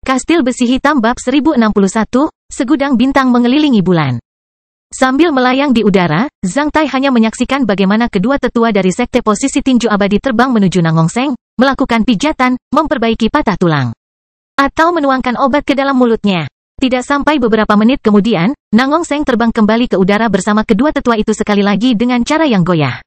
Kastil Besi Hitam Bab 1061, Segudang Bintang Mengelilingi Bulan. Sambil melayang di udara, Zhang Tai hanya menyaksikan bagaimana kedua tetua dari Sekte Posisi Tinju Abadi terbang menuju Nangongseng, melakukan pijatan, memperbaiki patah tulang, atau menuangkan obat ke dalam mulutnya. Tidak sampai beberapa menit kemudian, Nangongseng terbang kembali ke udara bersama kedua tetua itu sekali lagi dengan cara yang goyah.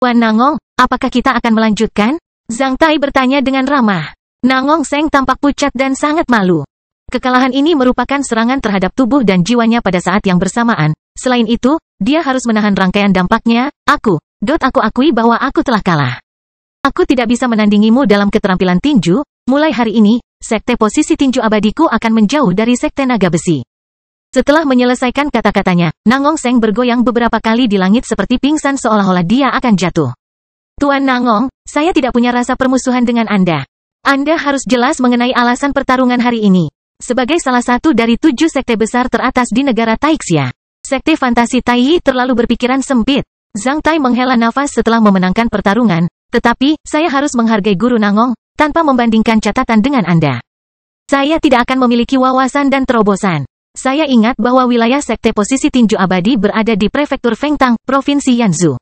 "Wan Nangong, apakah kita akan melanjutkan?" Zhang Tai bertanya dengan ramah. Nangongseng tampak pucat dan sangat malu. Kekalahan ini merupakan serangan terhadap tubuh dan jiwanya pada saat yang bersamaan. Selain itu, dia harus menahan rangkaian dampaknya. Aku akui bahwa aku telah kalah. Aku tidak bisa menandingimu dalam keterampilan tinju. Mulai hari ini, Sekte Posisi Tinju Abadiku akan menjauh dari Sekte Naga Besi. Setelah menyelesaikan kata-katanya, Nangongseng bergoyang beberapa kali di langit seperti pingsan seolah-olah dia akan jatuh. "Tuan Nangong, saya tidak punya rasa permusuhan dengan Anda. Anda harus jelas mengenai alasan pertarungan hari ini. Sebagai salah satu dari 7 sekte besar teratas di negara Taixia, Sekte Fantasi Taiyi terlalu berpikiran sempit." Zhang Tai menghela nafas setelah memenangkan pertarungan, "Tetapi, saya harus menghargai Guru Nangong, tanpa membandingkan catatan dengan Anda. Saya tidak akan memiliki wawasan dan terobosan. Saya ingat bahwa wilayah Sekte Posisi Tinju Abadi berada di Prefektur Fengtang, Provinsi Yanzhou.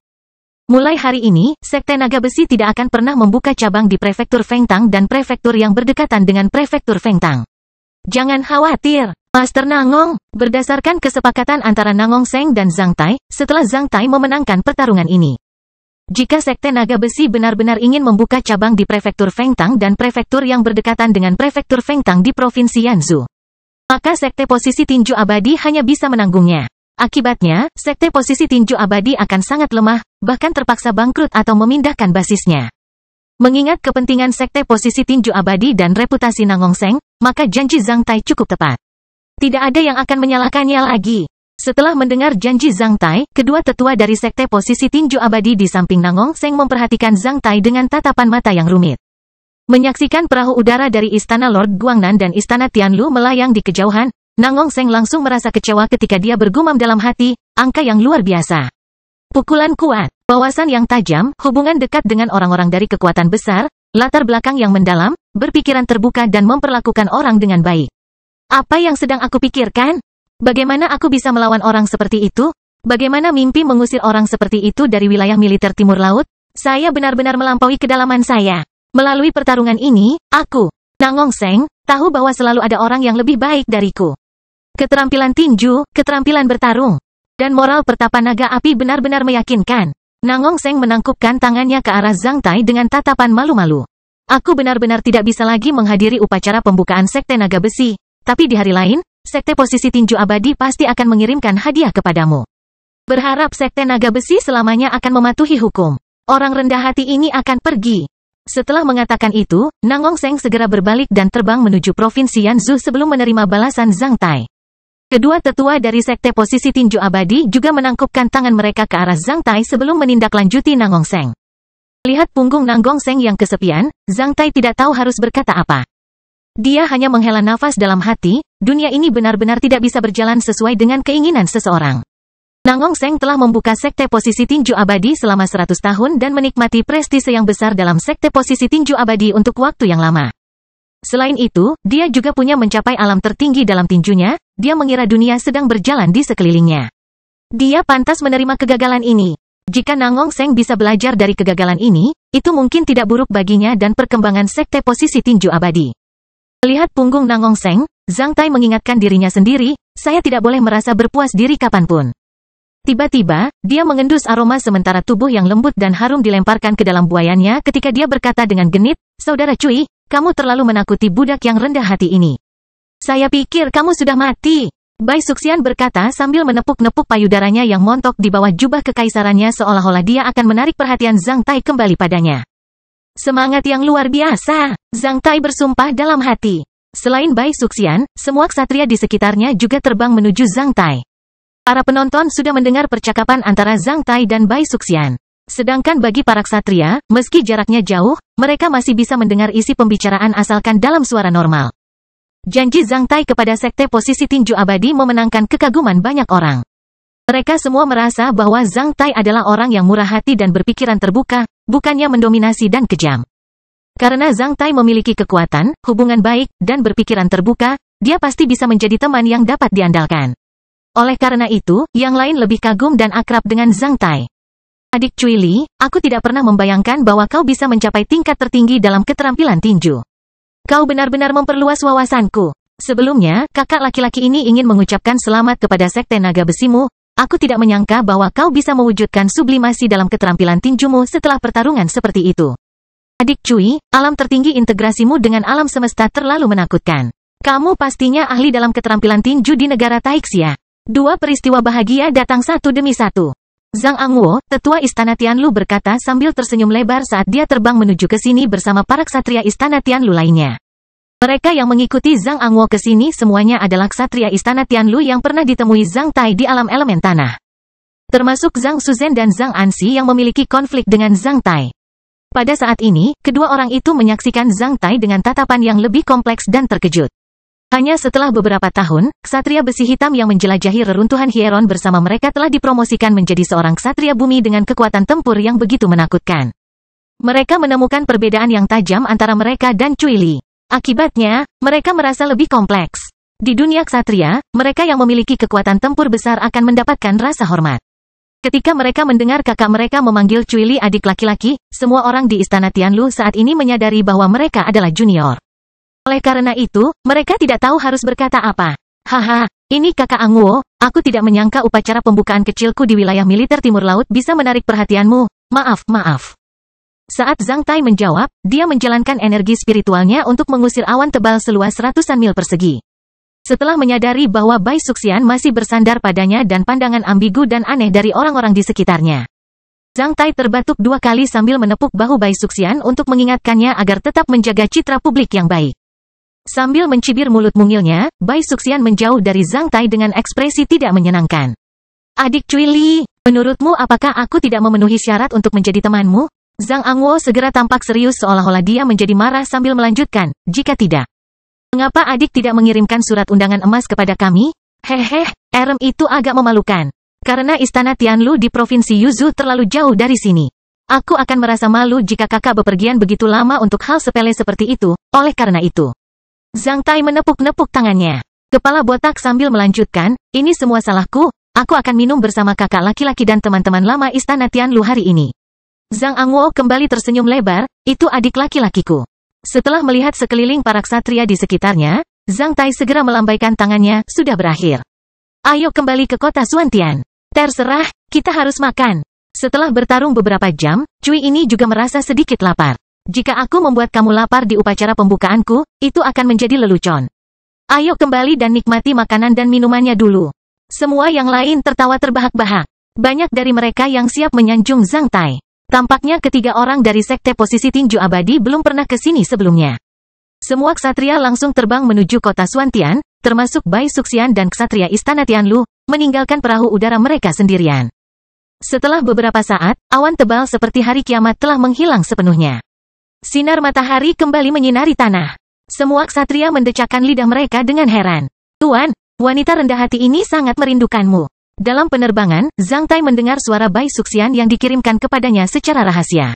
Mulai hari ini, Sekte Naga Besi tidak akan pernah membuka cabang di Prefektur Fengtang dan prefektur yang berdekatan dengan Prefektur Fengtang. Jangan khawatir, Master Nangong." Berdasarkan kesepakatan antara Nangongseng dan Zhang Tai, setelah Zhang Tai memenangkan pertarungan ini, jika Sekte Naga Besi benar-benar ingin membuka cabang di Prefektur Fengtang dan prefektur yang berdekatan dengan Prefektur Fengtang di Provinsi Yanzhou, maka Sekte Posisi Tinju Abadi hanya bisa menanggungnya. Akibatnya, Sekte Posisi Tinju Abadi akan sangat lemah, bahkan terpaksa bangkrut atau memindahkan basisnya. Mengingat kepentingan Sekte Posisi Tinju Abadi dan reputasi Nangongseng, maka janji Zhang Tai cukup tepat. Tidak ada yang akan menyalahkannya lagi. Setelah mendengar janji Zhang Tai, kedua tetua dari Sekte Posisi Tinju Abadi di samping Nangongseng memperhatikan Zhang Tai dengan tatapan mata yang rumit. Menyaksikan perahu udara dari Istana Lord Guangnan dan Istana Tianlu melayang di kejauhan, Nangongseng langsung merasa kecewa ketika dia bergumam dalam hati, angka yang luar biasa. Pukulan kuat, wawasan yang tajam, hubungan dekat dengan orang-orang dari kekuatan besar, latar belakang yang mendalam, berpikiran terbuka dan memperlakukan orang dengan baik. Apa yang sedang aku pikirkan? Bagaimana aku bisa melawan orang seperti itu? Bagaimana mimpi mengusir orang seperti itu dari wilayah militer timur laut? Saya benar-benar melampaui kedalaman saya. Melalui pertarungan ini, aku, Nangongseng, tahu bahwa selalu ada orang yang lebih baik dariku. Keterampilan tinju, keterampilan bertarung, dan moral pertapa naga api benar-benar meyakinkan. Nangongseng menangkupkan tangannya ke arah Zhang Tai dengan tatapan malu-malu. "Aku benar-benar tidak bisa lagi menghadiri upacara pembukaan Sekte Naga Besi, tapi di hari lain, Sekte Posisi Tinju Abadi pasti akan mengirimkan hadiah kepadamu. Berharap Sekte Naga Besi selamanya akan mematuhi hukum. Orang rendah hati ini akan pergi." Setelah mengatakan itu, Nangongseng segera berbalik dan terbang menuju Provinsi Yanzhou sebelum menerima balasan Zhang Tai. Kedua tetua dari Sekte Posisi Tinju Abadi juga menangkupkan tangan mereka ke arah Zhang Tai sebelum menindaklanjuti Nangongseng. Lihat punggung Nangongseng yang kesepian, Zhang Tai tidak tahu harus berkata apa. Dia hanya menghela nafas dalam hati, dunia ini benar-benar tidak bisa berjalan sesuai dengan keinginan seseorang. Nangongseng telah membuka Sekte Posisi Tinju Abadi selama 100 tahun dan menikmati prestise yang besar dalam Sekte Posisi Tinju Abadi untuk waktu yang lama. Selain itu, dia juga punya mencapai alam tertinggi dalam tinjunya, dia mengira dunia sedang berjalan di sekelilingnya. Dia pantas menerima kegagalan ini. Jika Nangongseng bisa belajar dari kegagalan ini, itu mungkin tidak buruk baginya dan perkembangan Sekte Posisi Tinju Abadi. Melihat punggung Nangongseng, Zhang Tai mengingatkan dirinya sendiri, saya tidak boleh merasa berpuas diri kapanpun. Tiba-tiba, dia mengendus aroma sementara tubuh yang lembut dan harum dilemparkan ke dalam buayannya ketika dia berkata dengan genit, "Saudara Cui, kamu terlalu menakuti budak yang rendah hati ini. Saya pikir kamu sudah mati." Bai Suxian berkata sambil menepuk-nepuk payudaranya yang montok di bawah jubah kekaisarannya seolah-olah dia akan menarik perhatian Zhang Tai kembali padanya. "Semangat yang luar biasa," Zhang Tai bersumpah dalam hati. Selain Bai Suxian, semua ksatria di sekitarnya juga terbang menuju Zhang Tai. Para penonton sudah mendengar percakapan antara Zhang Tai dan Bai Suxian. Sedangkan bagi para ksatria, meski jaraknya jauh, mereka masih bisa mendengar isi pembicaraan asalkan dalam suara normal. Janji Zhang Tai kepada Sekte Posisi Tinju Abadi memenangkan kekaguman banyak orang. Mereka semua merasa bahwa Zhang Tai adalah orang yang murah hati dan berpikiran terbuka, bukannya mendominasi dan kejam. Karena Zhang Tai memiliki kekuatan, hubungan baik, dan berpikiran terbuka, dia pasti bisa menjadi teman yang dapat diandalkan. Oleh karena itu, yang lain lebih kagum dan akrab dengan Zhang Tai. Adik Cui Li, aku tidak pernah membayangkan bahwa kau bisa mencapai tingkat tertinggi dalam keterampilan tinju. Kau benar-benar memperluas wawasanku. Sebelumnya, kakak laki-laki ini ingin mengucapkan selamat kepada Sekte Naga Besimu. Aku tidak menyangka bahwa kau bisa mewujudkan sublimasi dalam keterampilan tinjumu setelah pertarungan seperti itu. Adik Cui, alam tertinggi integrasimu dengan alam semesta terlalu menakutkan. Kamu pastinya ahli dalam keterampilan tinju di negara Taixia. Dua peristiwa bahagia datang satu demi satu. Zhang Angwo, tetua Istana Tianlu berkata sambil tersenyum lebar saat dia terbang menuju ke sini bersama para ksatria Istana Tianlu lainnya. Mereka yang mengikuti Zhang Angwo ke sini semuanya adalah ksatria Istana Tianlu yang pernah ditemui Zhang Tai di alam elemen tanah. Termasuk Zhang Suzhen dan Zhang Anxi yang memiliki konflik dengan Zhang Tai. Pada saat ini, kedua orang itu menyaksikan Zhang Tai dengan tatapan yang lebih kompleks dan terkejut. Hanya setelah beberapa tahun, ksatria besi hitam yang menjelajahi reruntuhan Hieron bersama mereka telah dipromosikan menjadi seorang ksatria bumi dengan kekuatan tempur yang begitu menakutkan. Mereka menemukan perbedaan yang tajam antara mereka dan Cui Li. Akibatnya, mereka merasa lebih kompleks. Di dunia ksatria, mereka yang memiliki kekuatan tempur besar akan mendapatkan rasa hormat. Ketika mereka mendengar kakak mereka memanggil Cui Li adik laki-laki, semua orang di Istana Tianlu saat ini menyadari bahwa mereka adalah junior. Oleh karena itu, mereka tidak tahu harus berkata apa. Haha, ini kakak Angwo, aku tidak menyangka upacara pembukaan kecilku di wilayah militer timur laut bisa menarik perhatianmu. Maaf. Saat Zhang Tai menjawab, dia menjalankan energi spiritualnya untuk mengusir awan tebal seluas ratusan mil persegi. Setelah menyadari bahwa Bai Suxian masih bersandar padanya dan pandangan ambigu dan aneh dari orang-orang di sekitarnya, Zhang Tai terbatuk 2 kali sambil menepuk bahu Bai Suxian untuk mengingatkannya agar tetap menjaga citra publik yang baik. Sambil mencibir mulut mungilnya, Bai Suxian menjauh dari Zhang Tai dengan ekspresi tidak menyenangkan. Adik Cui Li, menurutmu apakah aku tidak memenuhi syarat untuk menjadi temanmu? Zhang Angwo segera tampak serius seolah-olah dia menjadi marah sambil melanjutkan, jika tidak. Mengapa adik tidak mengirimkan surat undangan emas kepada kami? Itu agak memalukan. Karena Istana Tianlu di Provinsi Yuzhou terlalu jauh dari sini. Aku akan merasa malu jika kakak bepergian begitu lama untuk hal sepele seperti itu, oleh karena itu. Zhang Tai menepuk-nepuk tangannya. Kepala botak sambil melanjutkan, ini semua salahku, aku akan minum bersama kakak laki-laki dan teman-teman lama Istana Tianlu hari ini. Zhang Angwo kembali tersenyum lebar, itu adik laki-lakiku. Setelah melihat sekeliling para ksatria di sekitarnya, Zhang Tai segera melambaikan tangannya, sudah berakhir. Ayo kembali ke kota Xuantian. Terserah, kita harus makan. Setelah bertarung beberapa jam, Cui ini juga merasa sedikit lapar. Jika aku membuat kamu lapar di upacara pembukaanku, itu akan menjadi lelucon. Ayo kembali dan nikmati makanan dan minumannya dulu. Semua yang lain tertawa terbahak-bahak. Banyak dari mereka yang siap menyanjung Zhang Tai. Tampaknya ketiga orang dari Sekte Posisi Tinju Abadi belum pernah ke sini sebelumnya. Semua ksatria langsung terbang menuju kota Xuantian, termasuk Bai Suxian dan ksatria Istana Tianlu, meninggalkan perahu udara mereka sendirian. Setelah beberapa saat, awan tebal seperti hari kiamat telah menghilang sepenuhnya. Sinar matahari kembali menyinari tanah. Semua ksatria mendecakkan lidah mereka dengan heran. Tuan, wanita rendah hati ini sangat merindukanmu. Dalam penerbangan, Zhang Tai mendengar suara Bai Suxian yang dikirimkan kepadanya secara rahasia.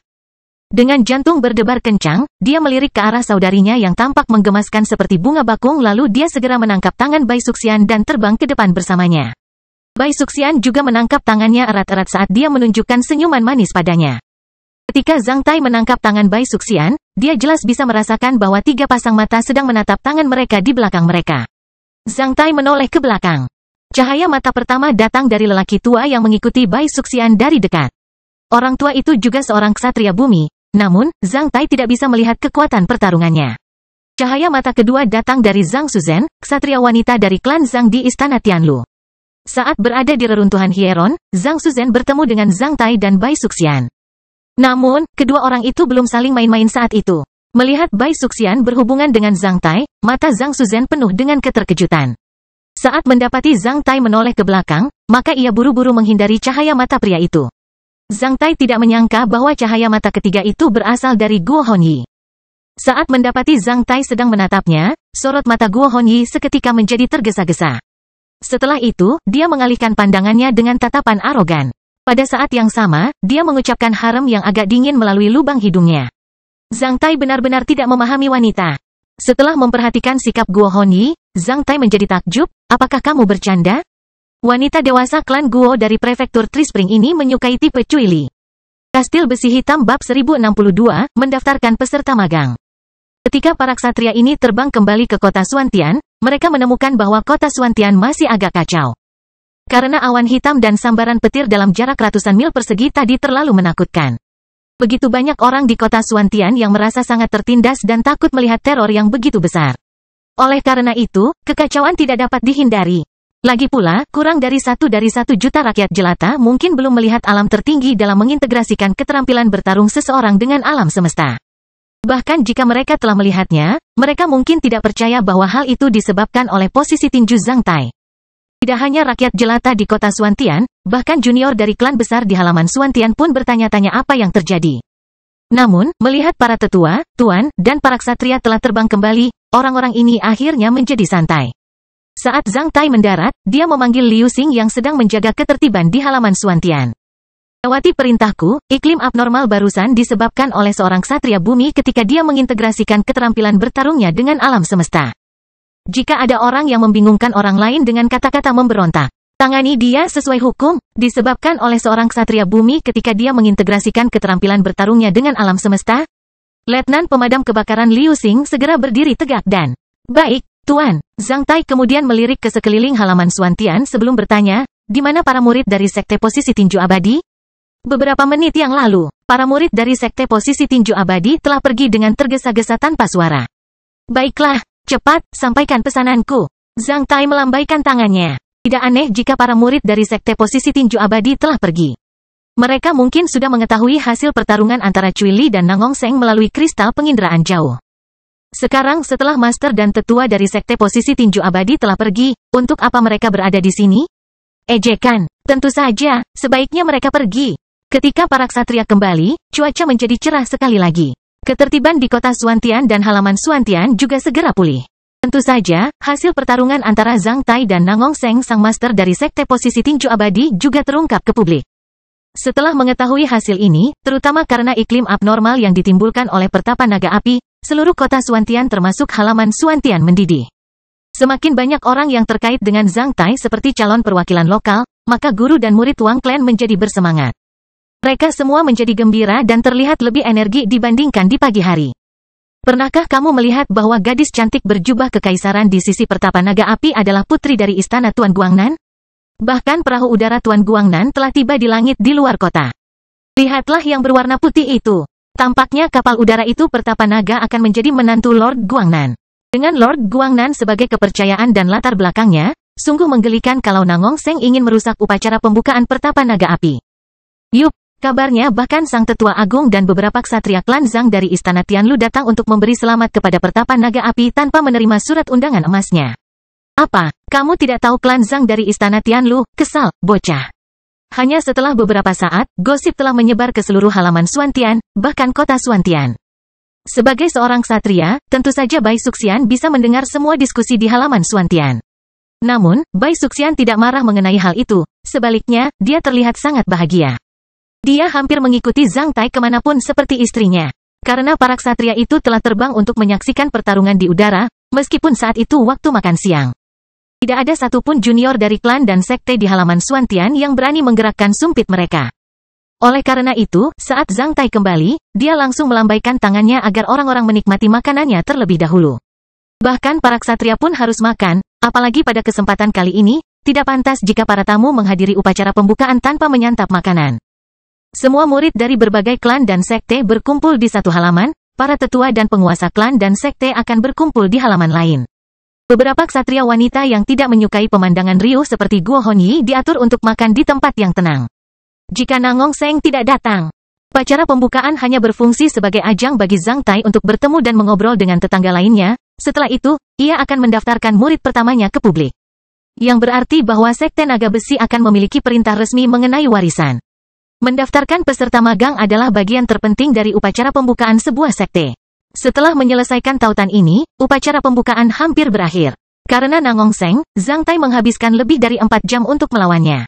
Dengan jantung berdebar kencang, dia melirik ke arah saudarinya yang tampak menggemaskan seperti bunga bakung lalu dia segera menangkap tangan Bai Suxian dan terbang ke depan bersamanya. Bai Suxian juga menangkap tangannya erat-erat saat dia menunjukkan senyuman manis padanya. Ketika Zhang Tai menangkap tangan Bai Suxian, dia jelas bisa merasakan bahwa 3 pasang mata sedang menatap tangan mereka di belakang mereka. Zhang Tai menoleh ke belakang. Cahaya mata pertama datang dari lelaki tua yang mengikuti Bai Suxian dari dekat. Orang tua itu juga seorang ksatria bumi, namun, Zhang Tai tidak bisa melihat kekuatan pertarungannya. Cahaya mata kedua datang dari Zhang Suzhen, ksatria wanita dari klan Zhang di Istana Tianlu. Saat berada di reruntuhan Hieron, Zhang Suzhen bertemu dengan Zhang Tai dan Bai Suxian. Namun, kedua orang itu belum saling main-main saat itu. Melihat Bai Suxian berhubungan dengan Zhang Tai, mata Zhang Suzhen penuh dengan keterkejutan. Saat mendapati Zhang Tai menoleh ke belakang, maka ia buru-buru menghindari cahaya mata pria itu. Zhang Tai tidak menyangka bahwa cahaya mata ketiga itu berasal dari Guo Hongyi. Saat mendapati Zhang Tai sedang menatapnya, sorot mata Guo Hongyi seketika menjadi tergesa-gesa. Setelah itu, dia mengalihkan pandangannya dengan tatapan arogan. Pada saat yang sama, dia mengucapkan harem yang agak dingin melalui lubang hidungnya. Zhang Tai benar-benar tidak memahami wanita. Setelah memperhatikan sikap Guo Hongyi, Zhang Tai menjadi takjub, apakah kamu bercanda? Wanita dewasa klan Guo dari prefektur Trispring ini menyukai tipe Cui Li. Kastil Besi Hitam bab 1062, mendaftarkan peserta magang. Ketika para ksatria ini terbang kembali ke kota Suantian, mereka menemukan bahwa kota Suantian masih agak kacau. Karena awan hitam dan sambaran petir dalam jarak ratusan mil persegi tadi terlalu menakutkan. Begitu banyak orang di kota Suantian yang merasa sangat tertindas dan takut melihat teror yang begitu besar. Oleh karena itu, kekacauan tidak dapat dihindari. Lagi pula, kurang dari 1 juta rakyat jelata mungkin belum melihat alam tertinggi dalam mengintegrasikan keterampilan bertarung seseorang dengan alam semesta. Bahkan jika mereka telah melihatnya, mereka mungkin tidak percaya bahwa hal itu disebabkan oleh posisi tinju Zhang Tai. Tidak hanya rakyat jelata di kota Suantian, bahkan junior dari klan besar di halaman Suantian pun bertanya-tanya apa yang terjadi. Namun, melihat para tetua, tuan, dan para ksatria telah terbang kembali, orang-orang ini akhirnya menjadi santai. Saat Zhang Tai mendarat, dia memanggil Liu Xing yang sedang menjaga ketertiban di halaman Suantian. Lewati perintahku, iklim abnormal barusan disebabkan oleh seorang ksatria bumi ketika dia mengintegrasikan keterampilan bertarungnya dengan alam semesta. Jika ada orang yang membingungkan orang lain dengan kata-kata memberontak, tangani dia sesuai hukum, disebabkan oleh seorang ksatria bumi ketika dia mengintegrasikan keterampilan bertarungnya dengan alam semesta. Letnan Pemadam Kebakaran Liu Xing segera berdiri tegak dan, "Baik, Tuan." Zhang Tai kemudian melirik ke sekeliling halaman Suantian sebelum bertanya, "Di mana para murid dari Sekte Posisi Tinju Abadi?" Beberapa menit yang lalu, para murid dari Sekte Posisi Tinju Abadi telah pergi dengan tergesa-gesa tanpa suara. "Baiklah. Cepat, sampaikan pesananku." Zhang Tai melambaikan tangannya. Tidak aneh jika para murid dari Sekte Posisi Tinju Abadi telah pergi. Mereka mungkin sudah mengetahui hasil pertarungan antara Cui Li dan Nangong Seng melalui kristal penginderaan jauh. Sekarang setelah master dan tetua dari Sekte Posisi Tinju Abadi telah pergi, untuk apa mereka berada di sini? Ejekan. Tentu saja, sebaiknya mereka pergi. Ketika para ksatria kembali, cuaca menjadi cerah sekali lagi. Ketertiban di kota Suantian dan halaman Suantian juga segera pulih. Tentu saja, hasil pertarungan antara Zhang Tai dan Nangong Seng sang master dari Sekte Posisi Tinju Abadi juga terungkap ke publik. Setelah mengetahui hasil ini, terutama karena iklim abnormal yang ditimbulkan oleh pertapa naga api, seluruh kota Suantian termasuk halaman Suantian mendidih. Semakin banyak orang yang terkait dengan Zhang Tai seperti calon perwakilan lokal, maka guru dan murid Wang Clan menjadi bersemangat. Mereka semua menjadi gembira dan terlihat lebih energi dibandingkan di pagi hari. Pernahkah kamu melihat bahwa gadis cantik berjubah kekaisaran di sisi pertapa naga api adalah putri dari istana Tuan Guangnan? Bahkan perahu udara Tuan Guangnan telah tiba di langit di luar kota. Lihatlah yang berwarna putih itu. Tampaknya kapal udara itu pertapa naga akan menjadi menantu Lord Guangnan. Dengan Lord Guangnan sebagai kepercayaan dan latar belakangnya, sungguh menggelikan kalau Nangong Seng ingin merusak upacara pembukaan pertapa naga api. Yup. Kabarnya bahkan sang tetua agung dan beberapa ksatria klan Zhang dari istana Tianlu datang untuk memberi selamat kepada pertapa naga api tanpa menerima surat undangan emasnya. Apa? Kamu tidak tahu klan Zhang dari istana Tianlu? Kesal, bocah. Hanya setelah beberapa saat, gosip telah menyebar ke seluruh halaman Suantian, bahkan kota Suantian. Sebagai seorang ksatria, tentu saja Bai Suxian bisa mendengar semua diskusi di halaman Suantian. Namun, Bai Suxian tidak marah mengenai hal itu, sebaliknya, dia terlihat sangat bahagia. Dia hampir mengikuti Zhang Tai kemanapun seperti istrinya. Karena para ksatria itu telah terbang untuk menyaksikan pertarungan di udara, meskipun saat itu waktu makan siang. Tidak ada satupun junior dari klan dan sekte di halaman Suantian yang berani menggerakkan sumpit mereka. Oleh karena itu, saat Zhang Tai kembali, dia langsung melambaikan tangannya agar orang-orang menikmati makanannya terlebih dahulu. Bahkan para ksatria pun harus makan, apalagi pada kesempatan kali ini, tidak pantas jika para tamu menghadiri upacara pembukaan tanpa menyantap makanan. Semua murid dari berbagai klan dan sekte berkumpul di satu halaman, para tetua dan penguasa klan dan sekte akan berkumpul di halaman lain. Beberapa ksatria wanita yang tidak menyukai pemandangan riuh seperti Guo Hongyi diatur untuk makan di tempat yang tenang. Jika Nangong Seng tidak datang, upacara pembukaan hanya berfungsi sebagai ajang bagi Zhang Tai untuk bertemu dan mengobrol dengan tetangga lainnya. Setelah itu, ia akan mendaftarkan murid pertamanya ke publik. Yang berarti bahwa Sekte Naga Besi akan memiliki perintah resmi mengenai warisan. Mendaftarkan peserta magang adalah bagian terpenting dari upacara pembukaan sebuah sekte. Setelah menyelesaikan tautan ini, upacara pembukaan hampir berakhir. Karena Nangong Seng, Zhang Tai menghabiskan lebih dari 4 jam untuk melawannya.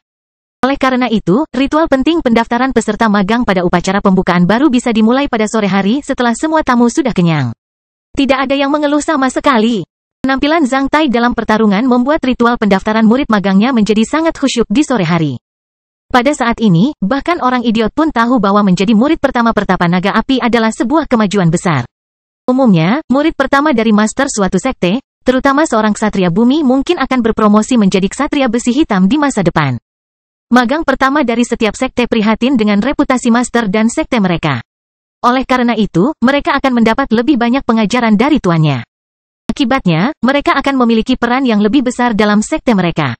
Oleh karena itu, ritual penting pendaftaran peserta magang pada upacara pembukaan baru bisa dimulai pada sore hari setelah semua tamu sudah kenyang. Tidak ada yang mengeluh sama sekali. Penampilan Zhang Tai dalam pertarungan membuat ritual pendaftaran murid magangnya menjadi sangat khusyuk di sore hari. Pada saat ini, bahkan orang idiot pun tahu bahwa menjadi murid pertama Pertapa Naga Api adalah sebuah kemajuan besar. Umumnya, murid pertama dari master suatu sekte, terutama seorang ksatria bumi mungkin akan berpromosi menjadi ksatria besi hitam di masa depan. Magang pertama dari setiap sekte prihatin dengan reputasi master dan sekte mereka. Oleh karena itu, mereka akan mendapat lebih banyak pengajaran dari tuannya. Akibatnya, mereka akan memiliki peran yang lebih besar dalam sekte mereka.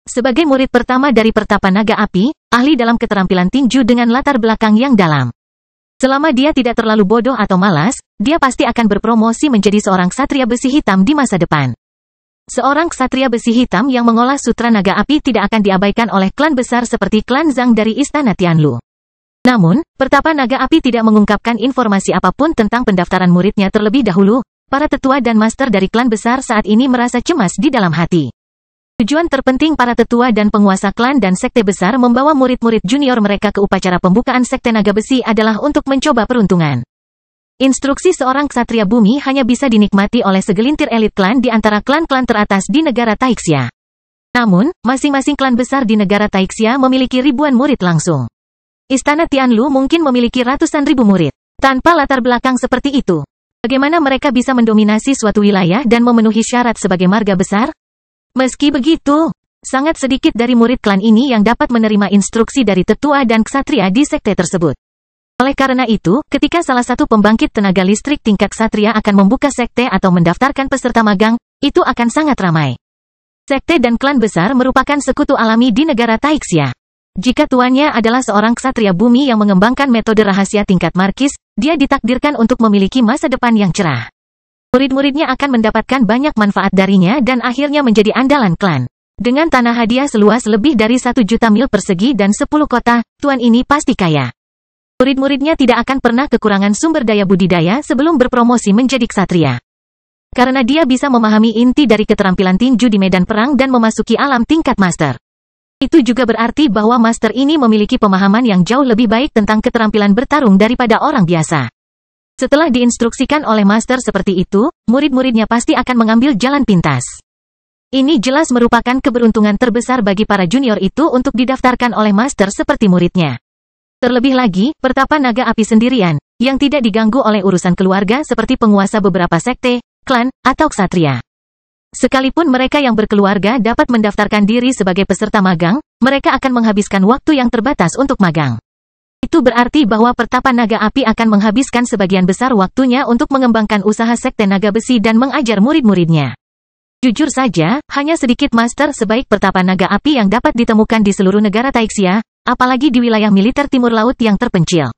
Sebagai murid pertama dari Pertapa Naga Api, ahli dalam keterampilan tinju dengan latar belakang yang dalam. Selama dia tidak terlalu bodoh atau malas, dia pasti akan berpromosi menjadi seorang ksatria besi hitam di masa depan. Seorang ksatria besi hitam yang mengolah sutra naga api tidak akan diabaikan oleh klan besar seperti klan Zhang dari Istana Tianlu. Namun, Pertapa Naga Api tidak mengungkapkan informasi apapun tentang pendaftaran muridnya terlebih dahulu. Para tetua dan master dari klan besar saat ini merasa cemas di dalam hati. Tujuan terpenting para tetua dan penguasa klan dan sekte besar membawa murid-murid junior mereka ke upacara pembukaan sekte naga besi adalah untuk mencoba peruntungan. Instruksi seorang ksatria bumi hanya bisa dinikmati oleh segelintir elit klan di antara klan-klan teratas di negara Taixia. Namun, masing-masing klan besar di negara Taixia memiliki ribuan murid langsung. Istana Tianlu mungkin memiliki ratusan ribu murid. Tanpa latar belakang seperti itu, bagaimana mereka bisa mendominasi suatu wilayah dan memenuhi syarat sebagai marga besar? Meski begitu, sangat sedikit dari murid klan ini yang dapat menerima instruksi dari tetua dan ksatria di sekte tersebut. Oleh karena itu, ketika salah satu pembangkit tenaga listrik tingkat ksatria akan membuka sekte atau mendaftarkan peserta magang, itu akan sangat ramai. Sekte dan klan besar merupakan sekutu alami di negara Taixia. Jika tuannya adalah seorang ksatria bumi yang mengembangkan metode rahasia tingkat markis, dia ditakdirkan untuk memiliki masa depan yang cerah. Murid-muridnya akan mendapatkan banyak manfaat darinya dan akhirnya menjadi andalan klan. Dengan tanah hadiah seluas lebih dari 1 juta mil persegi dan 10 kota, tuan ini pasti kaya. Murid-muridnya tidak akan pernah kekurangan sumber daya budidaya sebelum berpromosi menjadi ksatria. Karena dia bisa memahami inti dari keterampilan tinju di medan perang dan memasuki alam tingkat master. Itu juga berarti bahwa master ini memiliki pemahaman yang jauh lebih baik tentang keterampilan bertarung daripada orang biasa. Setelah diinstruksikan oleh master seperti itu, murid-muridnya pasti akan mengambil jalan pintas. Ini jelas merupakan keberuntungan terbesar bagi para junior itu untuk didaftarkan oleh master seperti muridnya. Terlebih lagi, Pertapa Naga Api sendirian, yang tidak diganggu oleh urusan keluarga seperti penguasa beberapa sekte, klan, atau ksatria. Sekalipun mereka yang berkeluarga dapat mendaftarkan diri sebagai peserta magang, mereka akan menghabiskan waktu yang terbatas untuk magang. Itu berarti bahwa Pertapa Naga Api akan menghabiskan sebagian besar waktunya untuk mengembangkan usaha sekte naga besi dan mengajar murid-muridnya. Jujur saja, hanya sedikit master sebaik Pertapa Naga Api yang dapat ditemukan di seluruh negara Taixia, apalagi di wilayah militer timur laut yang terpencil.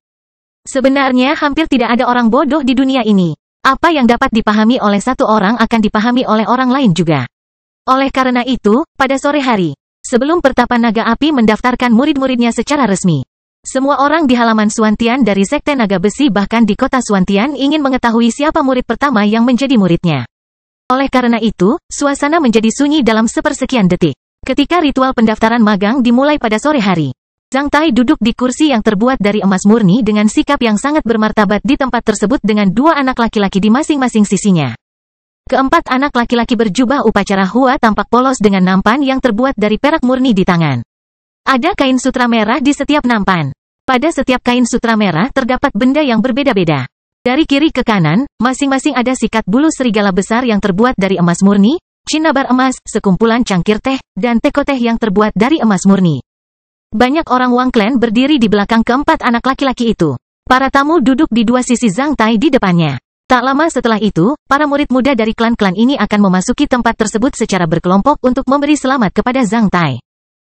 Sebenarnya hampir tidak ada orang bodoh di dunia ini. Apa yang dapat dipahami oleh satu orang akan dipahami oleh orang lain juga. Oleh karena itu, pada sore hari, sebelum Pertapa Naga Api mendaftarkan murid-muridnya secara resmi, semua orang di halaman Suantian dari Sekte Naga Besi bahkan di kota Suantian ingin mengetahui siapa murid pertama yang menjadi muridnya. Oleh karena itu, suasana menjadi sunyi dalam sepersekian detik. Ketika ritual pendaftaran magang dimulai pada sore hari, Zhang Tai duduk di kursi yang terbuat dari emas murni dengan sikap yang sangat bermartabat di tempat tersebut dengan 2 anak laki-laki di masing-masing sisinya. Keempat anak laki-laki berjubah upacara Hua tampak polos dengan nampan yang terbuat dari perak murni di tangan. Ada kain sutra merah di setiap nampan. Pada setiap kain sutra merah terdapat benda yang berbeda-beda. Dari kiri ke kanan, masing-masing ada sikat bulu serigala besar yang terbuat dari emas murni, cinnabar emas, sekumpulan cangkir teh, dan teko teh yang terbuat dari emas murni. Banyak orang Wang Clan berdiri di belakang keempat anak laki-laki itu. Para tamu duduk di 2 sisi Zhang Tai di depannya. Tak lama setelah itu, para murid muda dari klan-klan ini akan memasuki tempat tersebut secara berkelompok untuk memberi selamat kepada Zhang Tai.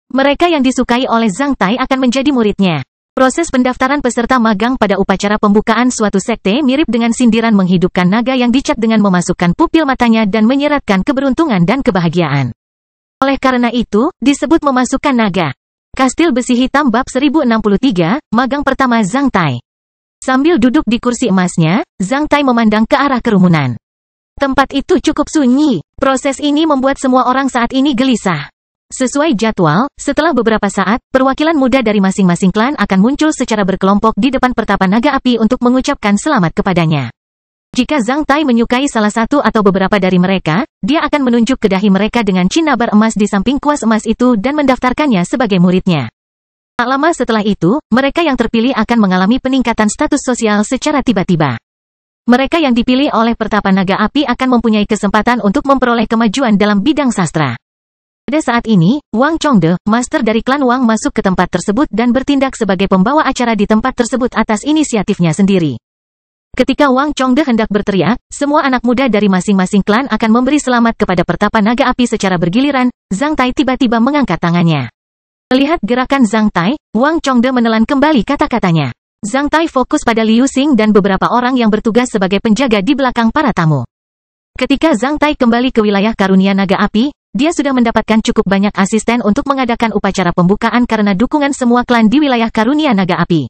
Mereka yang disukai oleh Zhang Tai akan menjadi muridnya. Proses pendaftaran peserta magang pada upacara pembukaan suatu sekte mirip dengan sindiran menghidupkan naga yang dicat dengan memasukkan pupil matanya dan menyeratkan keberuntungan dan kebahagiaan. Oleh karena itu, disebut memasukkan naga. Kastil Besi Hitam Bab 1063, Magang Pertama Zhang Tai. Sambil duduk di kursi emasnya, Zhang Tai memandang ke arah kerumunan. Tempat itu cukup sunyi. Proses ini membuat semua orang saat ini gelisah. Sesuai jadwal, setelah beberapa saat, perwakilan muda dari masing-masing klan akan muncul secara berkelompok di depan pertapa naga api untuk mengucapkan selamat kepadanya. Jika Zhang Tai menyukai salah satu atau beberapa dari mereka, dia akan menunjuk ke dahi mereka dengan cinnabar emas di samping kuas emas itu dan mendaftarkannya sebagai muridnya. Tak lama setelah itu, mereka yang terpilih akan mengalami peningkatan status sosial secara tiba-tiba. Mereka yang dipilih oleh pertapa naga api akan mempunyai kesempatan untuk memperoleh kemajuan dalam bidang sastra. Pada saat ini, Wang Chongde, master dari klan Wang masuk ke tempat tersebut dan bertindak sebagai pembawa acara di tempat tersebut atas inisiatifnya sendiri. Ketika Wang Chongde hendak berteriak, semua anak muda dari masing-masing klan akan memberi selamat kepada pertapa naga api secara bergiliran. Zhang Tai tiba-tiba mengangkat tangannya. Melihat gerakan Zhang Tai, Wang Chongde menelan kembali kata-katanya. Zhang Tai fokus pada Liu Xing dan beberapa orang yang bertugas sebagai penjaga di belakang para tamu. Ketika Zhang Tai kembali ke wilayah karunia naga api, dia sudah mendapatkan cukup banyak asisten untuk mengadakan upacara pembukaan karena dukungan semua klan di wilayah karunia naga api.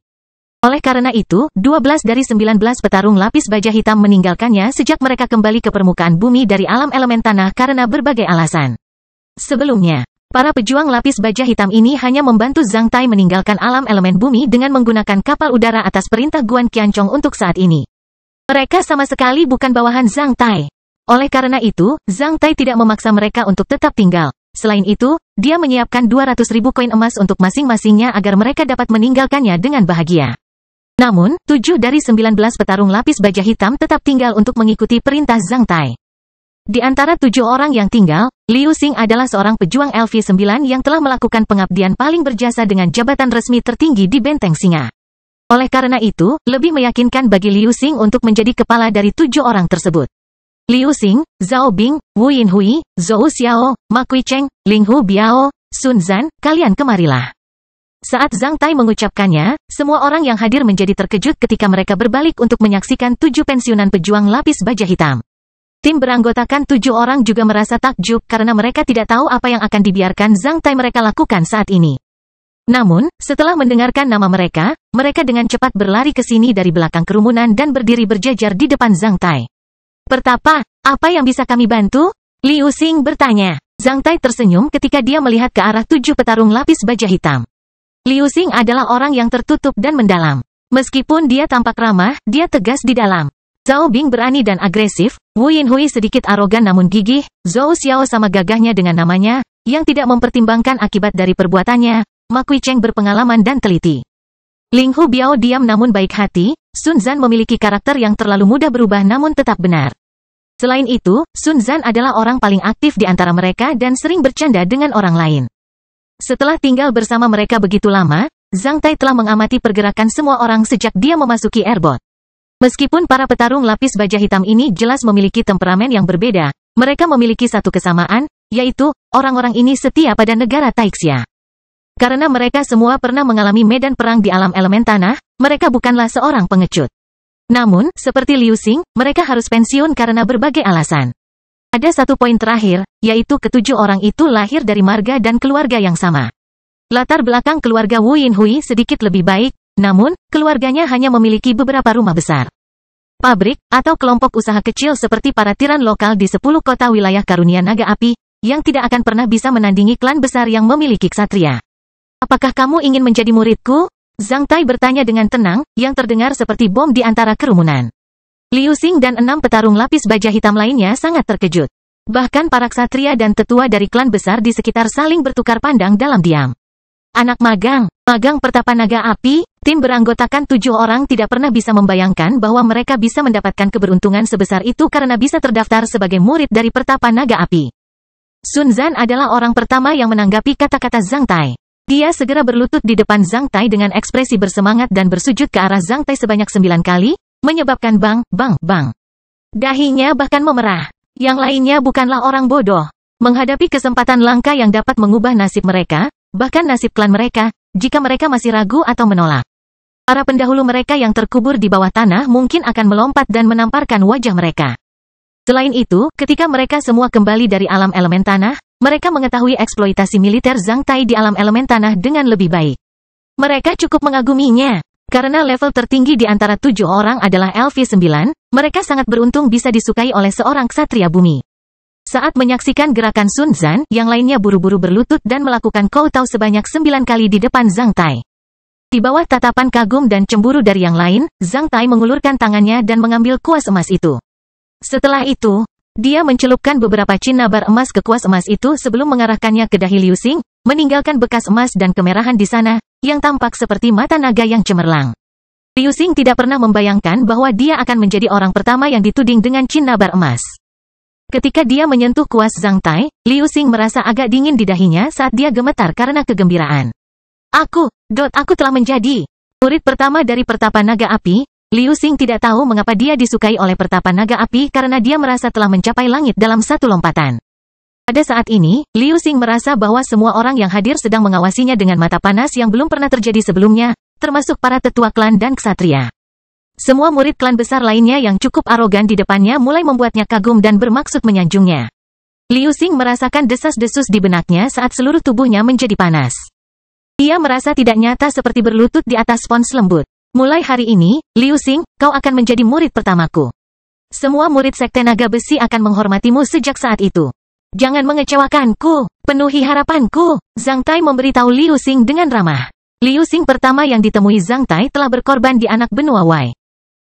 Oleh karena itu, 12 dari 19 petarung lapis baja hitam meninggalkannya sejak mereka kembali ke permukaan bumi dari alam elemen tanah karena berbagai alasan. Sebelumnya, para pejuang lapis baja hitam ini hanya membantu Zhang Tai meninggalkan alam elemen bumi dengan menggunakan kapal udara atas perintah Guan Qianchong untuk saat ini. Mereka sama sekali bukan bawahan Zhang Tai. Oleh karena itu, Zhang Tai tidak memaksa mereka untuk tetap tinggal. Selain itu, dia menyiapkan 200.000 koin emas untuk masing-masingnya agar mereka dapat meninggalkannya dengan bahagia. Namun, 7 dari 19 petarung lapis baja hitam tetap tinggal untuk mengikuti perintah Zhang Tai. Di antara 7 orang yang tinggal, Liu Xing adalah seorang pejuang LV9 yang telah melakukan pengabdian paling berjasa dengan jabatan resmi tertinggi di Benteng Singa. Oleh karena itu, lebih meyakinkan bagi Liu Xing untuk menjadi kepala dari 7 orang tersebut. Liu Xing, Zhao Bing, Wu Yinhui, Zhou Xiao, Ma Kuicheng, Ling Hu Biao, Sun Zan, kalian kemarilah. Saat Zhang Tai mengucapkannya, semua orang yang hadir menjadi terkejut ketika mereka berbalik untuk menyaksikan 7 pensiunan pejuang lapis baja hitam. Tim beranggotakan 7 orang juga merasa takjub karena mereka tidak tahu apa yang akan dibiarkan Zhang Tai mereka lakukan saat ini. Namun, setelah mendengarkan nama mereka dengan cepat berlari ke sini dari belakang kerumunan dan berdiri berjajar di depan Zhang Tai. Pertapa, apa yang bisa kami bantu? Liu Xing bertanya. Zhang Tai tersenyum ketika dia melihat ke arah 7 petarung lapis baja hitam. Liu Xing adalah orang yang tertutup dan mendalam. Meskipun dia tampak ramah, dia tegas di dalam. Zhao Bing berani dan agresif, Wu Yinhui sedikit arogan namun gigih, Zhou Xiao sama gagahnya dengan namanya, yang tidak mempertimbangkan akibat dari perbuatannya, Ma Kuicheng berpengalaman dan teliti. Ling Hu Biao diam namun baik hati, Sun Zan memiliki karakter yang terlalu mudah berubah namun tetap benar. Selain itu, Sun Zan adalah orang paling aktif di antara mereka dan sering bercanda dengan orang lain. Setelah tinggal bersama mereka begitu lama, Zhang Tai telah mengamati pergerakan semua orang sejak dia memasuki Airbot. Meskipun para petarung lapis baja hitam ini jelas memiliki temperamen yang berbeda, mereka memiliki satu kesamaan, yaitu, orang-orang ini setia pada negara Taixia. Karena mereka semua pernah mengalami medan perang di alam elemen tanah, mereka bukanlah seorang pengecut. Namun, seperti Liu Xing, mereka harus pensiun karena berbagai alasan. Ada satu poin terakhir, yaitu ketujuh orang itu lahir dari marga dan keluarga yang sama. Latar belakang keluarga Wu Yinhui sedikit lebih baik, namun, keluarganya hanya memiliki beberapa rumah besar. Pabrik, atau kelompok usaha kecil seperti para tiran lokal di 10 kota wilayah karunia naga api, yang tidak akan pernah bisa menandingi klan besar yang memiliki ksatria. Apakah kamu ingin menjadi muridku? Zhang Tai bertanya dengan tenang, yang terdengar seperti bom di antara kerumunan. Liu Xing dan 6 petarung lapis baja hitam lainnya sangat terkejut. Bahkan para ksatria dan tetua dari klan besar di sekitar saling bertukar pandang dalam diam. Anak magang pertapa naga api, tim beranggotakan 7 orang tidak pernah bisa membayangkan bahwa mereka bisa mendapatkan keberuntungan sebesar itu karena bisa terdaftar sebagai murid dari pertapa naga api. Sun Zan adalah orang pertama yang menanggapi kata-kata Zhang Tai. Dia segera berlutut di depan Zhang Tai dengan ekspresi bersemangat dan bersujud ke arah Zhang Tai sebanyak 9 kali, menyebabkan bang. Dahinya bahkan memerah. Yang lainnya bukanlah orang bodoh. Menghadapi kesempatan langka yang dapat mengubah nasib mereka, bahkan nasib klan mereka, jika mereka masih ragu atau menolak. Para pendahulu mereka yang terkubur di bawah tanah mungkin akan melompat dan menamparkan wajah mereka. Selain itu, ketika mereka semua kembali dari alam elemen tanah, mereka mengetahui eksploitasi militer Zhang Tai di alam elemen tanah dengan lebih baik. Mereka cukup mengaguminya. Karena level tertinggi di antara 7 orang adalah LV9, mereka sangat beruntung bisa disukai oleh seorang ksatria bumi. Saat menyaksikan gerakan Sun Zan, yang lainnya buru-buru berlutut dan melakukan kowtow sebanyak 9 kali di depan Zhang Tai. Di bawah tatapan kagum dan cemburu dari yang lain, Zhang Tai mengulurkan tangannya dan mengambil kuas emas itu. Setelah itu, dia mencelupkan beberapa cinnabar emas ke kuas emas itu sebelum mengarahkannya ke dahi Liu Xing, meninggalkan bekas emas dan kemerahan di sana, yang tampak seperti mata naga yang cemerlang. Liu Xing tidak pernah membayangkan bahwa dia akan menjadi orang pertama yang dituding dengan cinnabar emas. Ketika dia menyentuh kuas Zhang Tai, Liu Xing merasa agak dingin di dahinya saat dia gemetar karena kegembiraan. Aku telah menjadi murid pertama dari Pertapa Naga Api. Liu Xing tidak tahu mengapa dia disukai oleh Pertapa Naga Api karena dia merasa telah mencapai langit dalam satu lompatan. Pada saat ini, Liu Xing merasa bahwa semua orang yang hadir sedang mengawasinya dengan mata panas yang belum pernah terjadi sebelumnya, termasuk para tetua klan dan ksatria. Semua murid klan besar lainnya yang cukup arogan di depannya mulai membuatnya kagum dan bermaksud menyanjungnya. Liu Xing merasakan desas-desus di benaknya saat seluruh tubuhnya menjadi panas. Ia merasa tidak nyata seperti berlutut di atas spons lembut. Mulai hari ini, Liu Xing, kau akan menjadi murid pertamaku. Semua murid Sekte Naga Besi akan menghormatimu sejak saat itu. Jangan mengecewakanku, penuhi harapanku. Zhang Tai memberitahu Liu Xing dengan ramah. Liu Xing pertama yang ditemui Zhang Tai telah berkorban di anak benua Wei.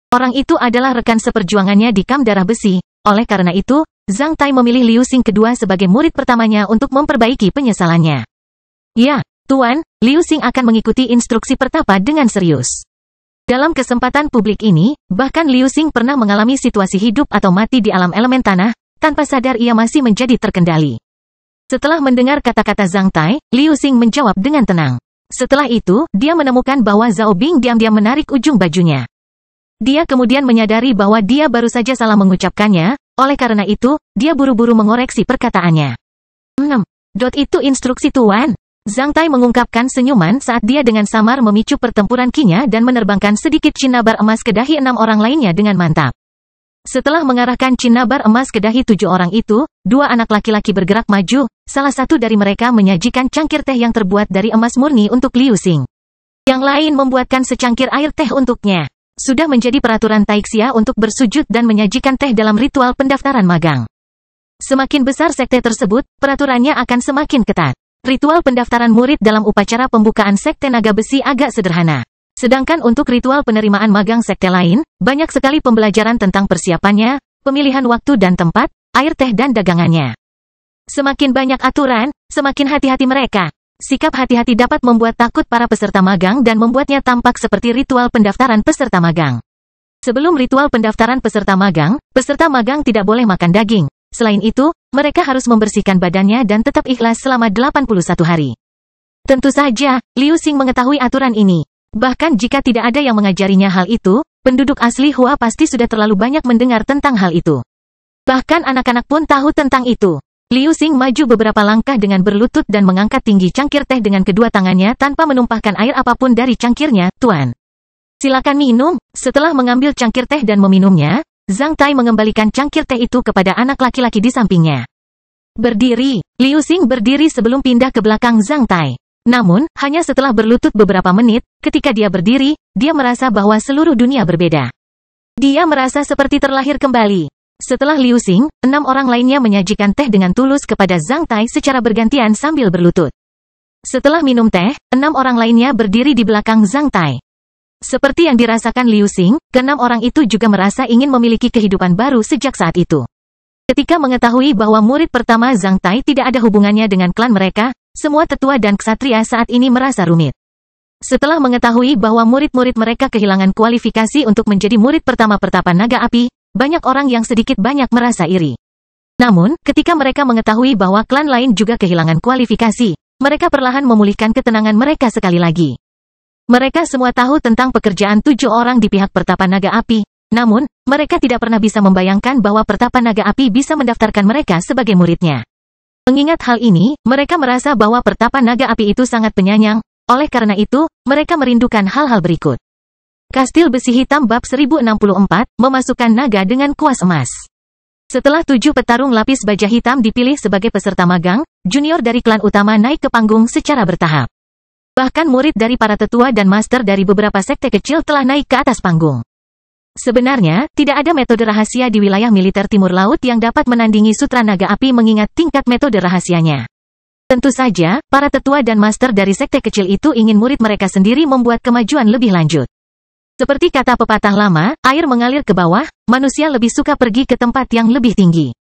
Orang itu adalah rekan seperjuangannya di Kam Darah Besi, oleh karena itu, Zhang Tai memilih Liu Xing kedua sebagai murid pertamanya untuk memperbaiki penyesalannya. Ya, Tuan, Liu Xing akan mengikuti instruksi Pertapa dengan serius. Dalam kesempatan publik ini, bahkan Liu Xing pernah mengalami situasi hidup atau mati di alam elemen tanah, tanpa sadar ia masih menjadi terkendali. Setelah mendengar kata-kata Zhang Tai, Liu Xing menjawab dengan tenang. Setelah itu, dia menemukan bahwa Zhao Bing diam-diam menarik ujung bajunya. Dia kemudian menyadari bahwa dia baru saja salah mengucapkannya, oleh karena itu, dia buru-buru mengoreksi perkataannya. Itu instruksi Tuan. Zhang Tai mengungkapkan senyuman saat dia dengan samar memicu pertempuran kinya dan menerbangkan sedikit cinnabar emas ke dahi 6 orang lainnya dengan mantap. Setelah mengarahkan cinnabar emas ke dahi 7 orang itu, 2 anak laki-laki bergerak maju, salah satu dari mereka menyajikan cangkir teh yang terbuat dari emas murni untuk Liu Xing. Yang lain membuatkan secangkir air teh untuknya. Sudah menjadi peraturan Taixia untuk bersujud dan menyajikan teh dalam ritual pendaftaran magang. Semakin besar sekte tersebut, peraturannya akan semakin ketat. Ritual pendaftaran murid dalam upacara pembukaan Sekte Naga Besi agak sederhana. Sedangkan untuk ritual penerimaan magang sekte lain, banyak sekali pembelajaran tentang persiapannya, pemilihan waktu dan tempat, air teh dan dagangannya. Semakin banyak aturan, semakin hati-hati mereka. Sikap hati-hati dapat membuat takut para peserta magang dan membuatnya tampak seperti ritual pendaftaran peserta magang. Sebelum ritual pendaftaran peserta magang tidak boleh makan daging. Selain itu, mereka harus membersihkan badannya dan tetap ikhlas selama 81 hari. Tentu saja, Liu Xing mengetahui aturan ini. Bahkan jika tidak ada yang mengajarinya hal itu, penduduk asli Hua pasti sudah terlalu banyak mendengar tentang hal itu. Bahkan anak-anak pun tahu tentang itu. Liu Xing maju beberapa langkah dengan berlutut dan mengangkat tinggi cangkir teh dengan kedua tangannya tanpa menumpahkan air apapun dari cangkirnya. Tuan, silakan minum. Setelah mengambil cangkir teh dan meminumnya, Zhang Tai mengembalikan cangkir teh itu kepada anak laki-laki di sampingnya. Berdiri, Liu Xing berdiri sebelum pindah ke belakang Zhang Tai. Namun, hanya setelah berlutut beberapa menit, ketika dia berdiri, dia merasa bahwa seluruh dunia berbeda. Dia merasa seperti terlahir kembali. Setelah Liu Xing, 6 orang lainnya menyajikan teh dengan tulus kepada Zhang Tai secara bergantian sambil berlutut. Setelah minum teh, 6 orang lainnya berdiri di belakang Zhang Tai. Seperti yang dirasakan Liu Xing, ke-6 orang itu juga merasa ingin memiliki kehidupan baru sejak saat itu. Ketika mengetahui bahwa murid pertama Zhang Tai tidak ada hubungannya dengan klan mereka, semua tetua dan ksatria saat ini merasa rumit. Setelah mengetahui bahwa murid-murid mereka kehilangan kualifikasi untuk menjadi murid pertama Pertapa Naga Api, banyak orang yang sedikit banyak merasa iri. Namun, ketika mereka mengetahui bahwa klan lain juga kehilangan kualifikasi, mereka perlahan memulihkan ketenangan mereka sekali lagi. Mereka semua tahu tentang pekerjaan 7 orang di pihak Pertapa Naga Api, namun, mereka tidak pernah bisa membayangkan bahwa Pertapa Naga Api bisa mendaftarkan mereka sebagai muridnya. Mengingat hal ini, mereka merasa bahwa Pertapa Naga Api itu sangat penyayang, oleh karena itu, mereka merindukan hal-hal berikut. Kastil Besi Hitam Bab 1064, memasukkan naga dengan kuas emas. Setelah 7 petarung lapis baja hitam dipilih sebagai peserta magang, junior dari klan utama naik ke panggung secara bertahap. Bahkan murid dari para tetua dan master dari beberapa sekte kecil telah naik ke atas panggung. Sebenarnya, tidak ada metode rahasia di wilayah militer Timur Laut yang dapat menandingi Sutra Naga Api mengingat tingkat metode rahasianya. Tentu saja, para tetua dan master dari sekte kecil itu ingin murid mereka sendiri membuat kemajuan lebih lanjut. Seperti kata pepatah lama, air mengalir ke bawah, manusia lebih suka pergi ke tempat yang lebih tinggi.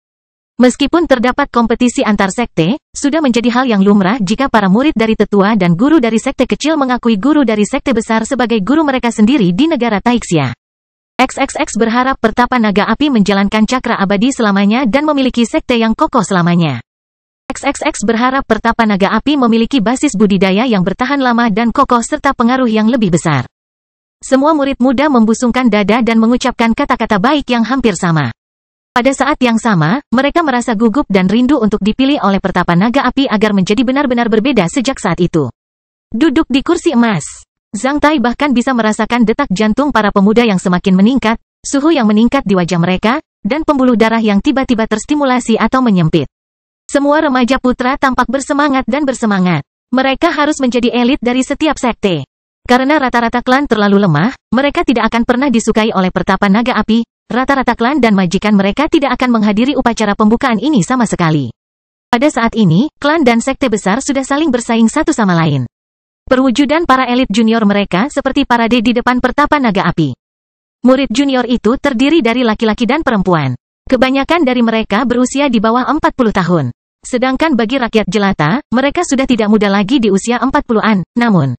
Meskipun terdapat kompetisi antar sekte, sudah menjadi hal yang lumrah jika para murid dari tetua dan guru dari sekte kecil mengakui guru dari sekte besar sebagai guru mereka sendiri di negara Taixia. XXX berharap Pertapa Naga Api menjalankan cakra abadi selamanya dan memiliki sekte yang kokoh selamanya. XXX berharap Pertapa Naga Api memiliki basis budidaya yang bertahan lama dan kokoh serta pengaruh yang lebih besar. Semua murid muda membusungkan dada dan mengucapkan kata-kata baik yang hampir sama. Pada saat yang sama, mereka merasa gugup dan rindu untuk dipilih oleh Pertapa Naga Api agar menjadi benar-benar berbeda sejak saat itu. Duduk di kursi emas. Zhang Tai bahkan bisa merasakan detak jantung para pemuda yang semakin meningkat, suhu yang meningkat di wajah mereka, dan pembuluh darah yang tiba-tiba terstimulasi atau menyempit. Semua remaja putra tampak bersemangat dan bersemangat. Mereka harus menjadi elit dari setiap sekte. Karena rata-rata klan terlalu lemah, mereka tidak akan pernah disukai oleh Pertapa Naga Api, rata-rata klan dan majikan mereka tidak akan menghadiri upacara pembukaan ini sama sekali. Pada saat ini, klan dan sekte besar sudah saling bersaing satu sama lain. Perwujudan para elit junior mereka seperti parade di depan Pertapa Naga Api. Murid junior itu terdiri dari laki-laki dan perempuan. Kebanyakan dari mereka berusia di bawah 40 tahun. Sedangkan bagi rakyat jelata, mereka sudah tidak muda lagi di usia 40-an, namun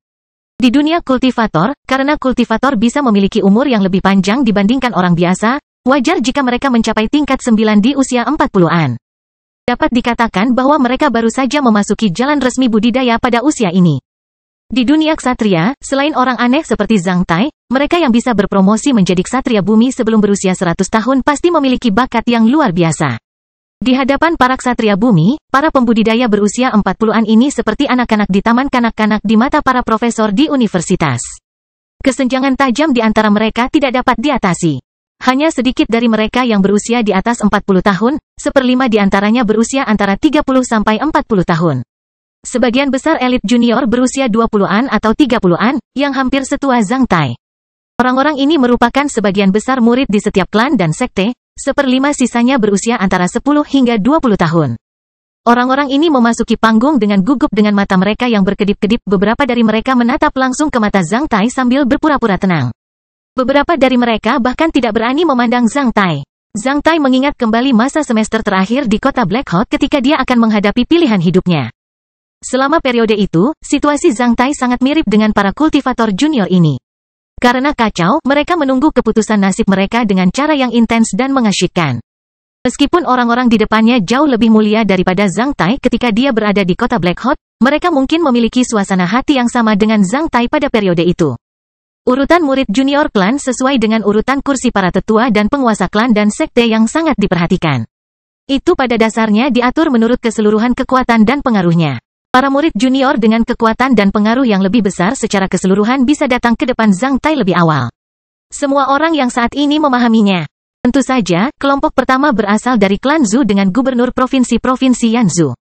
di dunia kultivator, karena kultivator bisa memiliki umur yang lebih panjang dibandingkan orang biasa, wajar jika mereka mencapai tingkat 9 di usia 40-an. Dapat dikatakan bahwa mereka baru saja memasuki jalan resmi budidaya pada usia ini. Di dunia ksatria, selain orang aneh seperti Zhang Tai, mereka yang bisa berpromosi menjadi ksatria bumi sebelum berusia 100 tahun pasti memiliki bakat yang luar biasa. Di hadapan para ksatria bumi, para pembudidaya berusia 40-an ini seperti anak-anak di taman kanak-kanak di mata para profesor di universitas. Kesenjangan tajam di antara mereka tidak dapat diatasi. Hanya sedikit dari mereka yang berusia di atas 40 tahun, seperlima di antaranya berusia antara 30 sampai 40 tahun. Sebagian besar elit junior berusia 20-an atau 30-an, yang hampir setua Zhang Tai. Orang-orang ini merupakan sebagian besar murid di setiap klan dan sekte, seperlima sisanya berusia antara 10 hingga 20 tahun. Orang-orang ini memasuki panggung dengan gugup dengan mata mereka yang berkedip-kedip. Beberapa dari mereka menatap langsung ke mata Zhang Tai sambil berpura-pura tenang. Beberapa dari mereka bahkan tidak berani memandang Zhang Tai. Zhang Tai mengingat kembali masa semester terakhir di kota Black Hawk ketika dia akan menghadapi pilihan hidupnya. Selama periode itu, situasi Zhang Tai sangat mirip dengan para kultivator junior ini. Karena kacau, mereka menunggu keputusan nasib mereka dengan cara yang intens dan mengasyikkan. Meskipun orang-orang di depannya jauh lebih mulia daripada Zhang Tai ketika dia berada di kota Black Hawk, mereka mungkin memiliki suasana hati yang sama dengan Zhang Tai pada periode itu. Urutan murid junior klan sesuai dengan urutan kursi para tetua dan penguasa klan dan sekte yang sangat diperhatikan. Itu pada dasarnya diatur menurut keseluruhan kekuatan dan pengaruhnya. Para murid junior dengan kekuatan dan pengaruh yang lebih besar secara keseluruhan bisa datang ke depan Zhang Tai lebih awal. Semua orang yang saat ini memahaminya. Tentu saja, kelompok pertama berasal dari klan Zhu dengan gubernur provinsi Yanzhou.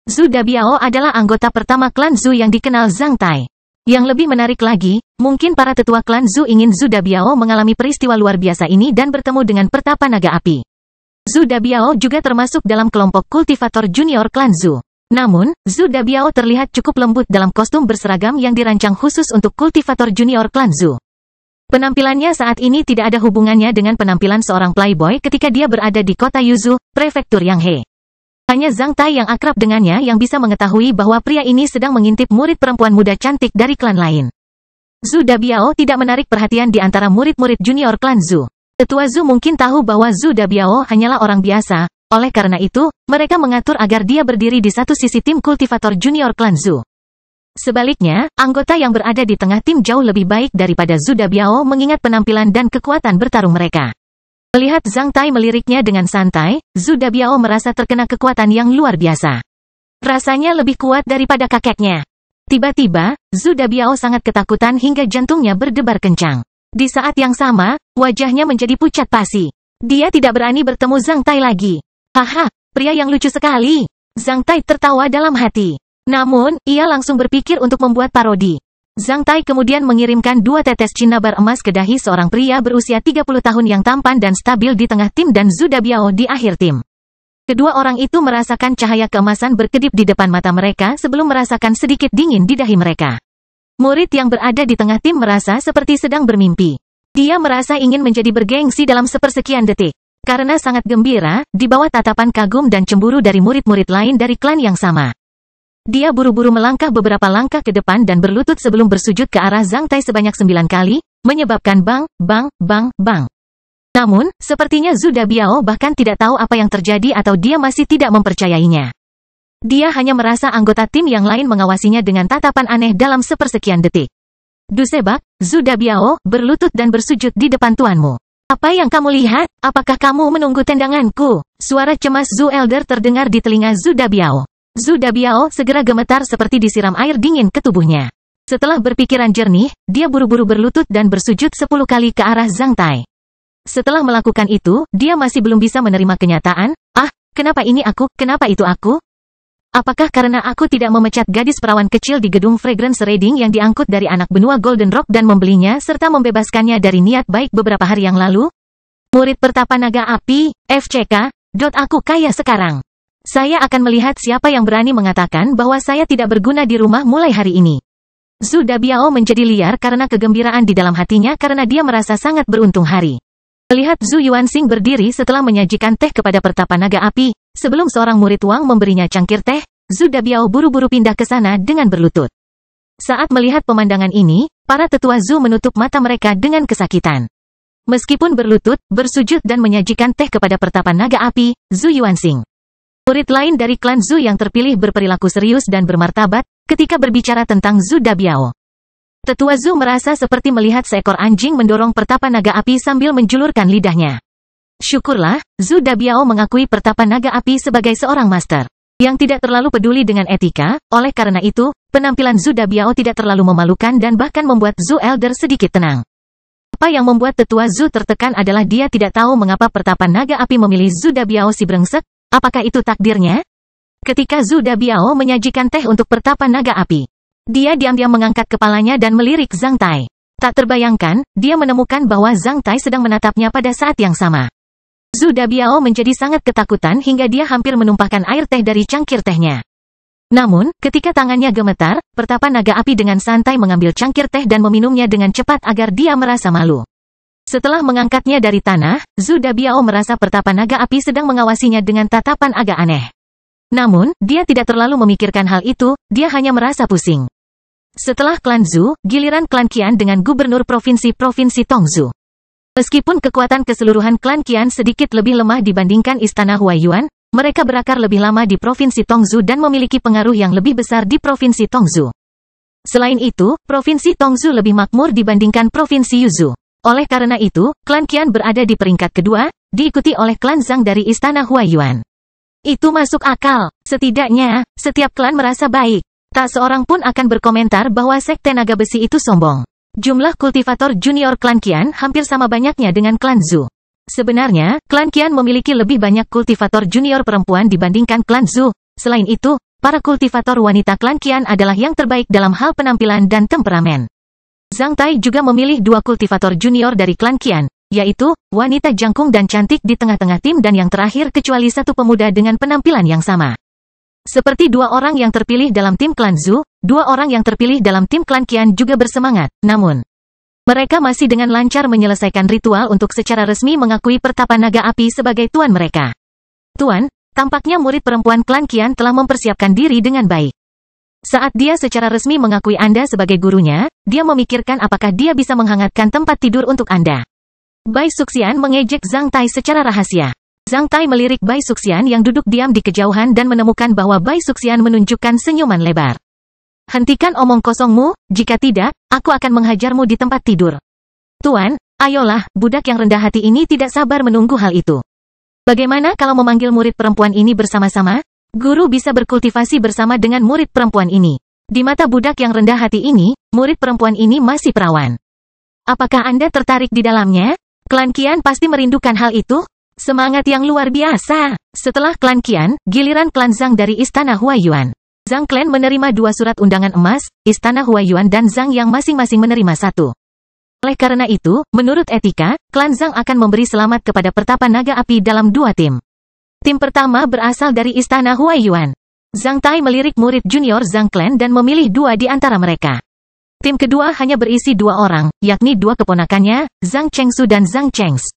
Zhu Dabiao adalah anggota pertama klan Zhu yang dikenal Zhang Tai. Yang lebih menarik lagi, mungkin para tetua klan Zhu ingin Zhu Dabiao mengalami peristiwa luar biasa ini dan bertemu dengan Pertapa Naga Api. Zhu Dabiao juga termasuk dalam kelompok kultivator junior klan Zhu. Namun, Zhu Dabiao terlihat cukup lembut dalam kostum berseragam yang dirancang khusus untuk kultivator junior klan Zhu. Penampilannya saat ini tidak ada hubungannya dengan penampilan seorang playboy ketika dia berada di kota Yuzhou, prefektur Yanghe. Hanya Zhang Tai yang akrab dengannya yang bisa mengetahui bahwa pria ini sedang mengintip murid perempuan muda cantik dari klan lain. Zhu Dabiao tidak menarik perhatian di antara murid-murid junior klan Zhu. Tetua Zhu mungkin tahu bahwa Zhu Dabiao hanyalah orang biasa. Oleh karena itu, mereka mengatur agar dia berdiri di satu sisi tim kultivator junior klan Zhu. Sebaliknya, anggota yang berada di tengah tim jauh lebih baik daripada Zhu Dabiao mengingat penampilan dan kekuatan bertarung mereka. Melihat Zhang Tai meliriknya dengan santai, Zhu Dabiao merasa terkena kekuatan yang luar biasa. Rasanya lebih kuat daripada kakeknya. Tiba-tiba, Zhu Dabiao sangat ketakutan hingga jantungnya berdebar kencang. Di saat yang sama, wajahnya menjadi pucat pasi. Dia tidak berani bertemu Zhang Tai lagi. Haha, pria yang lucu sekali. Zhang Tai tertawa dalam hati. Namun, ia langsung berpikir untuk membuat parodi. Zhang Tai kemudian mengirimkan 2 tetes cinnabar emas ke dahi seorang pria berusia 30 tahun yang tampan dan stabil di tengah tim dan Zhu Dabiao di akhir tim. Kedua orang itu merasakan cahaya keemasan berkedip di depan mata mereka sebelum merasakan sedikit dingin di dahi mereka. Murid yang berada di tengah tim merasa seperti sedang bermimpi. Dia merasa ingin menjadi bergengsi dalam sepersekian detik. Karena sangat gembira, di bawah tatapan kagum dan cemburu dari murid-murid lain dari klan yang sama. Dia buru-buru melangkah beberapa langkah ke depan dan berlutut sebelum bersujud ke arah Zhang Tai sebanyak 9 kali, menyebabkan bang, bang, bang, bang. Namun, sepertinya Zhu Dabiao bahkan tidak tahu apa yang terjadi atau dia masih tidak mempercayainya. Dia hanya merasa anggota tim yang lain mengawasinya dengan tatapan aneh dalam sepersekian detik. Dusebak, Zhu Dabiao, berlutut dan bersujud di depan tuanmu. Apa yang kamu lihat? Apakah kamu menunggu tendanganku? Suara cemas Zhu Elder terdengar di telinga Zhu Dabiao. Zhu Dabiao segera gemetar seperti disiram air dingin ke tubuhnya. Setelah berpikiran jernih, dia buru-buru berlutut dan bersujud 10 kali ke arah Zhang Tai. Setelah melakukan itu, dia masih belum bisa menerima kenyataan, kenapa ini aku, kenapa itu aku? Apakah karena aku tidak memecat gadis perawan kecil di gedung Fragrance Reading yang diangkut dari anak benua Golden Rock dan membelinya serta membebaskannya dari niat baik beberapa hari yang lalu? Murid Pertapa Naga Api, FCK, aku kaya sekarang. Saya akan melihat siapa yang berani mengatakan bahwa saya tidak berguna di rumah mulai hari ini. Zhu Dabiao menjadi liar karena kegembiraan di dalam hatinya karena dia merasa sangat beruntung hari. Melihat Zhu Yuanxing berdiri setelah menyajikan teh kepada Pertapa Naga Api, sebelum seorang murid Wang memberinya cangkir teh, Zhu Dabiao buru-buru pindah ke sana dengan berlutut. Saat melihat pemandangan ini, para tetua Zhu menutup mata mereka dengan kesakitan. Meskipun berlutut, bersujud dan menyajikan teh kepada Pertapa Naga Api, Zhu Yuanxing. Murid lain dari klan Zhu yang terpilih berperilaku serius dan bermartabat ketika berbicara tentang Zhu Dabiao. Tetua Zhu merasa seperti melihat seekor anjing mendorong Pertapa Naga Api sambil menjulurkan lidahnya. Syukurlah, Zhu Dabiao mengakui Pertapa Naga Api sebagai seorang master yang tidak terlalu peduli dengan etika. Oleh karena itu, penampilan Zhu Dabiao tidak terlalu memalukan dan bahkan membuat Zhu Elder sedikit tenang. Apa yang membuat tetua Zhu tertekan adalah dia tidak tahu mengapa Pertapa Naga Api memilih Zhu Dabiao si brengsek. Apakah itu takdirnya? Ketika Zhu Dabiao menyajikan teh untuk Pertapa Naga Api, dia diam-diam mengangkat kepalanya dan melirik Zhang Tai. Tak terbayangkan, dia menemukan bahwa Zhang Tai sedang menatapnya pada saat yang sama. Zhu Dabiao menjadi sangat ketakutan hingga dia hampir menumpahkan air teh dari cangkir tehnya. Namun, ketika tangannya gemetar, Pertapa Naga Api dengan santai mengambil cangkir teh dan meminumnya dengan cepat agar dia merasa malu. Setelah mengangkatnya dari tanah, Zhu Dabiao merasa Pertapa Naga Api sedang mengawasinya dengan tatapan agak aneh. Namun, dia tidak terlalu memikirkan hal itu, dia hanya merasa pusing. Setelah klan Zhu, giliran klan Qian dengan gubernur provinsi Tongzhou. Meskipun kekuatan keseluruhan klan Qian sedikit lebih lemah dibandingkan istana Huaiyuan, mereka berakar lebih lama di provinsi Tongzhou dan memiliki pengaruh yang lebih besar di provinsi Tongzhou. Selain itu, provinsi Tongzhou lebih makmur dibandingkan provinsi Yuzhou. Oleh karena itu, klan Qian berada di peringkat kedua, diikuti oleh klan Zhang dari istana Huaiyuan. Itu masuk akal. Setidaknya, setiap klan merasa baik. Tak seorang pun akan berkomentar bahwa sekte naga besi itu sombong. Jumlah kultivator junior klan Qian hampir sama banyaknya dengan klan Zhu. Sebenarnya, klan Qian memiliki lebih banyak kultivator junior perempuan dibandingkan klan Zhu. Selain itu, para kultivator wanita klan Qian adalah yang terbaik dalam hal penampilan dan temperamen. Zhang Tai juga memilih 2 kultivator junior dari klan Qian, yaitu wanita jangkung dan cantik di tengah-tengah tim dan yang terakhir kecuali satu pemuda dengan penampilan yang sama. Seperti 2 orang yang terpilih dalam tim klan Zhu, 2 orang yang terpilih dalam tim klan Qian juga bersemangat, namun mereka masih dengan lancar menyelesaikan ritual untuk secara resmi mengakui Pertapa Naga Api sebagai tuan mereka. Tuan, tampaknya murid perempuan klan Qian telah mempersiapkan diri dengan baik. Saat dia secara resmi mengakui Anda sebagai gurunya, dia memikirkan apakah dia bisa menghangatkan tempat tidur untuk Anda. Bai Suxian mengejek Zhang Tai secara rahasia. Zhang Tai melirik Bai Suxian yang duduk diam di kejauhan dan menemukan bahwa Bai Suxian menunjukkan senyuman lebar. Hentikan omong kosongmu, jika tidak, aku akan menghajarmu di tempat tidur. Tuan, ayolah, budak yang rendah hati ini tidak sabar menunggu hal itu. Bagaimana kalau memanggil murid perempuan ini bersama-sama? Guru bisa berkultivasi bersama dengan murid perempuan ini. Di mata budak yang rendah hati ini, murid perempuan ini masih perawan. Apakah Anda tertarik di dalamnya? Klan Qian pasti merindukan hal itu. Semangat yang luar biasa. Setelah klan Qian, giliran klan Zhang dari istana Huaiyuan. Zhang Clan menerima 2 surat undangan emas, Istana Huaiyuan dan Zhang yang masing-masing menerima 1. Oleh karena itu, menurut etika, klan Zhang akan memberi selamat kepada Pertapa Naga Api dalam 2 tim. Tim pertama berasal dari Istana Huaiyuan. Zhang Tai melirik murid junior Zhang Clan dan memilih 2 di antara mereka. Tim kedua hanya berisi 2 orang, yakni 2 keponakannya, Zhang Chengsu dan Zhang Chengs.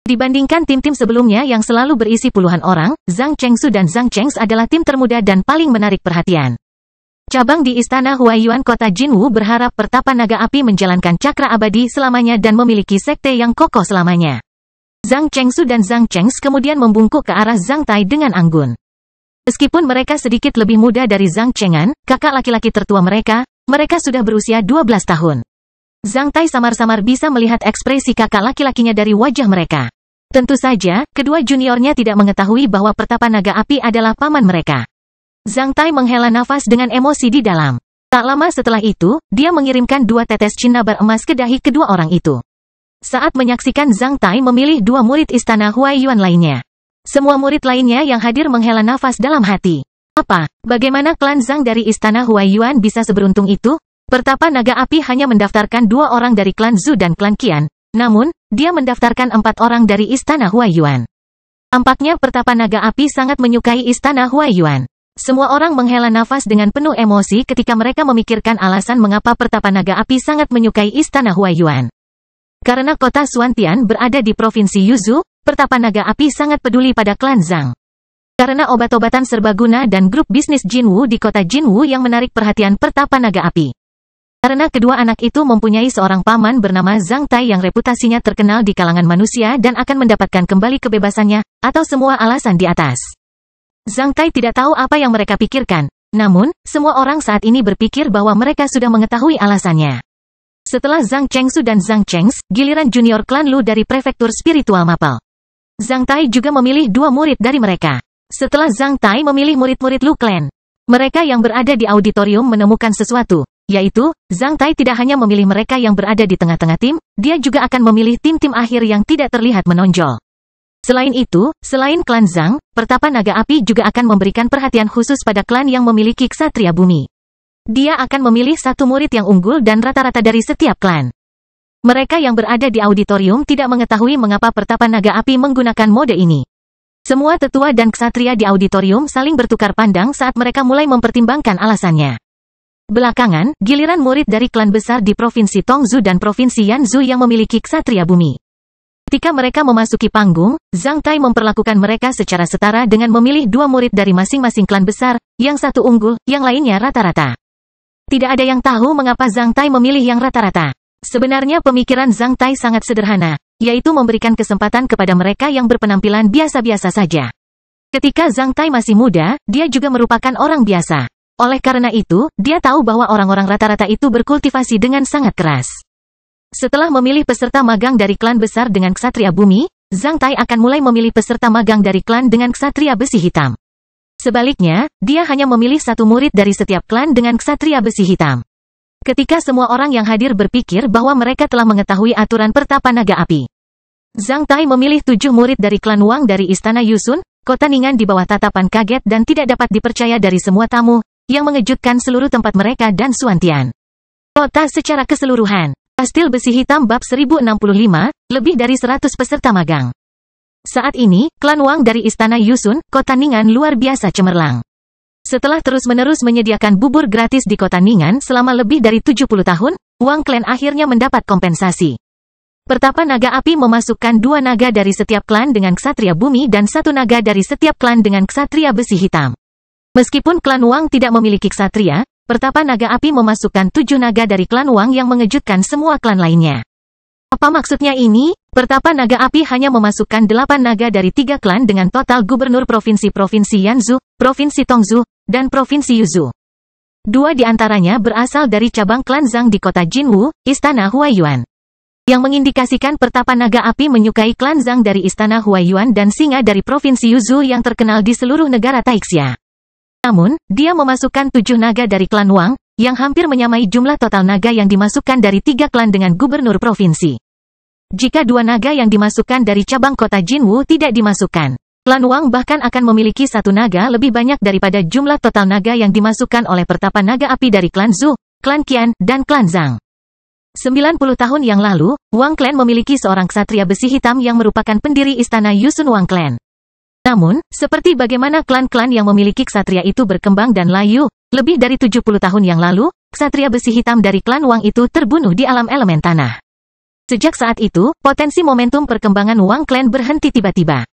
Dibandingkan tim-tim sebelumnya yang selalu berisi puluhan orang, Zhang Chengsu dan Zhang Chengs adalah tim termuda dan paling menarik perhatian. Cabang di Istana Huaiyuan Kota Jinwu berharap Pertapa Naga Api menjalankan cakra abadi selamanya dan memiliki sekte yang kokoh selamanya. Zhang Chengsu dan Zhang Chengs kemudian membungkuk ke arah Zhang Tai dengan anggun. Meskipun mereka sedikit lebih muda dari Zhang Chengan, kakak laki-laki tertua mereka sudah berusia 12 tahun. Zhang Tai samar-samar bisa melihat ekspresi kakak laki-lakinya dari wajah mereka. Tentu saja, kedua juniornya tidak mengetahui bahwa Pertapa Naga Api adalah paman mereka. Zhang Tai menghela nafas dengan emosi di dalam. Tak lama setelah itu, dia mengirimkan 2 tetes cinnabar emas ke dahi kedua orang itu. Saat menyaksikan Zhang Tai memilih 2 murid Istana Huaiyuan lainnya. Semua murid lainnya yang hadir menghela nafas dalam hati. Apa? Bagaimana klan Zhang dari Istana Huaiyuan bisa seberuntung itu? Pertapa Naga Api hanya mendaftarkan 2 orang dari klan Zhu dan klan Qian, namun, dia mendaftarkan 4 orang dari Istana Huaiyuan. Tampaknya Pertapa Naga Api sangat menyukai Istana Huaiyuan. Semua orang menghela nafas dengan penuh emosi ketika mereka memikirkan alasan mengapa Pertapa Naga Api sangat menyukai Istana Huaiyuan. Karena kota Xuantian berada di Provinsi Yuzhou, Pertapa Naga Api sangat peduli pada klan Zhang. Karena obat-obatan serbaguna dan grup bisnis Jinwu di kota Jinwu yang menarik perhatian Pertapa Naga Api. Karena kedua anak itu mempunyai seorang paman bernama Zhang Tai yang reputasinya terkenal di kalangan manusia dan akan mendapatkan kembali kebebasannya, atau semua alasan di atas. Zhang Tai tidak tahu apa yang mereka pikirkan, namun, semua orang saat ini berpikir bahwa mereka sudah mengetahui alasannya. Setelah Zhang Chengsu dan Zhang Chengs, giliran junior klan Lu dari prefektur spiritual Mapel. Zhang Tai juga memilih 2 murid dari mereka. Setelah Zhang Tai memilih murid-murid Lu Clan, mereka yang berada di auditorium menemukan sesuatu. Yaitu, Zhang Tai tidak hanya memilih mereka yang berada di tengah-tengah tim, dia juga akan memilih tim-tim akhir yang tidak terlihat menonjol. Selain itu, selain klan Zhang, Pertapa Naga Api juga akan memberikan perhatian khusus pada klan yang memiliki Ksatria Bumi. Dia akan memilih 1 murid yang unggul dan rata-rata dari setiap klan. Mereka yang berada di auditorium tidak mengetahui mengapa Pertapa Naga Api menggunakan mode ini. Semua tetua dan ksatria di auditorium saling bertukar pandang saat mereka mulai mempertimbangkan alasannya. Belakangan, giliran murid dari klan besar di Provinsi Tongzhou dan Provinsi Yanzhou yang memiliki Ksatria Bumi. Ketika mereka memasuki panggung, Zhang Tai memperlakukan mereka secara setara dengan memilih 2 murid dari masing-masing klan besar, yang satu unggul, yang lainnya rata-rata. Tidak ada yang tahu mengapa Zhang Tai memilih yang rata-rata. Sebenarnya pemikiran Zhang Tai sangat sederhana, yaitu memberikan kesempatan kepada mereka yang berpenampilan biasa-biasa saja. Ketika Zhang Tai masih muda, dia juga merupakan orang biasa. Oleh karena itu, dia tahu bahwa orang-orang rata-rata itu berkultivasi dengan sangat keras. Setelah memilih peserta magang dari klan besar dengan Ksatria Bumi, Zhang Tai akan mulai memilih peserta magang dari klan dengan Ksatria Besi Hitam. Sebaliknya, dia hanya memilih 1 murid dari setiap klan dengan Ksatria Besi Hitam. Ketika semua orang yang hadir berpikir bahwa mereka telah mengetahui aturan Pertapa Naga Api, Zhang Tai memilih 7 murid dari klan Wang dari Istana Yusun, kota Ningan di bawah tatapan kaget dan tidak dapat dipercaya dari semua tamu, yang mengejutkan seluruh tempat mereka dan Xuantian. Kota secara keseluruhan. Kastil Besi Hitam bab 1065, lebih dari 100 peserta magang. Saat ini, klan Wang dari Istana Yusun, kota Ningan luar biasa cemerlang. Setelah terus-menerus menyediakan bubur gratis di kota Ningan selama lebih dari 70 tahun, Wang Clan akhirnya mendapat kompensasi. Pertapa Naga Api memasukkan 2 naga dari setiap klan dengan Ksatria Bumi dan 1 naga dari setiap klan dengan Ksatria Besi Hitam. Meskipun klan Wang tidak memiliki ksatria, Pertapa Naga Api memasukkan 7 naga dari klan Wang yang mengejutkan semua klan lainnya. Apa maksudnya ini? Pertapa Naga Api hanya memasukkan 8 naga dari 3 klan dengan total gubernur provinsi-provinsi Yanzhou, Provinsi Tongzhou, dan Provinsi Yuzhou. 2 di antaranya berasal dari cabang klan Zhang di kota Jinwu, Istana Huaiyuan. Yang mengindikasikan Pertapa Naga Api menyukai klan Zhang dari Istana Huaiyuan dan Singa dari Provinsi Yuzhou yang terkenal di seluruh negara Taixia. Namun, dia memasukkan 7 naga dari klan Wang, yang hampir menyamai jumlah total naga yang dimasukkan dari 3 klan dengan gubernur provinsi. Jika 2 naga yang dimasukkan dari cabang kota Jinwu tidak dimasukkan, Klan Wang bahkan akan memiliki satu naga lebih banyak daripada jumlah total naga yang dimasukkan oleh pertapa naga api dari klan Zhu, klan Qian, dan klan Zhang. 90 tahun yang lalu, Wang Clan memiliki seorang ksatria besi hitam yang merupakan pendiri istana Yusun Wang Clan. Namun, seperti bagaimana klan-klan yang memiliki ksatria itu berkembang dan layu, lebih dari 70 tahun yang lalu, ksatria besi hitam dari klan Wang itu terbunuh di alam elemen tanah. Sejak saat itu, potensi momentum perkembangan Wang Clan berhenti tiba-tiba.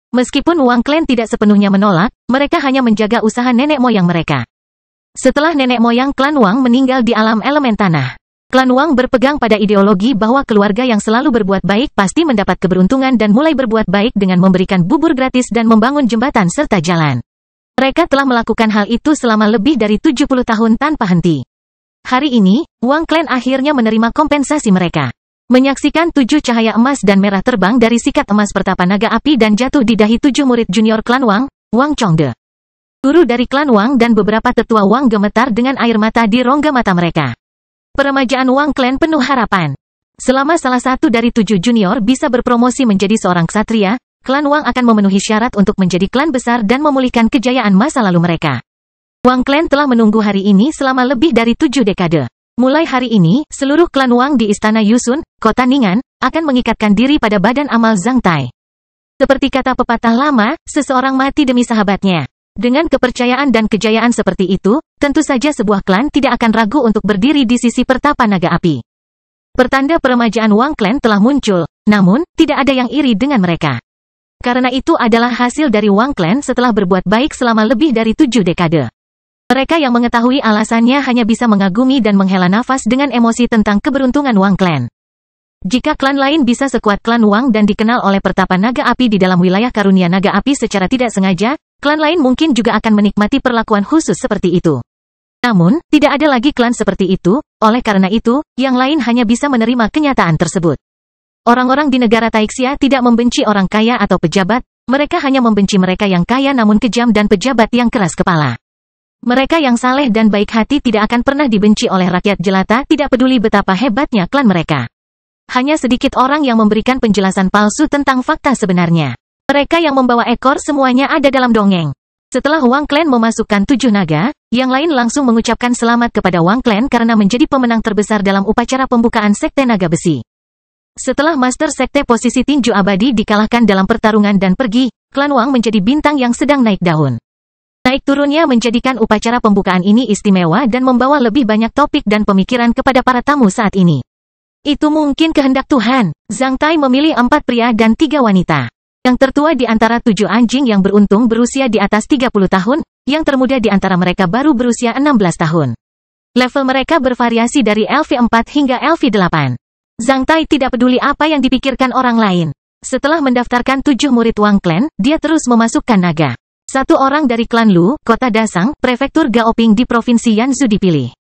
Meskipun Wang Clan tidak sepenuhnya menolak, mereka hanya menjaga usaha nenek moyang mereka. Setelah nenek moyang klan Wang meninggal di alam elemen tanah, klan Wang berpegang pada ideologi bahwa keluarga yang selalu berbuat baik pasti mendapat keberuntungan dan mulai berbuat baik dengan memberikan bubur gratis dan membangun jembatan serta jalan. Mereka telah melakukan hal itu selama lebih dari 70 tahun tanpa henti. Hari ini, Wang Clan akhirnya menerima kompensasi mereka. Menyaksikan 7 cahaya emas dan merah terbang dari sikat emas pertapa naga api dan jatuh di dahi 7 murid junior klan Wang, Wang Chongde, guru dari klan Wang dan beberapa tetua Wang gemetar dengan air mata di rongga mata mereka. Peremajaan Wang Clan penuh harapan. Selama salah satu dari 7 junior bisa berpromosi menjadi seorang ksatria, klan Wang akan memenuhi syarat untuk menjadi klan besar dan memulihkan kejayaan masa lalu mereka. Wang Clan telah menunggu hari ini selama lebih dari 7 dekade. Mulai hari ini, seluruh klan Wang di Istana Yusun, Kota Ning'an, akan mengikatkan diri pada badan amal Zhang Tai. Seperti kata pepatah lama, seseorang mati demi sahabatnya. Dengan kepercayaan dan kejayaan seperti itu, tentu saja sebuah klan tidak akan ragu untuk berdiri di sisi pertapa naga api. Pertanda peremajaan Wang Clan telah muncul, namun, tidak ada yang iri dengan mereka. Karena itu adalah hasil dari Wang Clan setelah berbuat baik selama lebih dari 7 dekade. Mereka yang mengetahui alasannya hanya bisa mengagumi dan menghela nafas dengan emosi tentang keberuntungan Wang Clan. Jika klan lain bisa sekuat klan Wang dan dikenal oleh pertapa naga api di dalam wilayah karunia naga api secara tidak sengaja, klan lain mungkin juga akan menikmati perlakuan khusus seperti itu. Namun, tidak ada lagi klan seperti itu, oleh karena itu, yang lain hanya bisa menerima kenyataan tersebut. Orang-orang di negara Taixia tidak membenci orang kaya atau pejabat, mereka hanya membenci mereka yang kaya namun kejam dan pejabat yang keras kepala. Mereka yang saleh dan baik hati tidak akan pernah dibenci oleh rakyat jelata, tidak peduli betapa hebatnya klan mereka. Hanya sedikit orang yang memberikan penjelasan palsu tentang fakta sebenarnya. Mereka yang membawa ekor semuanya ada dalam dongeng. Setelah Wang Clan memasukkan 7 naga, yang lain langsung mengucapkan selamat kepada Wang Clan karena menjadi pemenang terbesar dalam upacara pembukaan Sekte Naga Besi. Setelah Master Sekte posisi tinju abadi dikalahkan dalam pertarungan dan pergi, klan Wang menjadi bintang yang sedang naik daun. Naik turunnya menjadikan upacara pembukaan ini istimewa dan membawa lebih banyak topik dan pemikiran kepada para tamu saat ini. Itu mungkin kehendak Tuhan. Zhang Tai memilih 4 pria dan 3 wanita. Yang tertua di antara 7 anjing yang beruntung berusia di atas 30 tahun, yang termuda di antara mereka baru berusia 16 tahun. Level mereka bervariasi dari LV4 hingga LV8. Zhang Tai tidak peduli apa yang dipikirkan orang lain. Setelah mendaftarkan 7 murid Wang Clan, dia terus memasukkan naga. 1 orang dari klan Lu, kota Dasang, prefektur Gaoping di provinsi Yanzhou dipilih.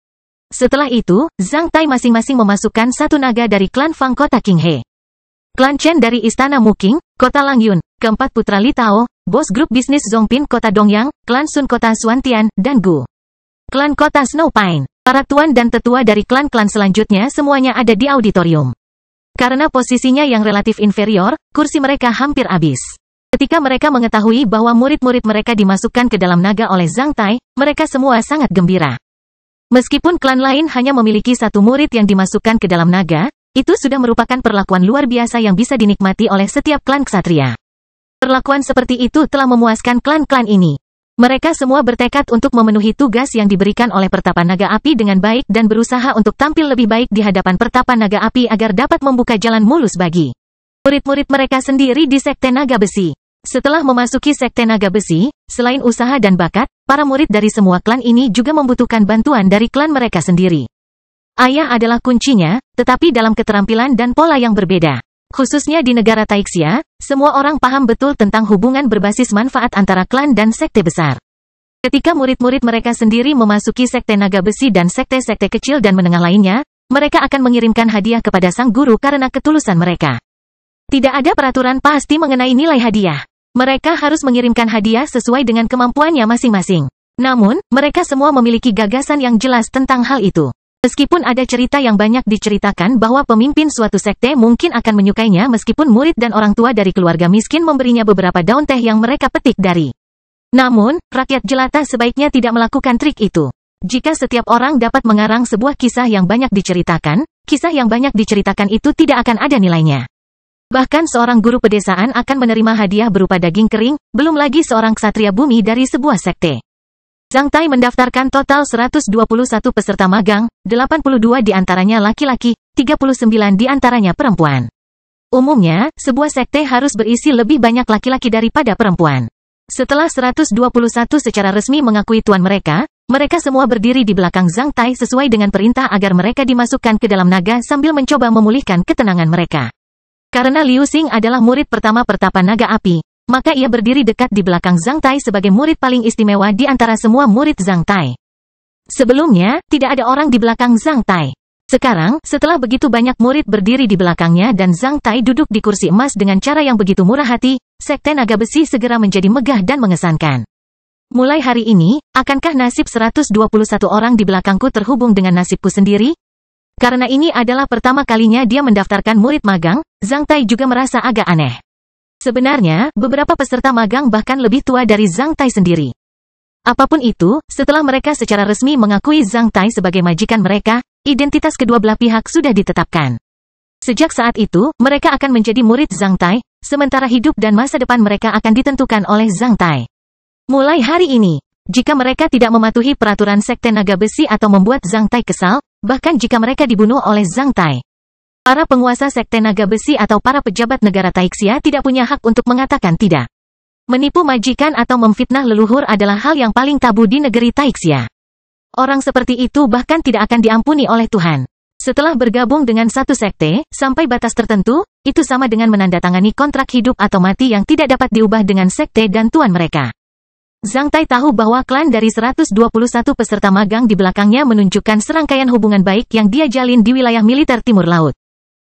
Setelah itu, Zhang Tai masing-masing memasukkan 1 naga dari klan Fang kota Qinghe. Klan Chen dari istana Muking, kota Langyun, keempat putra Li Tao, bos grup bisnis Zhongpin kota Dongyang, klan Sun kota Xuantian, dan Gu, klan kota Snowpine. Para tuan dan tetua dari klan-klan selanjutnya semuanya ada di auditorium. Karena posisinya yang relatif inferior, kursi mereka hampir habis. Ketika mereka mengetahui bahwa murid-murid mereka dimasukkan ke dalam naga oleh Zhang Tai, mereka semua sangat gembira. Meskipun klan lain hanya memiliki 1 murid yang dimasukkan ke dalam naga, itu sudah merupakan perlakuan luar biasa yang bisa dinikmati oleh setiap klan ksatria. Perlakuan seperti itu telah memuaskan klan-klan ini. Mereka semua bertekad untuk memenuhi tugas yang diberikan oleh pertapa naga api dengan baik dan berusaha untuk tampil lebih baik di hadapan pertapa naga api agar dapat membuka jalan mulus bagi murid-murid mereka sendiri di Sekte Naga Besi. Setelah memasuki Sekte Naga Besi, selain usaha dan bakat, para murid dari semua klan ini juga membutuhkan bantuan dari klan mereka sendiri. Ayah adalah kuncinya, tetapi dalam keterampilan dan pola yang berbeda. Khususnya di negara Taixia, semua orang paham betul tentang hubungan berbasis manfaat antara klan dan sekte besar. Ketika murid-murid mereka sendiri memasuki Sekte Naga Besi dan sekte-sekte kecil dan menengah lainnya, mereka akan mengirimkan hadiah kepada sang guru karena ketulusan mereka. Tidak ada peraturan pasti mengenai nilai hadiah. Mereka harus mengirimkan hadiah sesuai dengan kemampuannya masing-masing. Namun, mereka semua memiliki gagasan yang jelas tentang hal itu. Meskipun ada cerita yang banyak diceritakan bahwa pemimpin suatu sekte mungkin akan menyukainya meskipun murid dan orang tua dari keluarga miskin memberinya beberapa daun teh yang mereka petik dari. Namun, rakyat jelata sebaiknya tidak melakukan trik itu. Jika setiap orang dapat mengarang sebuah kisah yang banyak diceritakan, kisah yang banyak diceritakan itu tidak akan ada nilainya. Bahkan seorang guru pedesaan akan menerima hadiah berupa daging kering, belum lagi seorang ksatria bumi dari sebuah sekte. Zhang Tai mendaftarkan total 121 peserta magang, 82 diantaranya laki-laki, 39 diantaranya perempuan. Umumnya, sebuah sekte harus berisi lebih banyak laki-laki daripada perempuan. Setelah 121 secara resmi mengakui tuan mereka semua berdiri di belakang Zhang Tai sesuai dengan perintah agar mereka dimasukkan ke dalam naga sambil mencoba memulihkan ketenangan mereka. Karena Liu Xing adalah murid pertama pertapa naga api, maka ia berdiri dekat di belakang Zhang Tai sebagai murid paling istimewa di antara semua murid Zhang Tai. Sebelumnya, tidak ada orang di belakang Zhang Tai. Sekarang, setelah begitu banyak murid berdiri di belakangnya dan Zhang Tai duduk di kursi emas dengan cara yang begitu murah hati, sekte naga besi segera menjadi megah dan mengesankan. Mulai hari ini, akankah nasib 121 orang di belakangku terhubung dengan nasibku sendiri? Karena ini adalah pertama kalinya dia mendaftarkan murid magang, Zhang Tai juga merasa agak aneh. Sebenarnya, beberapa peserta magang bahkan lebih tua dari Zhang Tai sendiri. Apapun itu, setelah mereka secara resmi mengakui Zhang Tai sebagai majikan mereka, identitas kedua belah pihak sudah ditetapkan. Sejak saat itu, mereka akan menjadi murid Zhang Tai, sementara hidup dan masa depan mereka akan ditentukan oleh Zhang Tai. Mulai hari ini, jika mereka tidak mematuhi peraturan sekte naga besi atau membuat Zhang Tai kesal, bahkan jika mereka dibunuh oleh Zhang Tai, para penguasa sekte naga besi atau para pejabat negara Taixia tidak punya hak untuk mengatakan tidak. Menipu majikan atau memfitnah leluhur adalah hal yang paling tabu di negeri Taixia. Orang seperti itu bahkan tidak akan diampuni oleh Tuhan. Setelah bergabung dengan satu sekte, sampai batas tertentu, itu sama dengan menandatangani kontrak hidup atau mati yang tidak dapat diubah dengan sekte dan tuan mereka. Zhang Tai tahu bahwa klan dari 121 peserta magang di belakangnya menunjukkan serangkaian hubungan baik yang dia jalin di wilayah militer Timur Laut.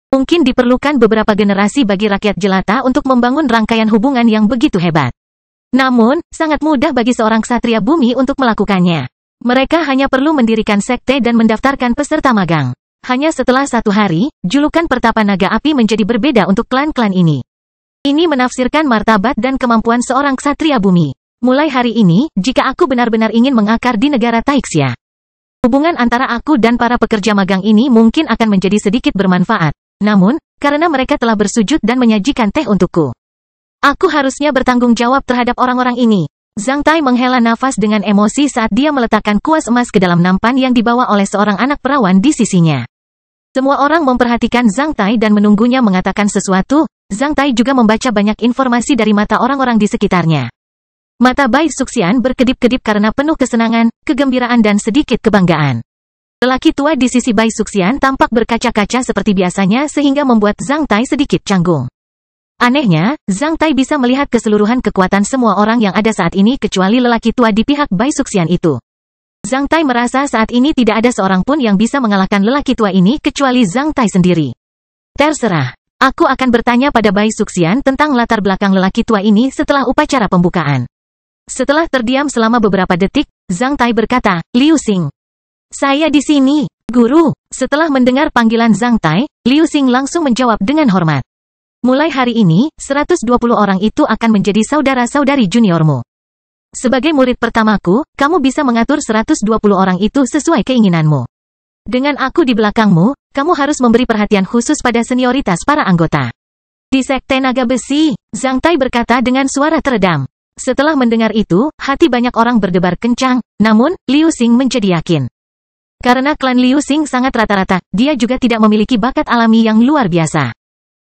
Mungkin diperlukan beberapa generasi bagi rakyat jelata untuk membangun rangkaian hubungan yang begitu hebat. Namun, sangat mudah bagi seorang ksatria bumi untuk melakukannya. Mereka hanya perlu mendirikan sekte dan mendaftarkan peserta magang. Hanya setelah 1 hari, julukan pertapa naga api menjadi berbeda untuk klan-klan ini. Ini menafsirkan martabat dan kemampuan seorang ksatria bumi. Mulai hari ini, jika aku benar-benar ingin mengakar di negara Taixia, hubungan antara aku dan para pekerja magang ini mungkin akan menjadi sedikit bermanfaat. Namun, karena mereka telah bersujud dan menyajikan teh untukku, aku harusnya bertanggung jawab terhadap orang-orang ini. Zhang Tai menghela nafas dengan emosi saat dia meletakkan kuas emas ke dalam nampan yang dibawa oleh seorang anak perawan di sisinya. Semua orang memperhatikan Zhang Tai dan menunggunya mengatakan sesuatu. Zhang Tai juga membaca banyak informasi dari mata orang-orang di sekitarnya. Mata Bai Suxian berkedip-kedip karena penuh kesenangan, kegembiraan dan sedikit kebanggaan. Lelaki tua di sisi Bai Suxian tampak berkaca-kaca seperti biasanya sehingga membuat Zhang Tai sedikit canggung. Anehnya, Zhang Tai bisa melihat keseluruhan kekuatan semua orang yang ada saat ini kecuali lelaki tua di pihak Bai Suxian itu. Zhang Tai merasa saat ini tidak ada seorang pun yang bisa mengalahkan lelaki tua ini kecuali Zhang Tai sendiri. Terserah. Aku akan bertanya pada Bai Suxian tentang latar belakang lelaki tua ini setelah upacara pembukaan. Setelah terdiam selama beberapa detik, Zhang Tai berkata, Liu Xing. Saya di sini, Guru. Setelah mendengar panggilan Zhang Tai, Liu Xing langsung menjawab dengan hormat. Mulai hari ini, 120 orang itu akan menjadi saudara-saudari juniormu. Sebagai murid pertamaku, kamu bisa mengatur 120 orang itu sesuai keinginanmu. Dengan aku di belakangmu, kamu harus memberi perhatian khusus pada senioritas para anggota. Di sekte naga besi, Zhang Tai berkata dengan suara teredam. Setelah mendengar itu, hati banyak orang berdebar kencang, namun, Liu Xing menjadi yakin. Karena klan Liu Xing sangat rata-rata, dia juga tidak memiliki bakat alami yang luar biasa.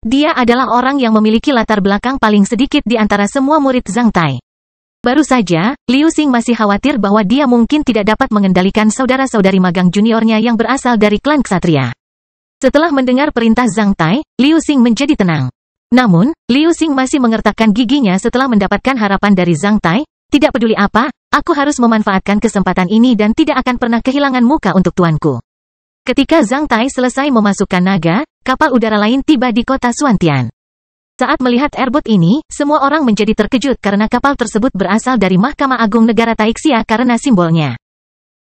Dia adalah orang yang memiliki latar belakang paling sedikit di antara semua murid Zhang Tai. Baru saja, Liu Xing masih khawatir bahwa dia mungkin tidak dapat mengendalikan saudara-saudari magang juniornya yang berasal dari klan ksatria. Setelah mendengar perintah Zhang Tai, Liu Xing menjadi tenang. Namun, Liu Xing masih mengertakkan giginya setelah mendapatkan harapan dari Zhang Tai. Tidak peduli apa, aku harus memanfaatkan kesempatan ini dan tidak akan pernah kehilangan muka untuk tuanku. Ketika Zhang Tai selesai memasukkan naga, kapal udara lain tiba di kota Xuantian. Saat melihat airboat ini, semua orang menjadi terkejut karena kapal tersebut berasal dari Mahkamah Agung Negara Taixia karena simbolnya.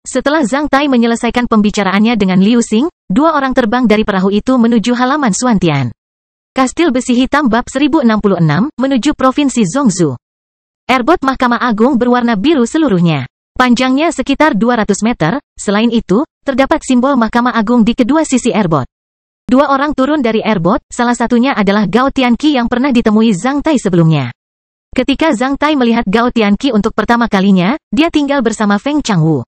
Setelah Zhang Tai menyelesaikan pembicaraannya dengan Liu Xing, dua orang terbang dari perahu itu menuju halaman Xuantian. Kastil Besi Hitam bab 1066, menuju Provinsi Zhongzhou. Airbot Mahkamah Agung berwarna biru seluruhnya. Panjangnya sekitar 200 meter, selain itu, terdapat simbol Mahkamah Agung di kedua sisi airbot. Dua orang turun dari airbot, salah satunya adalah Gao Tianqi yang pernah ditemui Zhang Tai sebelumnya. Ketika Zhang Tai melihat Gao Tianqi untuk pertama kalinya, dia tinggal bersama Feng Changwu.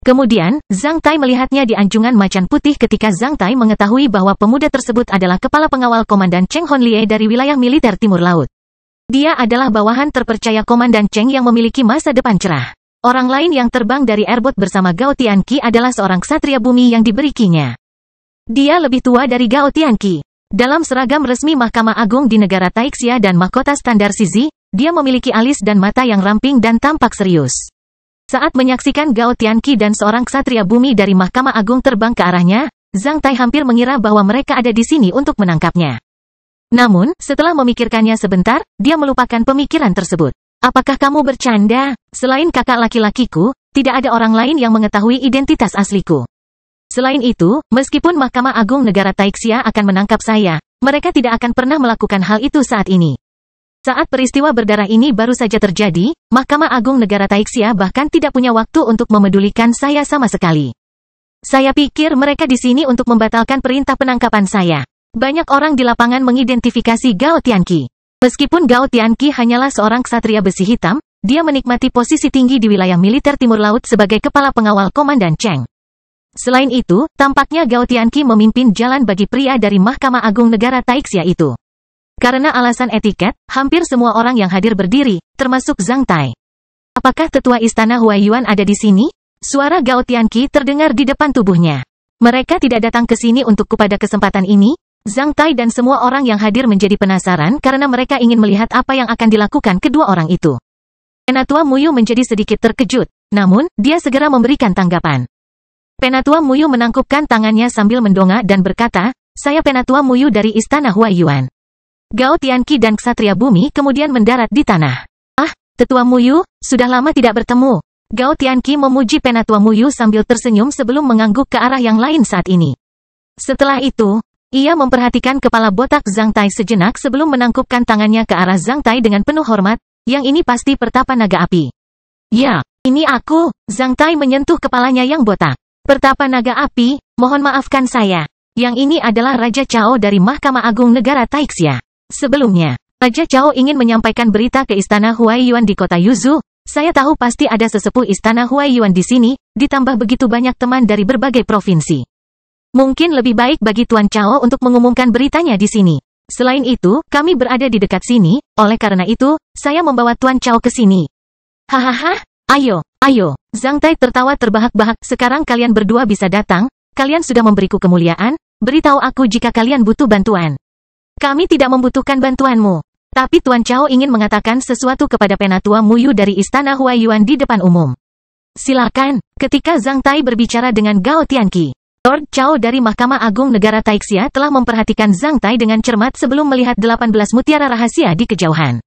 Kemudian, Zhang Tai melihatnya di anjungan macan putih ketika Zhang Tai mengetahui bahwa pemuda tersebut adalah kepala pengawal Komandan Cheng Honlie dari wilayah militer Timur Laut. Dia adalah bawahan terpercaya Komandan Cheng yang memiliki masa depan cerah. Orang lain yang terbang dari airbot bersama Gao Tianqi adalah seorang ksatria bumi yang diberi kinya. Dia lebih tua dari Gao Tianqi. Dalam seragam resmi Mahkamah Agung di negara Taixia dan mahkota standar Shizi, dia memiliki alis dan mata yang ramping dan tampak serius. Saat menyaksikan Gao Tianqi dan seorang ksatria bumi dari Mahkamah Agung terbang ke arahnya, Zhang Tai hampir mengira bahwa mereka ada di sini untuk menangkapnya. Namun, setelah memikirkannya sebentar, dia melupakan pemikiran tersebut. Apakah kamu bercanda? Selain kakak laki-lakiku, tidak ada orang lain yang mengetahui identitas asliku. Selain itu, meskipun Mahkamah Agung Negara Taixia akan menangkap saya, mereka tidak akan pernah melakukan hal itu saat ini. Saat peristiwa berdarah ini baru saja terjadi, Mahkamah Agung Negara Taixia bahkan tidak punya waktu untuk memedulikan saya sama sekali. Saya pikir mereka di sini untuk membatalkan perintah penangkapan saya. Banyak orang di lapangan mengidentifikasi Gao Tianqi. Meskipun Gao Tianqi hanyalah seorang ksatria besi hitam, dia menikmati posisi tinggi di wilayah militer Timur Laut sebagai kepala pengawal Komandan Cheng. Selain itu, tampaknya Gao Tianqi memimpin jalan bagi pria dari Mahkamah Agung Negara Taixia itu. Karena alasan etiket, hampir semua orang yang hadir berdiri, termasuk Zhang Tai. Apakah tetua istana Huaiyuan ada di sini? Suara Gao Tianqi terdengar di depan tubuhnya. Mereka tidak datang ke sini untukku pada kesempatan ini. Zhang Tai dan semua orang yang hadir menjadi penasaran karena mereka ingin melihat apa yang akan dilakukan kedua orang itu. Penatua Muyu menjadi sedikit terkejut, namun, dia segera memberikan tanggapan. Penatua Muyu menangkupkan tangannya sambil mendongak dan berkata, saya Penatua Muyu dari istana Huaiyuan. Gao Tianqi dan ksatria bumi kemudian mendarat di tanah. Ah, tetua Muyu, sudah lama tidak bertemu. Gao Tianqi memuji Penatua Muyu sambil tersenyum sebelum mengangguk ke arah yang lain saat ini. Setelah itu, ia memperhatikan kepala botak Zhang Tai sejenak sebelum menangkupkan tangannya ke arah Zhang Tai dengan penuh hormat, yang ini pasti pertapa naga api. Ya, ini aku. Zhang Tai menyentuh kepalanya yang botak. Pertapa naga api, mohon maafkan saya. Yang ini adalah Raja Chao dari Mahkamah Agung Negara Taixia. Sebelumnya, Raja Chao ingin menyampaikan berita ke istana Huaiyuan di kota Yuzhou. Saya tahu pasti ada sesepuh istana Huaiyuan di sini, ditambah begitu banyak teman dari berbagai provinsi. Mungkin lebih baik bagi Tuan Chao untuk mengumumkan beritanya di sini. Selain itu, kami berada di dekat sini, oleh karena itu, saya membawa Tuan Chao ke sini. Hahaha, ayo. Zhang Tai tertawa terbahak-bahak. Sekarang kalian berdua bisa datang, kalian sudah memberiku kemuliaan, beritahu aku jika kalian butuh bantuan. Kami tidak membutuhkan bantuanmu. Tapi Tuan Chao ingin mengatakan sesuatu kepada Penatua Muyu dari istana Huaiyuan di depan umum. Silakan. Ketika Zhang Tai berbicara dengan Gao Tianqi, Lord Chao dari Mahkamah Agung Negara Taixia telah memperhatikan Zhang Tai dengan cermat sebelum melihat 18 mutiara rahasia di kejauhan.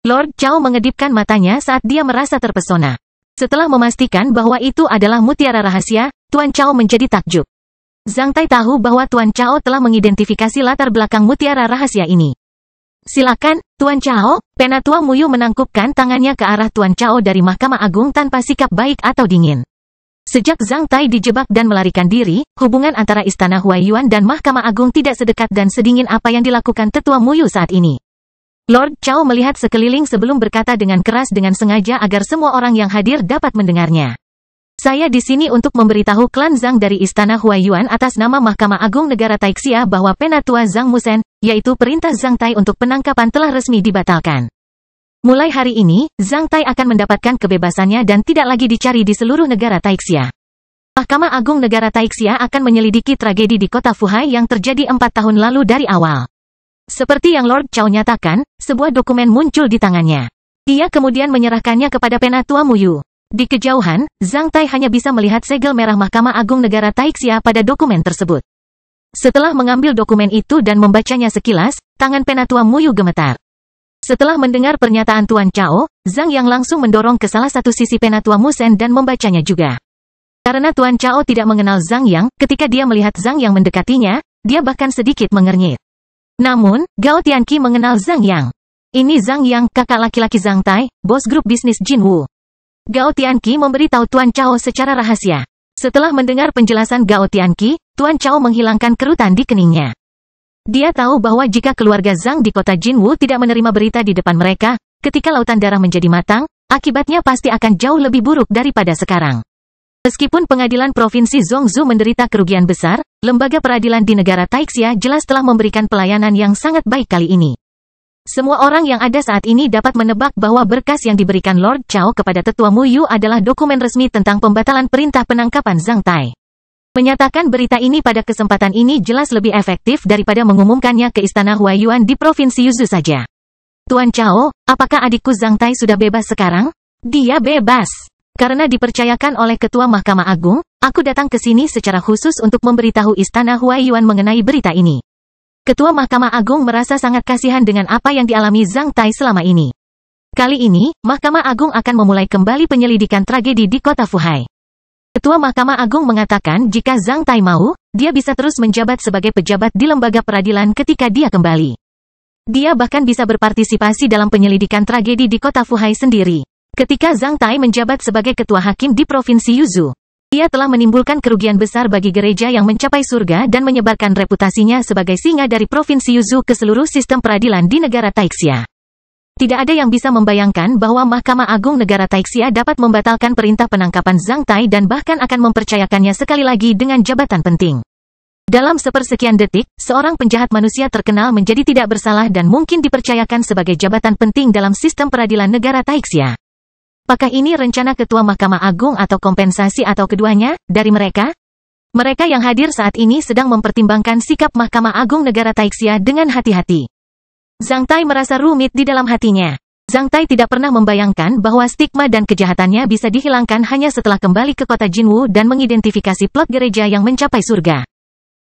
Lord Chao mengedipkan matanya saat dia merasa terpesona. Setelah memastikan bahwa itu adalah mutiara rahasia, Tuan Chao menjadi takjub. Zhang Tai tahu bahwa Tuan Chao telah mengidentifikasi latar belakang mutiara rahasia ini. Silakan, Tuan Chao. Penatua Muyu menangkupkan tangannya ke arah Tuan Chao dari Mahkamah Agung tanpa sikap baik atau dingin. Sejak Zhang Tai dijebak dan melarikan diri, hubungan antara istana Huaiyuan dan Mahkamah Agung tidak sedekat dan sedingin apa yang dilakukan tetua Muyu saat ini. Lord Chao melihat sekeliling sebelum berkata dengan keras dengan sengaja agar semua orang yang hadir dapat mendengarnya. Saya di sini untuk memberitahu klan Zhang dari istana Huaiyuan atas nama Mahkamah Agung Negara Taixia bahwa Penatua Zhang Musen, yaitu perintah Zhang Tai untuk penangkapan telah resmi dibatalkan. Mulai hari ini, Zhang Tai akan mendapatkan kebebasannya dan tidak lagi dicari di seluruh negara Taixia. Mahkamah Agung Negara Taixia akan menyelidiki tragedi di kota Fuhai yang terjadi 4 tahun lalu dari awal. Seperti yang Lord Chao nyatakan, sebuah dokumen muncul di tangannya. Dia kemudian menyerahkannya kepada Penatua Muyu. Di kejauhan, Zhang Tai hanya bisa melihat segel merah Mahkamah Agung Negara Taixia pada dokumen tersebut. Setelah mengambil dokumen itu dan membacanya sekilas, tangan Penatua Muyu gemetar. Setelah mendengar pernyataan Tuan Chao, Zhang yang langsung mendorong ke salah satu sisi Penatua Musen dan membacanya juga. Karena Tuan Chao tidak mengenal Zhang Yang, ketika dia melihat Zhang Yang mendekatinya, dia bahkan sedikit mengernyit. Namun, Gao Tianqi mengenal Zhang Yang. Ini Zhang Yang, kakak laki-laki Zhang Tai, bos grup bisnis Jinwu. Gao Tianqi memberitahu Tuan Chao secara rahasia. Setelah mendengar penjelasan Gao Tianqi, Tuan Chao menghilangkan kerutan di keningnya. Dia tahu bahwa jika keluarga Zhang di kota Jinwu tidak menerima berita di depan mereka, ketika lautan darah menjadi matang, akibatnya pasti akan jauh lebih buruk daripada sekarang. Meskipun pengadilan provinsi Zhongzhou menderita kerugian besar, lembaga peradilan di negara Taixia jelas telah memberikan pelayanan yang sangat baik kali ini. Semua orang yang ada saat ini dapat menebak bahwa berkas yang diberikan Lord Chao kepada Tetua Mu Yu adalah dokumen resmi tentang pembatalan perintah penangkapan Zhang Tai. Menyatakan berita ini pada kesempatan ini jelas lebih efektif daripada mengumumkannya ke Istana Huaiyuan di Provinsi Yuzhou saja. Tuan Chao, apakah adikku Zhang Tai sudah bebas sekarang? Dia bebas. Karena dipercayakan oleh Ketua Mahkamah Agung, aku datang ke sini secara khusus untuk memberitahu Istana Huaiyuan mengenai berita ini. Ketua Mahkamah Agung merasa sangat kasihan dengan apa yang dialami Zhang Tai selama ini. Kali ini, Mahkamah Agung akan memulai kembali penyelidikan tragedi di kota Fuhai. Ketua Mahkamah Agung mengatakan jika Zhang Tai mau, dia bisa terus menjabat sebagai pejabat di lembaga peradilan ketika dia kembali. Dia bahkan bisa berpartisipasi dalam penyelidikan tragedi di kota Fuhai sendiri. Ketika Zhang Tai menjabat sebagai ketua hakim di Provinsi Yuzhou, ia telah menimbulkan kerugian besar bagi gereja yang mencapai surga dan menyebarkan reputasinya sebagai singa dari Provinsi Yuzhou ke seluruh sistem peradilan di negara Taixia. Tidak ada yang bisa membayangkan bahwa Mahkamah Agung negara Taixia dapat membatalkan perintah penangkapan Zhang Tai dan bahkan akan mempercayakannya sekali lagi dengan jabatan penting. Dalam sepersekian detik, seorang penjahat manusia terkenal menjadi tidak bersalah dan mungkin dipercayakan sebagai jabatan penting dalam sistem peradilan negara Taixia. Apakah ini rencana Ketua Mahkamah Agung atau kompensasi atau keduanya, dari mereka? Mereka yang hadir saat ini sedang mempertimbangkan sikap Mahkamah Agung negara Taixia dengan hati-hati. Zhang Tai merasa rumit di dalam hatinya. Zhang Tai tidak pernah membayangkan bahwa stigma dan kejahatannya bisa dihilangkan hanya setelah kembali ke kota Jinwu dan mengidentifikasi plot gereja yang mencapai surga.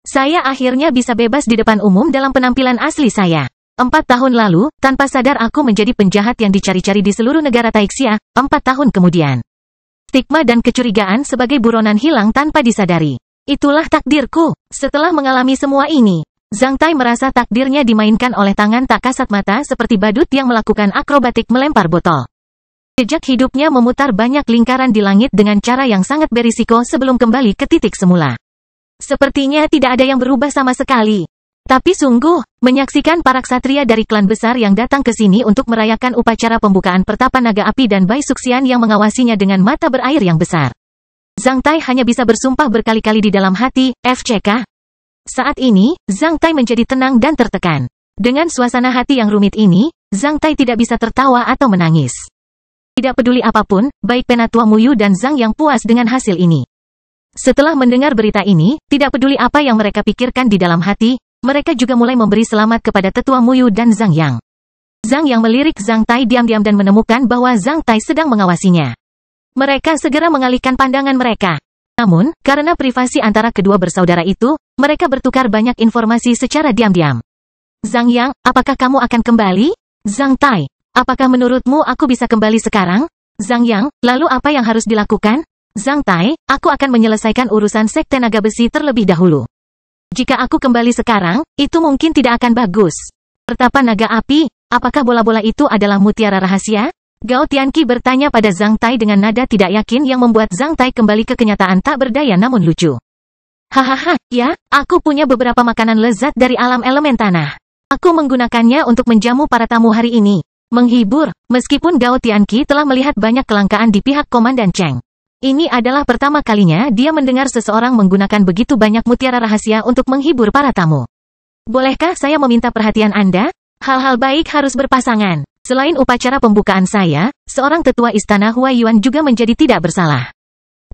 Saya akhirnya bisa bebas di depan umum dalam penampilan asli saya. 4 tahun lalu, tanpa sadar aku menjadi penjahat yang dicari-cari di seluruh negara Taixia, 4 tahun kemudian. Stigma dan kecurigaan sebagai buronan hilang tanpa disadari. Itulah takdirku. Setelah mengalami semua ini, Zhang Tai merasa takdirnya dimainkan oleh tangan tak kasat mata seperti badut yang melakukan akrobatik melempar botol. Jejak hidupnya memutar banyak lingkaran di langit dengan cara yang sangat berisiko sebelum kembali ke titik semula. Sepertinya tidak ada yang berubah sama sekali. Tapi sungguh, menyaksikan para ksatria dari klan besar yang datang ke sini untuk merayakan upacara pembukaan pertapa naga api dan Bai Suxian yang mengawasinya dengan mata berair yang besar. Zhang Tai hanya bisa bersumpah berkali-kali di dalam hati, FCK. Saat ini, Zhang Tai menjadi tenang dan tertekan. Dengan suasana hati yang rumit ini, Zhang Tai tidak bisa tertawa atau menangis. Tidak peduli apapun, baik Penatua Mu Yu dan Zhang yang puas dengan hasil ini. Setelah mendengar berita ini, tidak peduli apa yang mereka pikirkan di dalam hati, mereka juga mulai memberi selamat kepada Tetua Mu Yu dan Zhang Yang. Zhang Yang melirik Zhang Tai diam-diam dan menemukan bahwa Zhang Tai sedang mengawasinya. Mereka segera mengalihkan pandangan mereka. Namun, karena privasi antara kedua bersaudara itu, mereka bertukar banyak informasi secara diam-diam. Zhang Yang, apakah kamu akan kembali? Zhang Tai, apakah menurutmu aku bisa kembali sekarang? Zhang Yang, lalu apa yang harus dilakukan? Zhang Tai, aku akan menyelesaikan urusan Sekte Naga Besi terlebih dahulu. Jika aku kembali sekarang, itu mungkin tidak akan bagus. Pertapa naga api, apakah bola-bola itu adalah mutiara rahasia? Gao Tianqi bertanya pada Zhang Tai dengan nada tidak yakin yang membuat Zhang Tai kembali ke kenyataan tak berdaya namun lucu. Hahaha, ya, aku punya beberapa makanan lezat dari alam elemen tanah. Aku menggunakannya untuk menjamu para tamu hari ini. Menghibur, meskipun Gao Tianqi telah melihat banyak kelangkaan di pihak Komandan Cheng. Ini adalah pertama kalinya dia mendengar seseorang menggunakan begitu banyak mutiara rahasia untuk menghibur para tamu. Bolehkah saya meminta perhatian Anda? Hal-hal baik harus berpasangan. Selain upacara pembukaan saya, seorang tetua istana Huaiyuan juga menjadi tidak bersalah.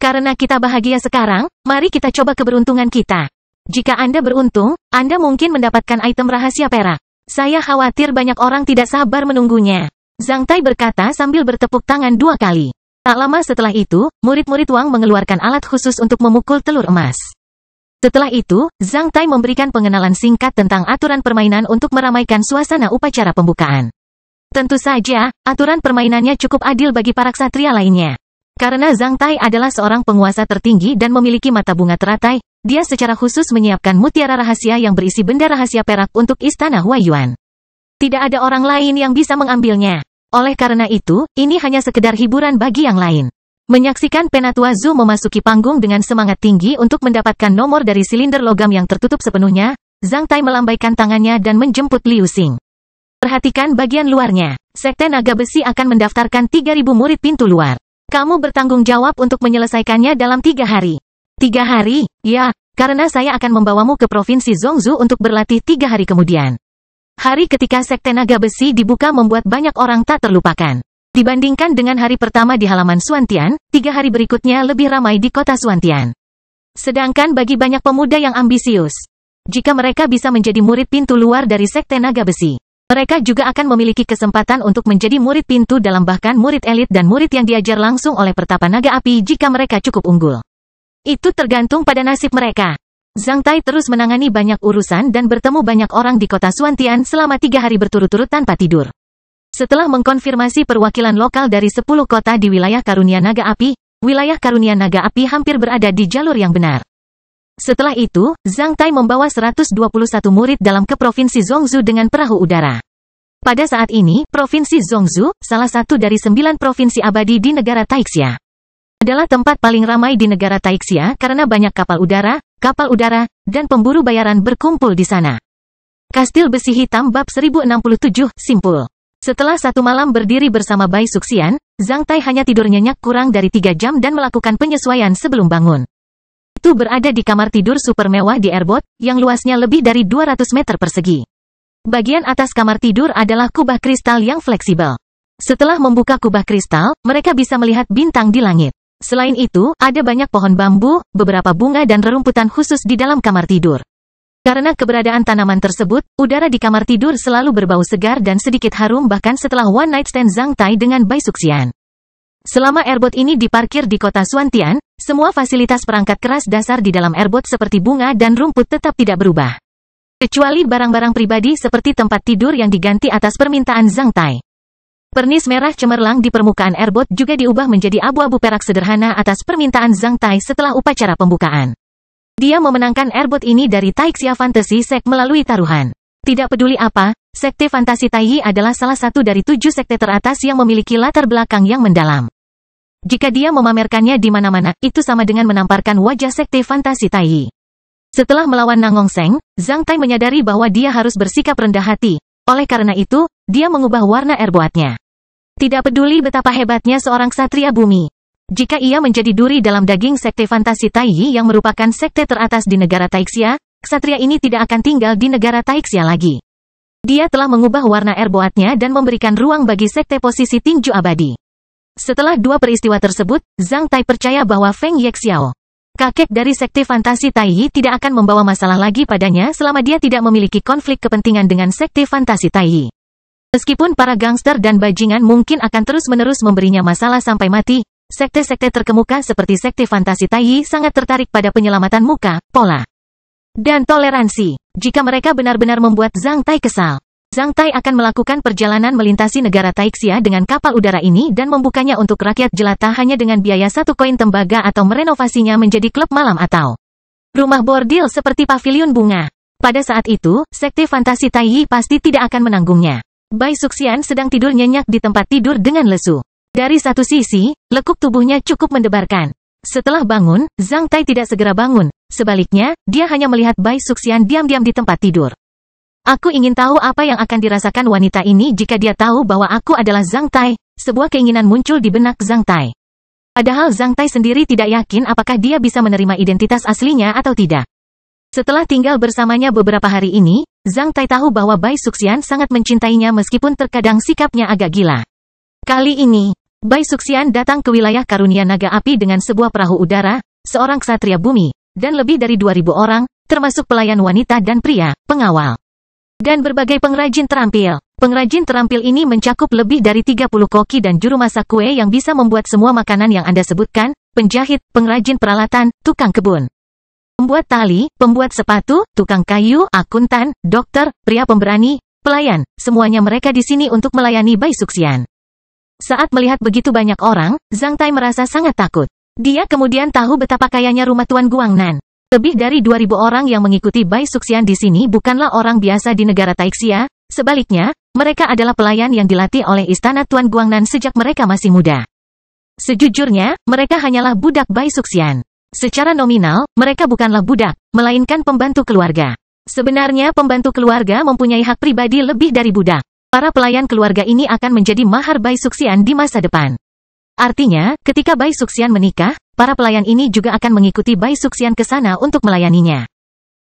Karena kita bahagia sekarang, mari kita coba keberuntungan kita. Jika Anda beruntung, Anda mungkin mendapatkan item rahasia perak. Saya khawatir banyak orang tidak sabar menunggunya. Zhang Tai berkata sambil bertepuk tangan 2 kali. Tak lama setelah itu, murid-murid Wang mengeluarkan alat khusus untuk memukul telur emas. Setelah itu, Zhang Tai memberikan pengenalan singkat tentang aturan permainan untuk meramaikan suasana upacara pembukaan. Tentu saja, aturan permainannya cukup adil bagi para ksatria lainnya. Karena Zhang Tai adalah seorang penguasa tertinggi dan memiliki mata bunga teratai, dia secara khusus menyiapkan mutiara rahasia yang berisi benda rahasia perak untuk istana Huaiyuan. Tidak ada orang lain yang bisa mengambilnya. Oleh karena itu, ini hanya sekedar hiburan bagi yang lain. Menyaksikan Penatua Zhu memasuki panggung dengan semangat tinggi untuk mendapatkan nomor dari silinder logam yang tertutup sepenuhnya, Zhang Tai melambaikan tangannya dan menjemput Liu Xing. Perhatikan bagian luarnya. Sekte Naga Besi akan mendaftarkan 3.000 murid pintu luar. Kamu bertanggung jawab untuk menyelesaikannya dalam 3 hari. 3 hari? Ya, karena saya akan membawamu ke Provinsi Zhongzhou untuk berlatih 3 hari kemudian. Hari ketika Sekte Naga Besi dibuka membuat banyak orang tak terlupakan. Dibandingkan dengan hari pertama di halaman Xuantian, 3 hari berikutnya lebih ramai di kota Xuantian. Sedangkan bagi banyak pemuda yang ambisius, jika mereka bisa menjadi murid pintu luar dari Sekte Naga Besi, mereka juga akan memiliki kesempatan untuk menjadi murid pintu dalam bahkan murid elit dan murid yang diajar langsung oleh Pertapa Naga Api jika mereka cukup unggul. Itu tergantung pada nasib mereka. Zhang Tai terus menangani banyak urusan dan bertemu banyak orang di kota Xuantian selama 3 hari berturut-turut tanpa tidur. Setelah mengkonfirmasi perwakilan lokal dari 10 kota di wilayah Karunia Naga Api, wilayah Karunia Naga Api hampir berada di jalur yang benar. Setelah itu, Zhang Tai membawa 121 murid dalam ke Provinsi Zhongzhou dengan perahu udara. Pada saat ini, Provinsi Zhongzhou, salah satu dari 9 provinsi abadi di negara Taixia, adalah tempat paling ramai di negara Taixia karena banyak kapal udara, dan pemburu bayaran berkumpul di sana. Kastil Besi Hitam Bab 1067, Simpul. Setelah 1 malam berdiri bersama Bai Suxian, Zhang Tai hanya tidur nyenyak kurang dari 3 jam dan melakukan penyesuaian sebelum bangun. Itu berada di kamar tidur super mewah di Airbot, yang luasnya lebih dari 200 meter persegi. Bagian atas kamar tidur adalah kubah kristal yang fleksibel. Setelah membuka kubah kristal, mereka bisa melihat bintang di langit. Selain itu, ada banyak pohon bambu, beberapa bunga dan rerumputan khusus di dalam kamar tidur. Karena keberadaan tanaman tersebut, udara di kamar tidur selalu berbau segar dan sedikit harum bahkan setelah one night stand Zhang Tai dengan Bai Suxian. Selama Airbot ini diparkir di kota Xuantian, semua fasilitas perangkat keras dasar di dalam Airbot seperti bunga dan rumput tetap tidak berubah. Kecuali barang-barang pribadi seperti tempat tidur yang diganti atas permintaan Zhang Tai. Pernis merah cemerlang di permukaan Airbot juga diubah menjadi abu-abu perak sederhana atas permintaan Zhang Tai setelah upacara pembukaan. Dia memenangkan Airbot ini dari Taixia Fantasy Sect melalui taruhan. Tidak peduli apa, Sekte Fantasi Taiyi adalah salah satu dari 7 sekte teratas yang memiliki latar belakang yang mendalam. Jika dia memamerkannya di mana-mana, itu sama dengan menamparkan wajah Sekte Fantasi Taiyi. Setelah melawan Nangong Seng, Zhang Tai menyadari bahwa dia harus bersikap rendah hati. Oleh karena itu, dia mengubah warna Airbotnya. Tidak peduli betapa hebatnya seorang ksatria bumi. Jika ia menjadi duri dalam daging Sekte Fantasi Taiyi yang merupakan sekte teratas di negara Taixia, ksatria ini tidak akan tinggal di negara Taixia lagi. Dia telah mengubah warna Airbotnya dan memberikan ruang bagi sekte posisi tinju abadi. Setelah 2 peristiwa tersebut, Zhang Tai percaya bahwa Feng Yexiao, kakek dari Sekte Fantasi Taiyi, tidak akan membawa masalah lagi padanya selama dia tidak memiliki konflik kepentingan dengan Sekte Fantasi Taiyi. Meskipun para gangster dan bajingan mungkin akan terus-menerus memberinya masalah sampai mati, sekte-sekte terkemuka seperti Sekte Fantasi Taiyi sangat tertarik pada penyelamatan muka, pola, dan toleransi. Jika mereka benar-benar membuat Zhang Tai kesal, Zhang Tai akan melakukan perjalanan melintasi negara Taixia dengan kapal udara ini dan membukanya untuk rakyat jelata hanya dengan biaya 1 koin tembaga atau merenovasinya menjadi klub malam atau rumah bordil seperti paviliun bunga. Pada saat itu, Sekte Fantasi Taiyi pasti tidak akan menanggungnya. Bai Suxian sedang tidur nyenyak di tempat tidur dengan lesu. Dari satu sisi, lekuk tubuhnya cukup mendebarkan. Setelah bangun, Zhang Tai tidak segera bangun. Sebaliknya, dia hanya melihat Bai Suxian diam-diam di tempat tidur. Aku ingin tahu apa yang akan dirasakan wanita ini jika dia tahu bahwa aku adalah Zhang Tai. Sebuah keinginan muncul di benak Zhang Tai. Padahal Zhang Tai sendiri tidak yakin apakah dia bisa menerima identitas aslinya atau tidak. Setelah tinggal bersamanya beberapa hari ini, Zhang Tai tahu bahwa Bai Suxian sangat mencintainya meskipun terkadang sikapnya agak gila. Kali ini, Bai Suxian datang ke wilayah Karunia Naga Api dengan sebuah perahu udara, seorang ksatria bumi, dan lebih dari 2.000 orang, termasuk pelayan wanita dan pria, pengawal, dan berbagai pengrajin terampil. Pengrajin terampil ini mencakup lebih dari 30 koki dan juru masak kue yang bisa membuat semua makanan yang Anda sebutkan, penjahit, pengrajin peralatan, tukang kebun, pembuat tali, pembuat sepatu, tukang kayu, akuntan, dokter, pria pemberani, pelayan, semuanya mereka di sini untuk melayani Bai Suxian. Saat melihat begitu banyak orang, Zhang Tai merasa sangat takut. Dia kemudian tahu betapa kayanya rumah Tuan Guangnan. Lebih dari 2.000 orang yang mengikuti Bai Suxian di sini bukanlah orang biasa di negara Taixia. Sebaliknya, mereka adalah pelayan yang dilatih oleh istana Tuan Guangnan sejak mereka masih muda. Sejujurnya, mereka hanyalah budak Bai Suxian. Secara nominal, mereka bukanlah budak, melainkan pembantu keluarga. Sebenarnya pembantu keluarga mempunyai hak pribadi lebih dari budak. Para pelayan keluarga ini akan menjadi mahar Bai Suxian di masa depan. Artinya, ketika Bai Suxian menikah, para pelayan ini juga akan mengikuti Bai Suxian ke sana untuk melayaninya.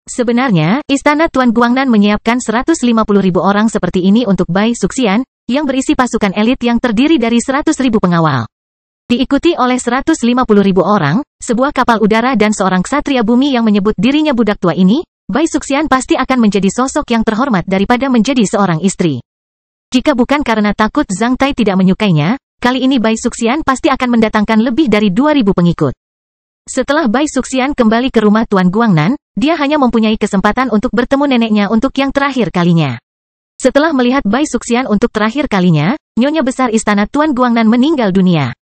Sebenarnya, istana Tuan Guangnan menyiapkan 150.000 orang seperti ini untuk Bai Suxian, yang berisi pasukan elit yang terdiri dari 100.000 pengawal. Diikuti oleh 150.000 orang, sebuah kapal udara dan seorang ksatria bumi yang menyebut dirinya budak tua ini, Bai Suxian pasti akan menjadi sosok yang terhormat daripada menjadi seorang istri. Jika bukan karena takut Zhang Tai tidak menyukainya, kali ini Bai Suxian pasti akan mendatangkan lebih dari 2.000 pengikut. Setelah Bai Suxian kembali ke rumah Tuan Guangnan, dia hanya mempunyai kesempatan untuk bertemu neneknya untuk yang terakhir kalinya. Setelah melihat Bai Suxian untuk terakhir kalinya, nyonya besar istana Tuan Guangnan meninggal dunia.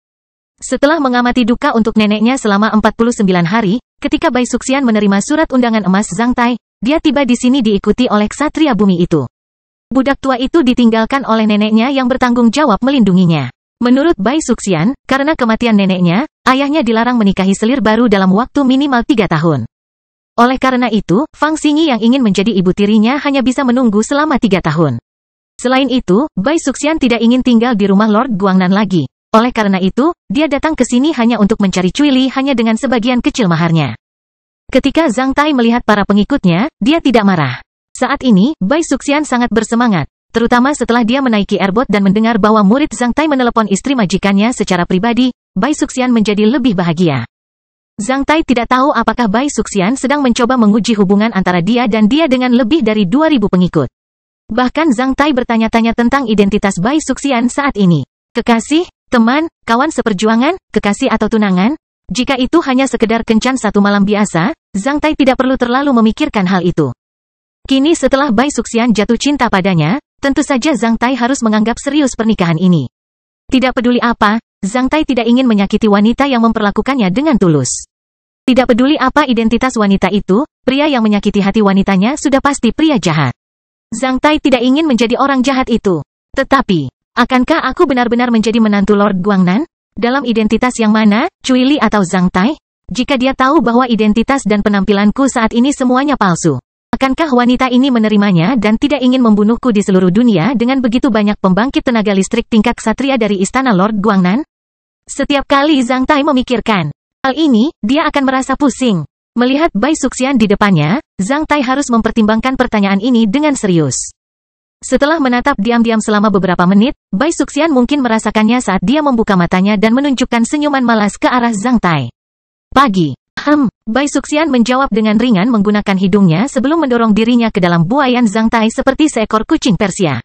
Setelah mengamati duka untuk neneknya selama 49 hari, ketika Bai Suxian menerima surat undangan emas Zhang Tai, dia tiba di sini diikuti oleh ksatria bumi itu. Budak tua itu ditinggalkan oleh neneknya yang bertanggung jawab melindunginya. Menurut Bai Suxian, karena kematian neneknya, ayahnya dilarang menikahi selir baru dalam waktu minimal 3 tahun. Oleh karena itu, Fang Xingyi yang ingin menjadi ibu tirinya hanya bisa menunggu selama 3 tahun. Selain itu, Bai Suxian tidak ingin tinggal di rumah Lord Guangnan lagi. Oleh karena itu, dia datang ke sini hanya untuk mencari Cuili hanya dengan sebagian kecil maharnya. Ketika Zhang Tai melihat para pengikutnya, dia tidak marah. Saat ini, Bai Suxian sangat bersemangat, terutama setelah dia menaiki airboat dan mendengar bahwa murid Zhang Tai menelepon istri majikannya secara pribadi, Bai Suxian menjadi lebih bahagia. Zhang Tai tidak tahu apakah Bai Suxian sedang mencoba menguji hubungan antara dia dan dia dengan lebih dari 2.000 pengikut. Bahkan Zhang Tai bertanya-tanya tentang identitas Bai Suxian saat ini. Kekasih, teman, kawan seperjuangan, kekasih atau tunangan? Jika itu hanya sekedar kencan satu malam biasa, Zhang Tai tidak perlu terlalu memikirkan hal itu. Kini setelah Bai Suxian jatuh cinta padanya, tentu saja Zhang Tai harus menganggap serius pernikahan ini. Tidak peduli apa, Zhang Tai tidak ingin menyakiti wanita yang memperlakukannya dengan tulus. Tidak peduli apa identitas wanita itu, pria yang menyakiti hati wanitanya sudah pasti pria jahat. Zhang Tai tidak ingin menjadi orang jahat itu. Tetapi, akankah aku benar-benar menjadi menantu Lord Guangnan? Dalam identitas yang mana, Cuili atau Zhang Tai? Jika dia tahu bahwa identitas dan penampilanku saat ini semuanya palsu, akankah wanita ini menerimanya dan tidak ingin membunuhku di seluruh dunia dengan begitu banyak pembangkit tenaga listrik tingkat ksatria dari istana Lord Guangnan? Setiap kali Zhang Tai memikirkan hal ini, dia akan merasa pusing. Melihat Bai Suxian di depannya, Zhang Tai harus mempertimbangkan pertanyaan ini dengan serius. Setelah menatap diam-diam selama beberapa menit, Bai Suxian mungkin merasakannya saat dia membuka matanya dan menunjukkan senyuman malas ke arah Zhang Tai. Pagi. Bai Suxian menjawab dengan ringan menggunakan hidungnya sebelum mendorong dirinya ke dalam buayan Zhang Tai seperti seekor kucing Persia.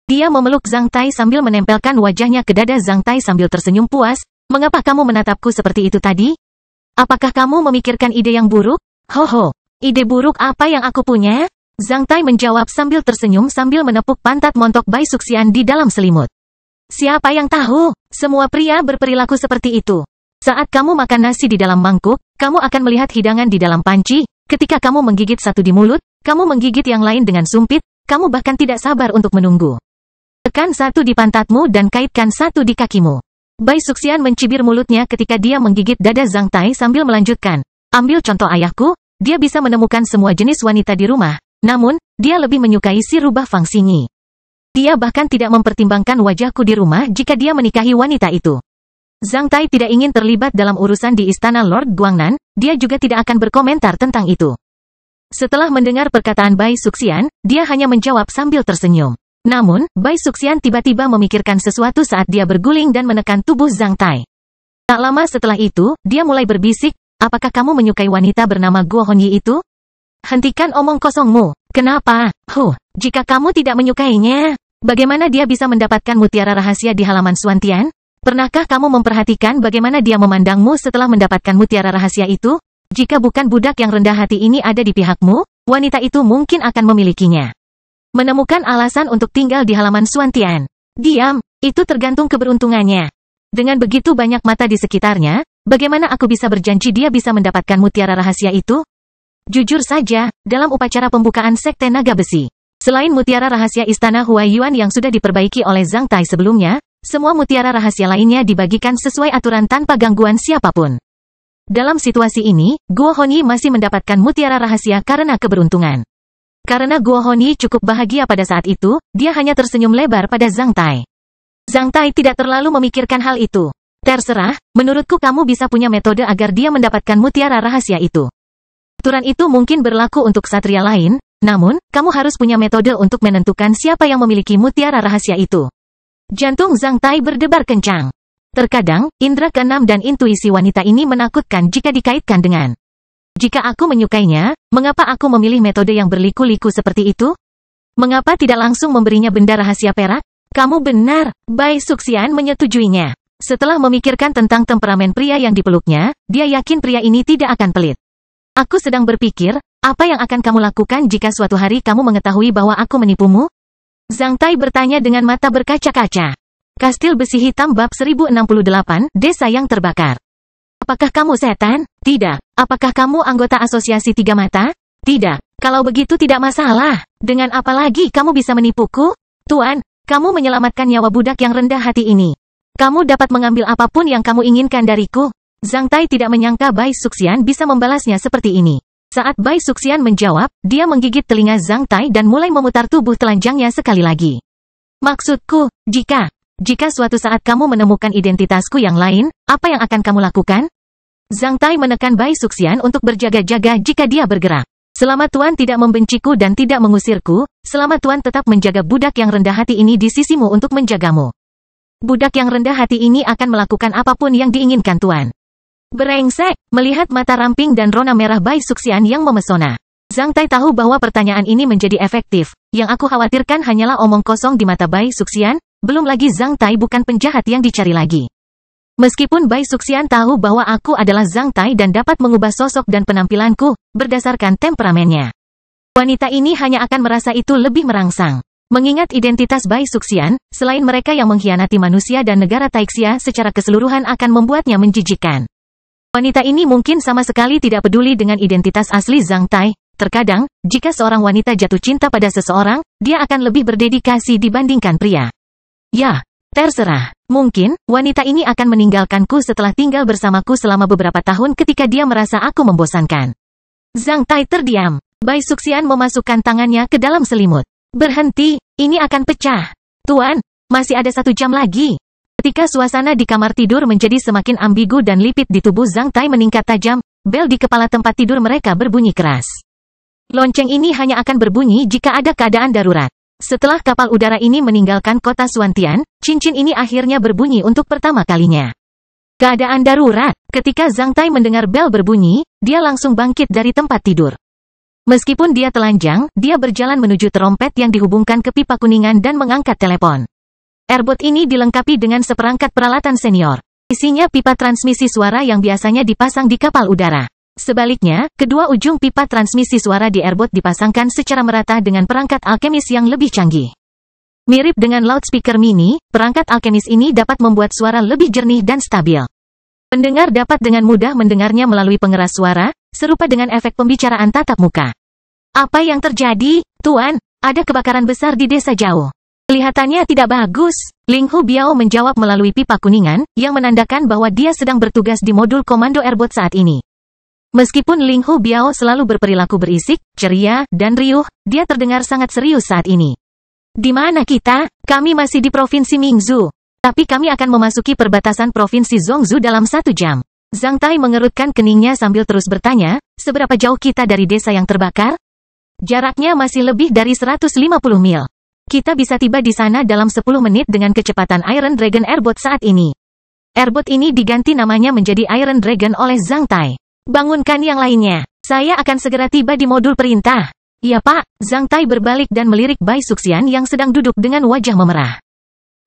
Dia memeluk Zhang Tai sambil menempelkan wajahnya ke dada Zhang Tai sambil tersenyum puas. Mengapa kamu menatapku seperti itu tadi? Apakah kamu memikirkan ide yang buruk? Hoho, ide buruk apa yang aku punya? Zhang Tai menjawab sambil tersenyum sambil menepuk pantat montok Bai Suxian di dalam selimut. Siapa yang tahu? Semua pria berperilaku seperti itu. Saat kamu makan nasi di dalam mangkuk, kamu akan melihat hidangan di dalam panci. Ketika kamu menggigit satu di mulut, kamu menggigit yang lain dengan sumpit, kamu bahkan tidak sabar untuk menunggu. Tekan satu di pantatmu dan kaitkan satu di kakimu. Bai Suxian mencibir mulutnya ketika dia menggigit dada Zhang Tai sambil melanjutkan. Ambil contoh ayahku, dia bisa menemukan semua jenis wanita di rumah. Namun, dia lebih menyukai si rubah Fang Xingyi. Dia bahkan tidak mempertimbangkan wajahku di rumah jika dia menikahi wanita itu. Zhang Tai tidak ingin terlibat dalam urusan di istana Lord Guangnan, dia juga tidak akan berkomentar tentang itu. Setelah mendengar perkataan Bai Suxian, dia hanya menjawab sambil tersenyum. Namun, Bai Suxian tiba-tiba memikirkan sesuatu saat dia berguling dan menekan tubuh Zhang Tai. Tak lama setelah itu, dia mulai berbisik, apakah kamu menyukai wanita bernama Guo Honyi itu? Hentikan omong kosongmu. Kenapa? Jika kamu tidak menyukainya, bagaimana dia bisa mendapatkan mutiara rahasia di halaman Suantian? Pernahkah kamu memperhatikan bagaimana dia memandangmu setelah mendapatkan mutiara rahasia itu? Jika bukan budak yang rendah hati ini ada di pihakmu, wanita itu mungkin akan memilikinya. Menemukan alasan untuk tinggal di halaman Suantian. Diam, Itu tergantung keberuntungannya. Dengan begitu banyak mata di sekitarnya, bagaimana aku bisa berjanji dia bisa mendapatkan mutiara rahasia itu? Jujur saja, dalam upacara pembukaan Sekte Naga Besi, selain mutiara rahasia Istana Huaiyuan yang sudah diperbaiki oleh Zhang Tai sebelumnya, semua mutiara rahasia lainnya dibagikan sesuai aturan tanpa gangguan siapapun. Dalam situasi ini, Guo Hongyi masih mendapatkan mutiara rahasia karena keberuntungan. Karena Guo Hongyi cukup bahagia pada saat itu, dia hanya tersenyum lebar pada Zhang Tai. Zhang Tai tidak terlalu memikirkan hal itu. Terserah, menurutku kamu bisa punya metode agar dia mendapatkan mutiara rahasia itu. Aturan itu mungkin berlaku untuk satria lain, namun, kamu harus punya metode untuk menentukan siapa yang memiliki mutiara rahasia itu. Jantung Zhang Tai berdebar kencang. Terkadang, indera keenam dan intuisi wanita ini menakutkan jika dikaitkan dengan. Jika aku menyukainya, mengapa aku memilih metode yang berliku-liku seperti itu? Mengapa tidak langsung memberinya benda rahasia perak? Kamu benar, Bai Suxian menyetujuinya. Setelah memikirkan tentang temperamen pria yang dipeluknya, dia yakin pria ini tidak akan pelit. Aku sedang berpikir, apa yang akan kamu lakukan jika suatu hari kamu mengetahui bahwa aku menipumu? Zhang Tai bertanya dengan mata berkaca-kaca. Kastil Besi Hitam Bab 1068, Desa yang Terbakar. Apakah kamu setan? Tidak. Apakah kamu anggota asosiasi Tiga Mata? Tidak. Kalau begitu tidak masalah. Dengan apa lagi kamu bisa menipuku? Tuan, kamu menyelamatkan nyawa budak yang rendah hati ini. Kamu dapat mengambil apapun yang kamu inginkan dariku. Zhang Tai tidak menyangka Bai Suxian bisa membalasnya seperti ini. Saat Bai Suxian menjawab, dia menggigit telinga Zhang Tai dan mulai memutar tubuh telanjangnya sekali lagi. Maksudku, jika suatu saat kamu menemukan identitasku yang lain, apa yang akan kamu lakukan? Zhang Tai menekan Bai Suxian untuk berjaga-jaga jika dia bergerak. Selama Tuan tidak membenciku dan tidak mengusirku, selama Tuan tetap menjaga budak yang rendah hati ini di sisimu untuk menjagamu. Budak yang rendah hati ini akan melakukan apapun yang diinginkan Tuan. Brengsek, melihat mata ramping dan rona merah Bai Suxian yang memesona. Zhang Tai tahu bahwa pertanyaan ini menjadi efektif. Yang aku khawatirkan hanyalah omong kosong di mata Bai Suxian, belum lagi Zhang Tai bukan penjahat yang dicari lagi. Meskipun Bai Suxian tahu bahwa aku adalah Zhang Tai dan dapat mengubah sosok dan penampilanku, berdasarkan temperamennya. Wanita ini hanya akan merasa itu lebih merangsang. Mengingat identitas Bai Suxian, selain mereka yang mengkhianati manusia dan negara Taixia secara keseluruhan akan membuatnya menjijikkan. Wanita ini mungkin sama sekali tidak peduli dengan identitas asli Zhang Tai. Terkadang, jika seorang wanita jatuh cinta pada seseorang, dia akan lebih berdedikasi dibandingkan pria. Ya, terserah. Mungkin, wanita ini akan meninggalkanku setelah tinggal bersamaku selama beberapa tahun ketika dia merasa aku membosankan. Zhang Tai terdiam. Bai Suxian memasukkan tangannya ke dalam selimut. Berhenti, ini akan pecah. Tuan, masih ada 1 jam lagi. Ketika suasana di kamar tidur menjadi semakin ambigu dan lipit di tubuh Zhang Tai meningkat tajam, bel di kepala tempat tidur mereka berbunyi keras. Lonceng ini hanya akan berbunyi jika ada keadaan darurat. Setelah kapal udara ini meninggalkan kota Suantian, cincin ini akhirnya berbunyi untuk pertama kalinya. Keadaan darurat. Ketika Zhang Tai mendengar bel berbunyi, dia langsung bangkit dari tempat tidur. Meskipun dia telanjang, dia berjalan menuju terompet yang dihubungkan ke pipa kuningan dan mengangkat telepon. Airbot ini dilengkapi dengan seperangkat peralatan senior. Isinya pipa transmisi suara yang biasanya dipasang di kapal udara. Sebaliknya, kedua ujung pipa transmisi suara di airbot dipasangkan secara merata dengan perangkat alkemis yang lebih canggih. Mirip dengan loudspeaker mini, perangkat alkemis ini dapat membuat suara lebih jernih dan stabil. Pendengar dapat dengan mudah mendengarnya melalui pengeras suara, serupa dengan efek pembicaraan tatap muka. Apa yang terjadi, Tuan? Ada kebakaran besar di desa jauh. Kelihatannya tidak bagus. Ling Hu Biao menjawab melalui pipa kuningan, yang menandakan bahwa dia sedang bertugas di modul komando airbot saat ini. Meskipun Ling Hu Biao selalu berperilaku berisik, ceria, dan riuh, dia terdengar sangat serius saat ini. Di mana kita? Kami masih di Provinsi Mingzhou. Tapi kami akan memasuki perbatasan Provinsi Zhongzhou dalam 1 jam. Zhang Tai mengerutkan keningnya sambil terus bertanya, seberapa jauh kita dari desa yang terbakar? Jaraknya masih lebih dari 150 mil. Kita bisa tiba di sana dalam 10 menit dengan kecepatan Iron Dragon Airbot saat ini. Airbot ini diganti namanya menjadi Iron Dragon oleh Zhang Tai. Bangunkan yang lainnya. Saya akan segera tiba di modul perintah. Iya Pak. Zhang Tai berbalik dan melirik Bai Suxian yang sedang duduk dengan wajah memerah.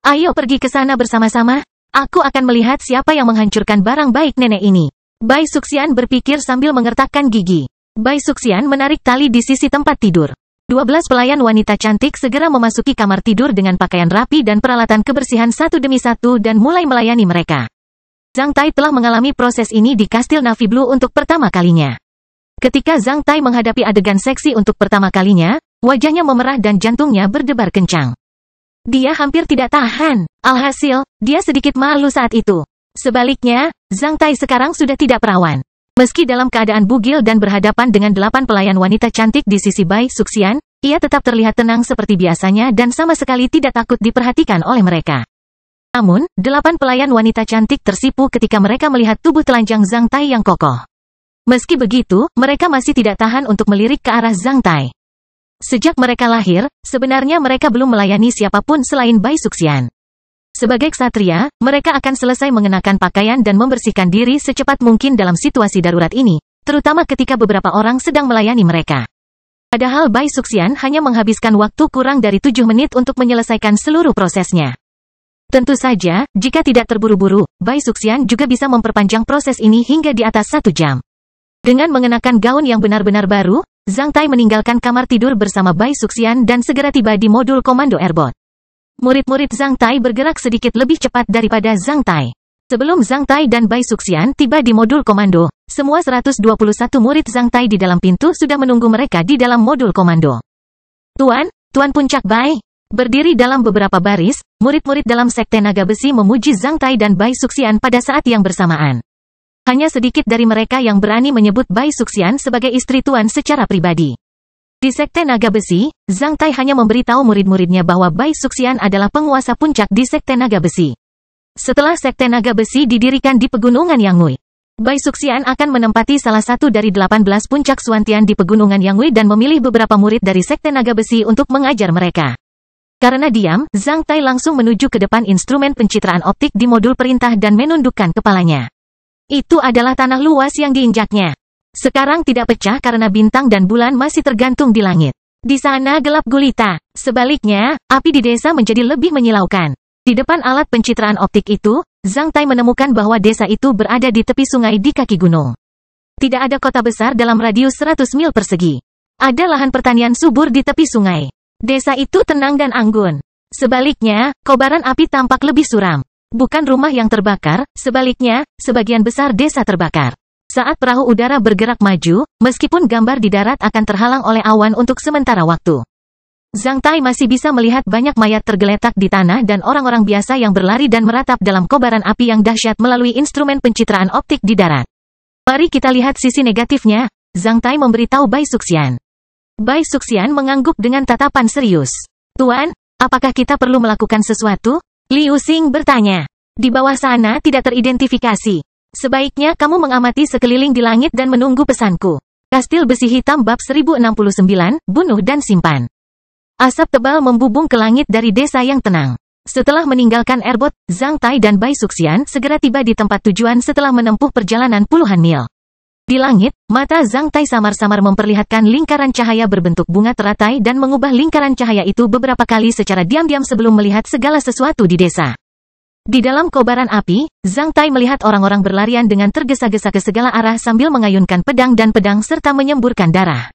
Ayo pergi ke sana bersama-sama. Aku akan melihat siapa yang menghancurkan barang baik nenek ini. Bai Suxian berpikir sambil mengertakkan gigi. Bai Suxian menarik tali di sisi tempat tidur. 12 pelayan wanita cantik segera memasuki kamar tidur dengan pakaian rapi dan peralatan kebersihan satu demi satu dan mulai melayani mereka. Zhang Tai telah mengalami proses ini di Kastil Navy Blue untuk pertama kalinya. Ketika Zhang Tai menghadapi adegan seksi untuk pertama kalinya, wajahnya memerah dan jantungnya berdebar kencang. Dia hampir tidak tahan. Alhasil, dia sedikit malu saat itu. Sebaliknya, Zhang Tai sekarang sudah tidak perawan. Meski dalam keadaan bugil dan berhadapan dengan 8 pelayan wanita cantik di sisi Bai Suxian, ia tetap terlihat tenang seperti biasanya dan sama sekali tidak takut diperhatikan oleh mereka. Namun, 8 pelayan wanita cantik tersipu ketika mereka melihat tubuh telanjang Zhang Tai yang kokoh. Meski begitu, mereka masih tidak tahan untuk melirik ke arah Zhang Tai. Sejak mereka lahir, sebenarnya mereka belum melayani siapapun selain Bai Suxian. Sebagai ksatria, mereka akan selesai mengenakan pakaian dan membersihkan diri secepat mungkin dalam situasi darurat ini, terutama ketika beberapa orang sedang melayani mereka. Padahal Bai Suxian hanya menghabiskan waktu kurang dari 7 menit untuk menyelesaikan seluruh prosesnya. Tentu saja, jika tidak terburu-buru, Bai Suxian juga bisa memperpanjang proses ini hingga di atas 1 jam. Dengan mengenakan gaun yang benar-benar baru, Zhang Tai meninggalkan kamar tidur bersama Bai Suxian dan segera tiba di modul komando Airbot. Murid-murid Zhang Tai bergerak sedikit lebih cepat daripada Zhang Tai. Sebelum Zhang Tai dan Bai Suxian tiba di modul komando, semua 121 murid Zhang Tai di dalam pintu sudah menunggu mereka di dalam modul komando. Tuan Puncak Bai. Berdiri dalam beberapa baris, murid-murid dalam Sekte Naga Besi memuji Zhang Tai dan Bai Suxian pada saat yang bersamaan. Hanya sedikit dari mereka yang berani menyebut Bai Suxian sebagai istri Tuan secara pribadi. Di Sekte Naga Besi, Zhang Tai hanya memberitahu murid-muridnya bahwa Bai Suxian adalah penguasa puncak di Sekte Naga Besi. Setelah Sekte Naga Besi didirikan di Pegunungan Yangui, Bai Suxian akan menempati salah satu dari 18 puncak Suantian di Pegunungan Yangui dan memilih beberapa murid dari Sekte Naga Besi untuk mengajar mereka. Karena diam, Zhang Tai langsung menuju ke depan instrumen pencitraan optik di modul perintah dan menundukkan kepalanya. Itu adalah tanah luas yang diinjaknya. Sekarang tidak pecah karena bintang dan bulan masih tergantung di langit. Di sana gelap gulita. Sebaliknya, api di desa menjadi lebih menyilaukan. Di depan alat pencitraan optik itu, Zhang Tai menemukan bahwa desa itu berada di tepi sungai di kaki gunung. Tidak ada kota besar dalam radius 100 mil persegi. Ada lahan pertanian subur di tepi sungai. Desa itu tenang dan anggun. Sebaliknya, kobaran api tampak lebih suram. Bukan rumah yang terbakar, sebaliknya, sebagian besar desa terbakar. Saat perahu udara bergerak maju, meskipun gambar di darat akan terhalang oleh awan untuk sementara waktu. Zhang Tai masih bisa melihat banyak mayat tergeletak di tanah dan orang-orang biasa yang berlari dan meratap dalam kobaran api yang dahsyat melalui instrumen pencitraan optik di darat. Mari kita lihat sisi negatifnya, Zhang Tai memberitahu Bai Suxian. Bai Suxian mengangguk dengan tatapan serius. Tuan, apakah kita perlu melakukan sesuatu? Liu Xing bertanya. Di bawah sana tidak teridentifikasi. Sebaiknya kamu mengamati sekeliling di langit dan menunggu pesanku. Kastil Besi Hitam bab 1069, bunuh dan simpan. Asap tebal membubung ke langit dari desa yang tenang. Setelah meninggalkan Airbot, Zhang Tai dan Bai Suxian segera tiba di tempat tujuan setelah menempuh perjalanan puluhan mil. Di langit, mata Zhang Tai samar-samar memperlihatkan lingkaran cahaya berbentuk bunga teratai dan mengubah lingkaran cahaya itu beberapa kali secara diam-diam sebelum melihat segala sesuatu di desa. Di dalam kobaran api, Zhang Tai melihat orang-orang berlarian dengan tergesa-gesa ke segala arah sambil mengayunkan pedang dan pedang serta menyemburkan darah.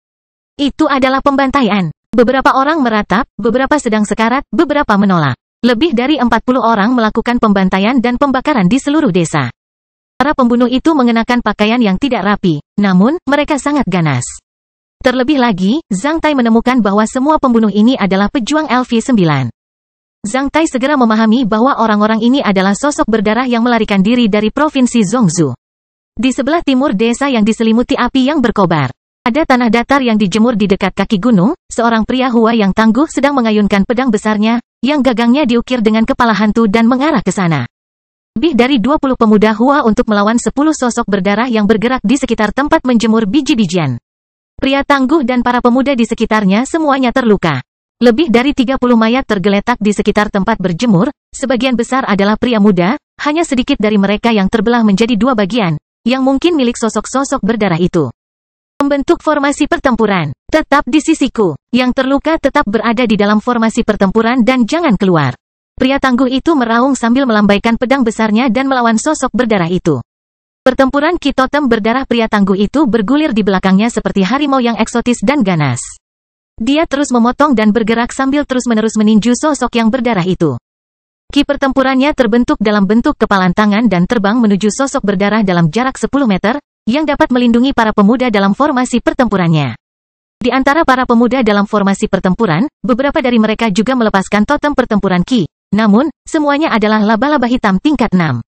Itu adalah pembantaian. Beberapa orang meratap, beberapa sedang sekarat, beberapa menolak. Lebih dari 40 orang melakukan pembantaian dan pembakaran di seluruh desa. Para pembunuh itu mengenakan pakaian yang tidak rapi, namun, mereka sangat ganas. Terlebih lagi, Zhang Tai menemukan bahwa semua pembunuh ini adalah pejuang LV9. Zhang Tai segera memahami bahwa orang-orang ini adalah sosok berdarah yang melarikan diri dari provinsi Zhongzhou. Di sebelah timur desa yang diselimuti api yang berkobar, ada tanah datar yang dijemur di dekat kaki gunung, seorang pria Hua yang tangguh sedang mengayunkan pedang besarnya, yang gagangnya diukir dengan kepala hantu dan mengarah ke sana. Lebih dari 20 pemuda Hua untuk melawan 10 sosok berdarah yang bergerak di sekitar tempat menjemur biji-bijian. Pria tangguh dan para pemuda di sekitarnya semuanya terluka. Lebih dari 30 mayat tergeletak di sekitar tempat berjemur, sebagian besar adalah pria muda, hanya sedikit dari mereka yang terbelah menjadi 2 bagian, yang mungkin milik sosok-sosok berdarah itu. Membentuk formasi pertempuran. Tetap di sisiku. Yang terluka tetap berada di dalam formasi pertempuran dan jangan keluar. Pria tangguh itu meraung sambil melambaikan pedang besarnya dan melawan sosok berdarah itu. Pertempuran Ki Totem berdarah pria tangguh itu bergulir di belakangnya seperti harimau yang eksotis dan ganas. Dia terus memotong dan bergerak sambil terus-menerus meninju sosok yang berdarah itu. Ki pertempurannya terbentuk dalam bentuk kepalan tangan dan terbang menuju sosok berdarah dalam jarak 10 meter, yang dapat melindungi para pemuda dalam formasi pertempurannya. Di antara para pemuda dalam formasi pertempuran, beberapa dari mereka juga melepaskan totem pertempuran Ki. Namun, semuanya adalah laba-laba hitam tingkat 6.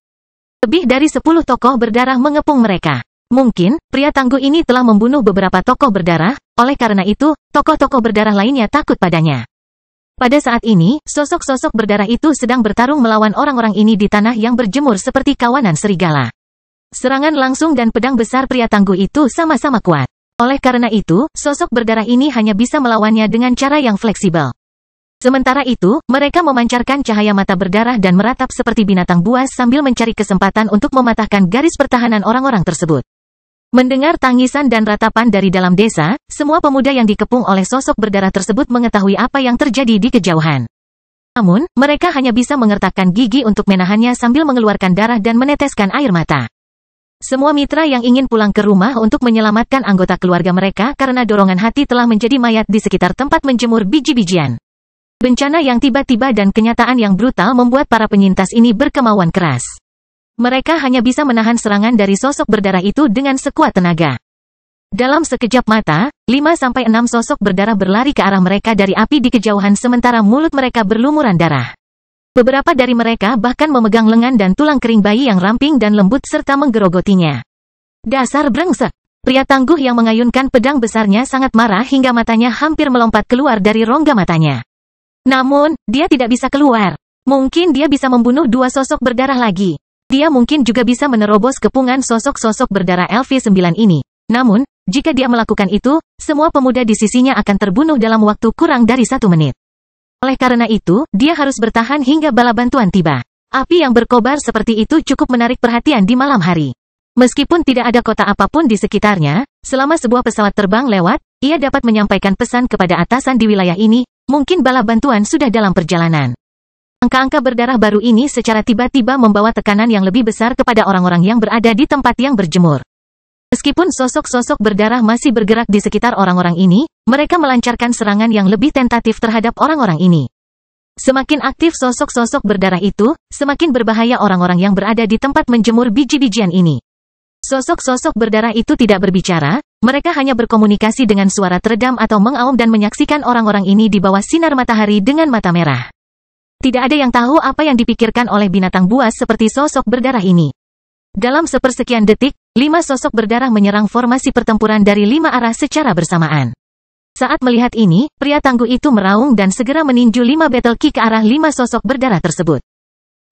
Lebih dari 10 tokoh berdarah mengepung mereka. Mungkin, pria tangguh ini telah membunuh beberapa tokoh berdarah, oleh karena itu, tokoh-tokoh berdarah lainnya takut padanya. Pada saat ini, sosok-sosok berdarah itu sedang bertarung melawan orang-orang ini di tanah yang berjemur seperti kawanan serigala. Serangan langsung dan pedang besar pria tangguh itu sama-sama kuat. Oleh karena itu, sosok berdarah ini hanya bisa melawannya dengan cara yang fleksibel. Sementara itu, mereka memancarkan cahaya mata berdarah dan meratap seperti binatang buas sambil mencari kesempatan untuk mematahkan garis pertahanan orang-orang tersebut. Mendengar tangisan dan ratapan dari dalam desa, semua pemuda yang dikepung oleh sosok berdarah tersebut mengetahui apa yang terjadi di kejauhan. Namun, mereka hanya bisa mengertakkan gigi untuk menahannya sambil mengeluarkan darah dan meneteskan air mata. Semua mitra yang ingin pulang ke rumah untuk menyelamatkan anggota keluarga mereka karena dorongan hati telah menjadi mayat di sekitar tempat menjemur biji-bijian. Bencana yang tiba-tiba dan kenyataan yang brutal membuat para penyintas ini berkemauan keras. Mereka hanya bisa menahan serangan dari sosok berdarah itu dengan sekuat tenaga. Dalam sekejap mata, 5-6 sosok berdarah berlari ke arah mereka dari api di kejauhan sementara mulut mereka berlumuran darah. Beberapa dari mereka bahkan memegang lengan dan tulang kering bayi yang ramping dan lembut serta menggerogotinya. Dasar brengsek! Pria tangguh yang mengayunkan pedang besarnya sangat marah hingga matanya hampir melompat keluar dari rongga matanya. Namun, dia tidak bisa keluar. Mungkin dia bisa membunuh 2 sosok berdarah lagi. Dia mungkin juga bisa menerobos kepungan sosok-sosok berdarah LV9 ini. Namun, jika dia melakukan itu, semua pemuda di sisinya akan terbunuh dalam waktu kurang dari 1 menit. Oleh karena itu, dia harus bertahan hingga bala bantuan tiba. Api yang berkobar seperti itu cukup menarik perhatian di malam hari. Meskipun tidak ada kota apapun di sekitarnya, selama sebuah pesawat terbang lewat, ia dapat menyampaikan pesan kepada atasan di wilayah ini, mungkin bala bantuan sudah dalam perjalanan. Angka-angka berdarah baru ini secara tiba-tiba membawa tekanan yang lebih besar kepada orang-orang yang berada di tempat yang berjemur. Meskipun sosok-sosok berdarah masih bergerak di sekitar orang-orang ini, mereka melancarkan serangan yang lebih tentatif terhadap orang-orang ini. Semakin aktif sosok-sosok berdarah itu, semakin berbahaya orang-orang yang berada di tempat menjemur biji-bijian ini. Sosok-sosok berdarah itu tidak berbicara, mereka hanya berkomunikasi dengan suara teredam atau mengaum dan menyaksikan orang-orang ini di bawah sinar matahari dengan mata merah. Tidak ada yang tahu apa yang dipikirkan oleh binatang buas seperti sosok berdarah ini. Dalam sepersekian detik, 5 sosok berdarah menyerang formasi pertempuran dari 5 arah secara bersamaan. Saat melihat ini, pria tangguh itu meraung dan segera meninju 5 battle ki ke arah 5 sosok berdarah tersebut.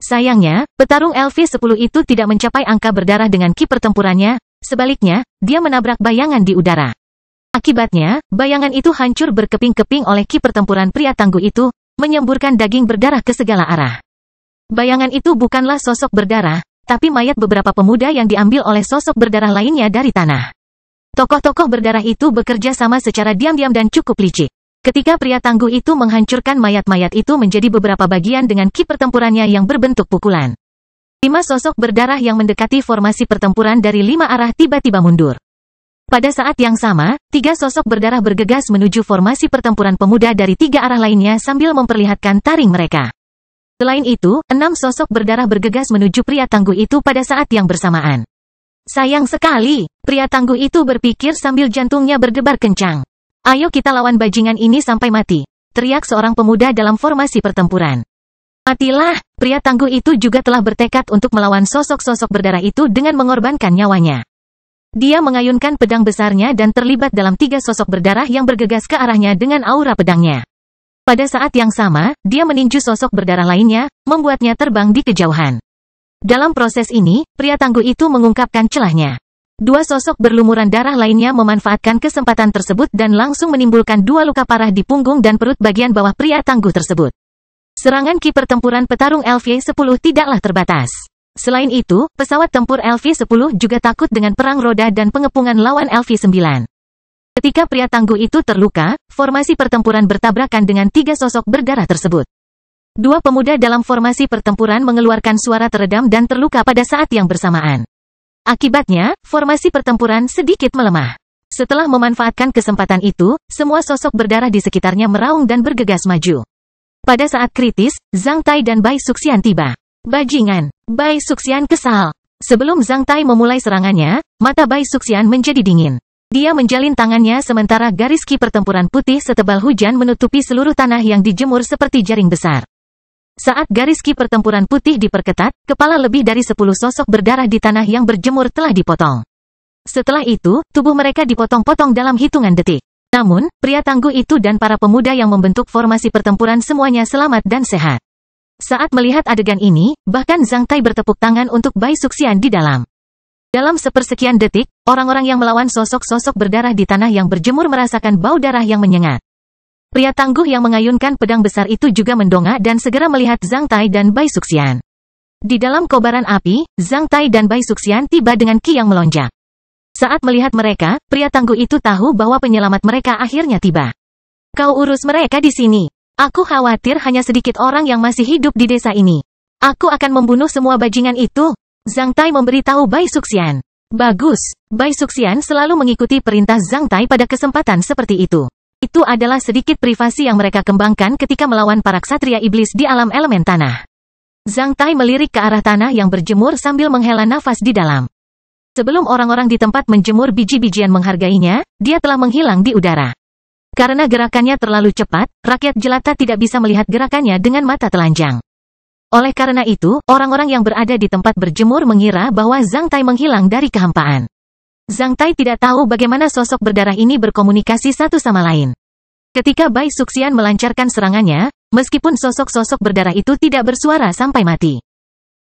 Sayangnya, petarung LV10 itu tidak mencapai angka berdarah dengan ki pertempurannya, sebaliknya, dia menabrak bayangan di udara. Akibatnya, bayangan itu hancur berkeping-keping oleh ki pertempuran pria tangguh itu, menyemburkan daging berdarah ke segala arah. Bayangan itu bukanlah sosok berdarah, tapi mayat beberapa pemuda yang diambil oleh sosok berdarah lainnya dari tanah. Tokoh-tokoh berdarah itu bekerja sama secara diam-diam dan cukup licik. Ketika pria tangguh itu menghancurkan mayat-mayat itu menjadi beberapa bagian dengan ki pertempurannya yang berbentuk pukulan. 5 sosok berdarah yang mendekati formasi pertempuran dari 5 arah tiba-tiba mundur. Pada saat yang sama, 3 sosok berdarah bergegas menuju formasi pertempuran pemuda dari 3 arah lainnya sambil memperlihatkan taring mereka. Selain itu, 6 sosok berdarah bergegas menuju pria tangguh itu pada saat yang bersamaan. Sayang sekali, pria tangguh itu berpikir sambil jantungnya berdebar kencang. Ayo kita lawan bajingan ini sampai mati, teriak seorang pemuda dalam formasi pertempuran. Matilah, pria tangguh itu juga telah bertekad untuk melawan sosok-sosok berdarah itu dengan mengorbankan nyawanya. Dia mengayunkan pedang besarnya dan terlibat dalam 3 sosok berdarah yang bergegas ke arahnya dengan aura pedangnya. Pada saat yang sama, dia meninju sosok berdarah lainnya, membuatnya terbang di kejauhan. Dalam proses ini, pria tangguh itu mengungkapkan celahnya. 2 sosok berlumuran darah lainnya memanfaatkan kesempatan tersebut dan langsung menimbulkan 2 luka parah di punggung dan perut bagian bawah pria tangguh tersebut. Serangan ki pertempuran petarung LV10 tidaklah terbatas. Selain itu, pesawat tempur LV10 juga takut dengan perang roda dan pengepungan lawan LV9. Ketika pria tangguh itu terluka, formasi pertempuran bertabrakan dengan 3 sosok berdarah tersebut. 2 pemuda dalam formasi pertempuran mengeluarkan suara teredam dan terluka pada saat yang bersamaan. Akibatnya, formasi pertempuran sedikit melemah. Setelah memanfaatkan kesempatan itu, semua sosok berdarah di sekitarnya meraung dan bergegas maju. Pada saat kritis, Zhang Tai dan Bai Suxian tiba. Bajingan, Bai Suxian kesal. Sebelum Zhang Tai memulai serangannya, mata Bai Suxian menjadi dingin. Dia menjalin tangannya sementara garis ki pertempuran putih setebal hujan menutupi seluruh tanah yang dijemur seperti jaring besar. Saat garis ki pertempuran putih diperketat, kepala lebih dari 10 sosok berdarah di tanah yang berjemur telah dipotong. Setelah itu, tubuh mereka dipotong-potong dalam hitungan detik. Namun, pria tangguh itu dan para pemuda yang membentuk formasi pertempuran semuanya selamat dan sehat. Saat melihat adegan ini, bahkan Zhang Tai bertepuk tangan untuk Bai Suxian di dalam. Dalam sepersekian detik, orang-orang yang melawan sosok-sosok berdarah di tanah yang berjemur merasakan bau darah yang menyengat. Pria tangguh yang mengayunkan pedang besar itu juga mendongak dan segera melihat Zhang Tai dan Bai Suxian. Di dalam kobaran api, Zhang Tai dan Bai Suxian tiba dengan ki yang melonjak. Saat melihat mereka, pria tangguh itu tahu bahwa penyelamat mereka akhirnya tiba. Kau urus mereka di sini. Aku khawatir hanya sedikit orang yang masih hidup di desa ini. Aku akan membunuh semua bajingan itu. Zhang Tai memberitahu Bai Suxian. Bagus. Bai Suxian selalu mengikuti perintah Zhang Tai pada kesempatan seperti itu. Itu adalah sedikit privasi yang mereka kembangkan ketika melawan para ksatria iblis di alam elemen tanah. Zhang Tai melirik ke arah tanah yang berjemur sambil menghela nafas di dalam. Sebelum orang-orang di tempat menjemur biji-bijian menghargainya, dia telah menghilang di udara. Karena gerakannya terlalu cepat, rakyat jelata tidak bisa melihat gerakannya dengan mata telanjang. Oleh karena itu, orang-orang yang berada di tempat berjemur mengira bahwa Zhang Tai menghilang dari kehampaan. Zhang Tai tidak tahu bagaimana sosok berdarah ini berkomunikasi satu sama lain. Ketika Bai Suxian melancarkan serangannya, meskipun sosok-sosok berdarah itu tidak bersuara sampai mati.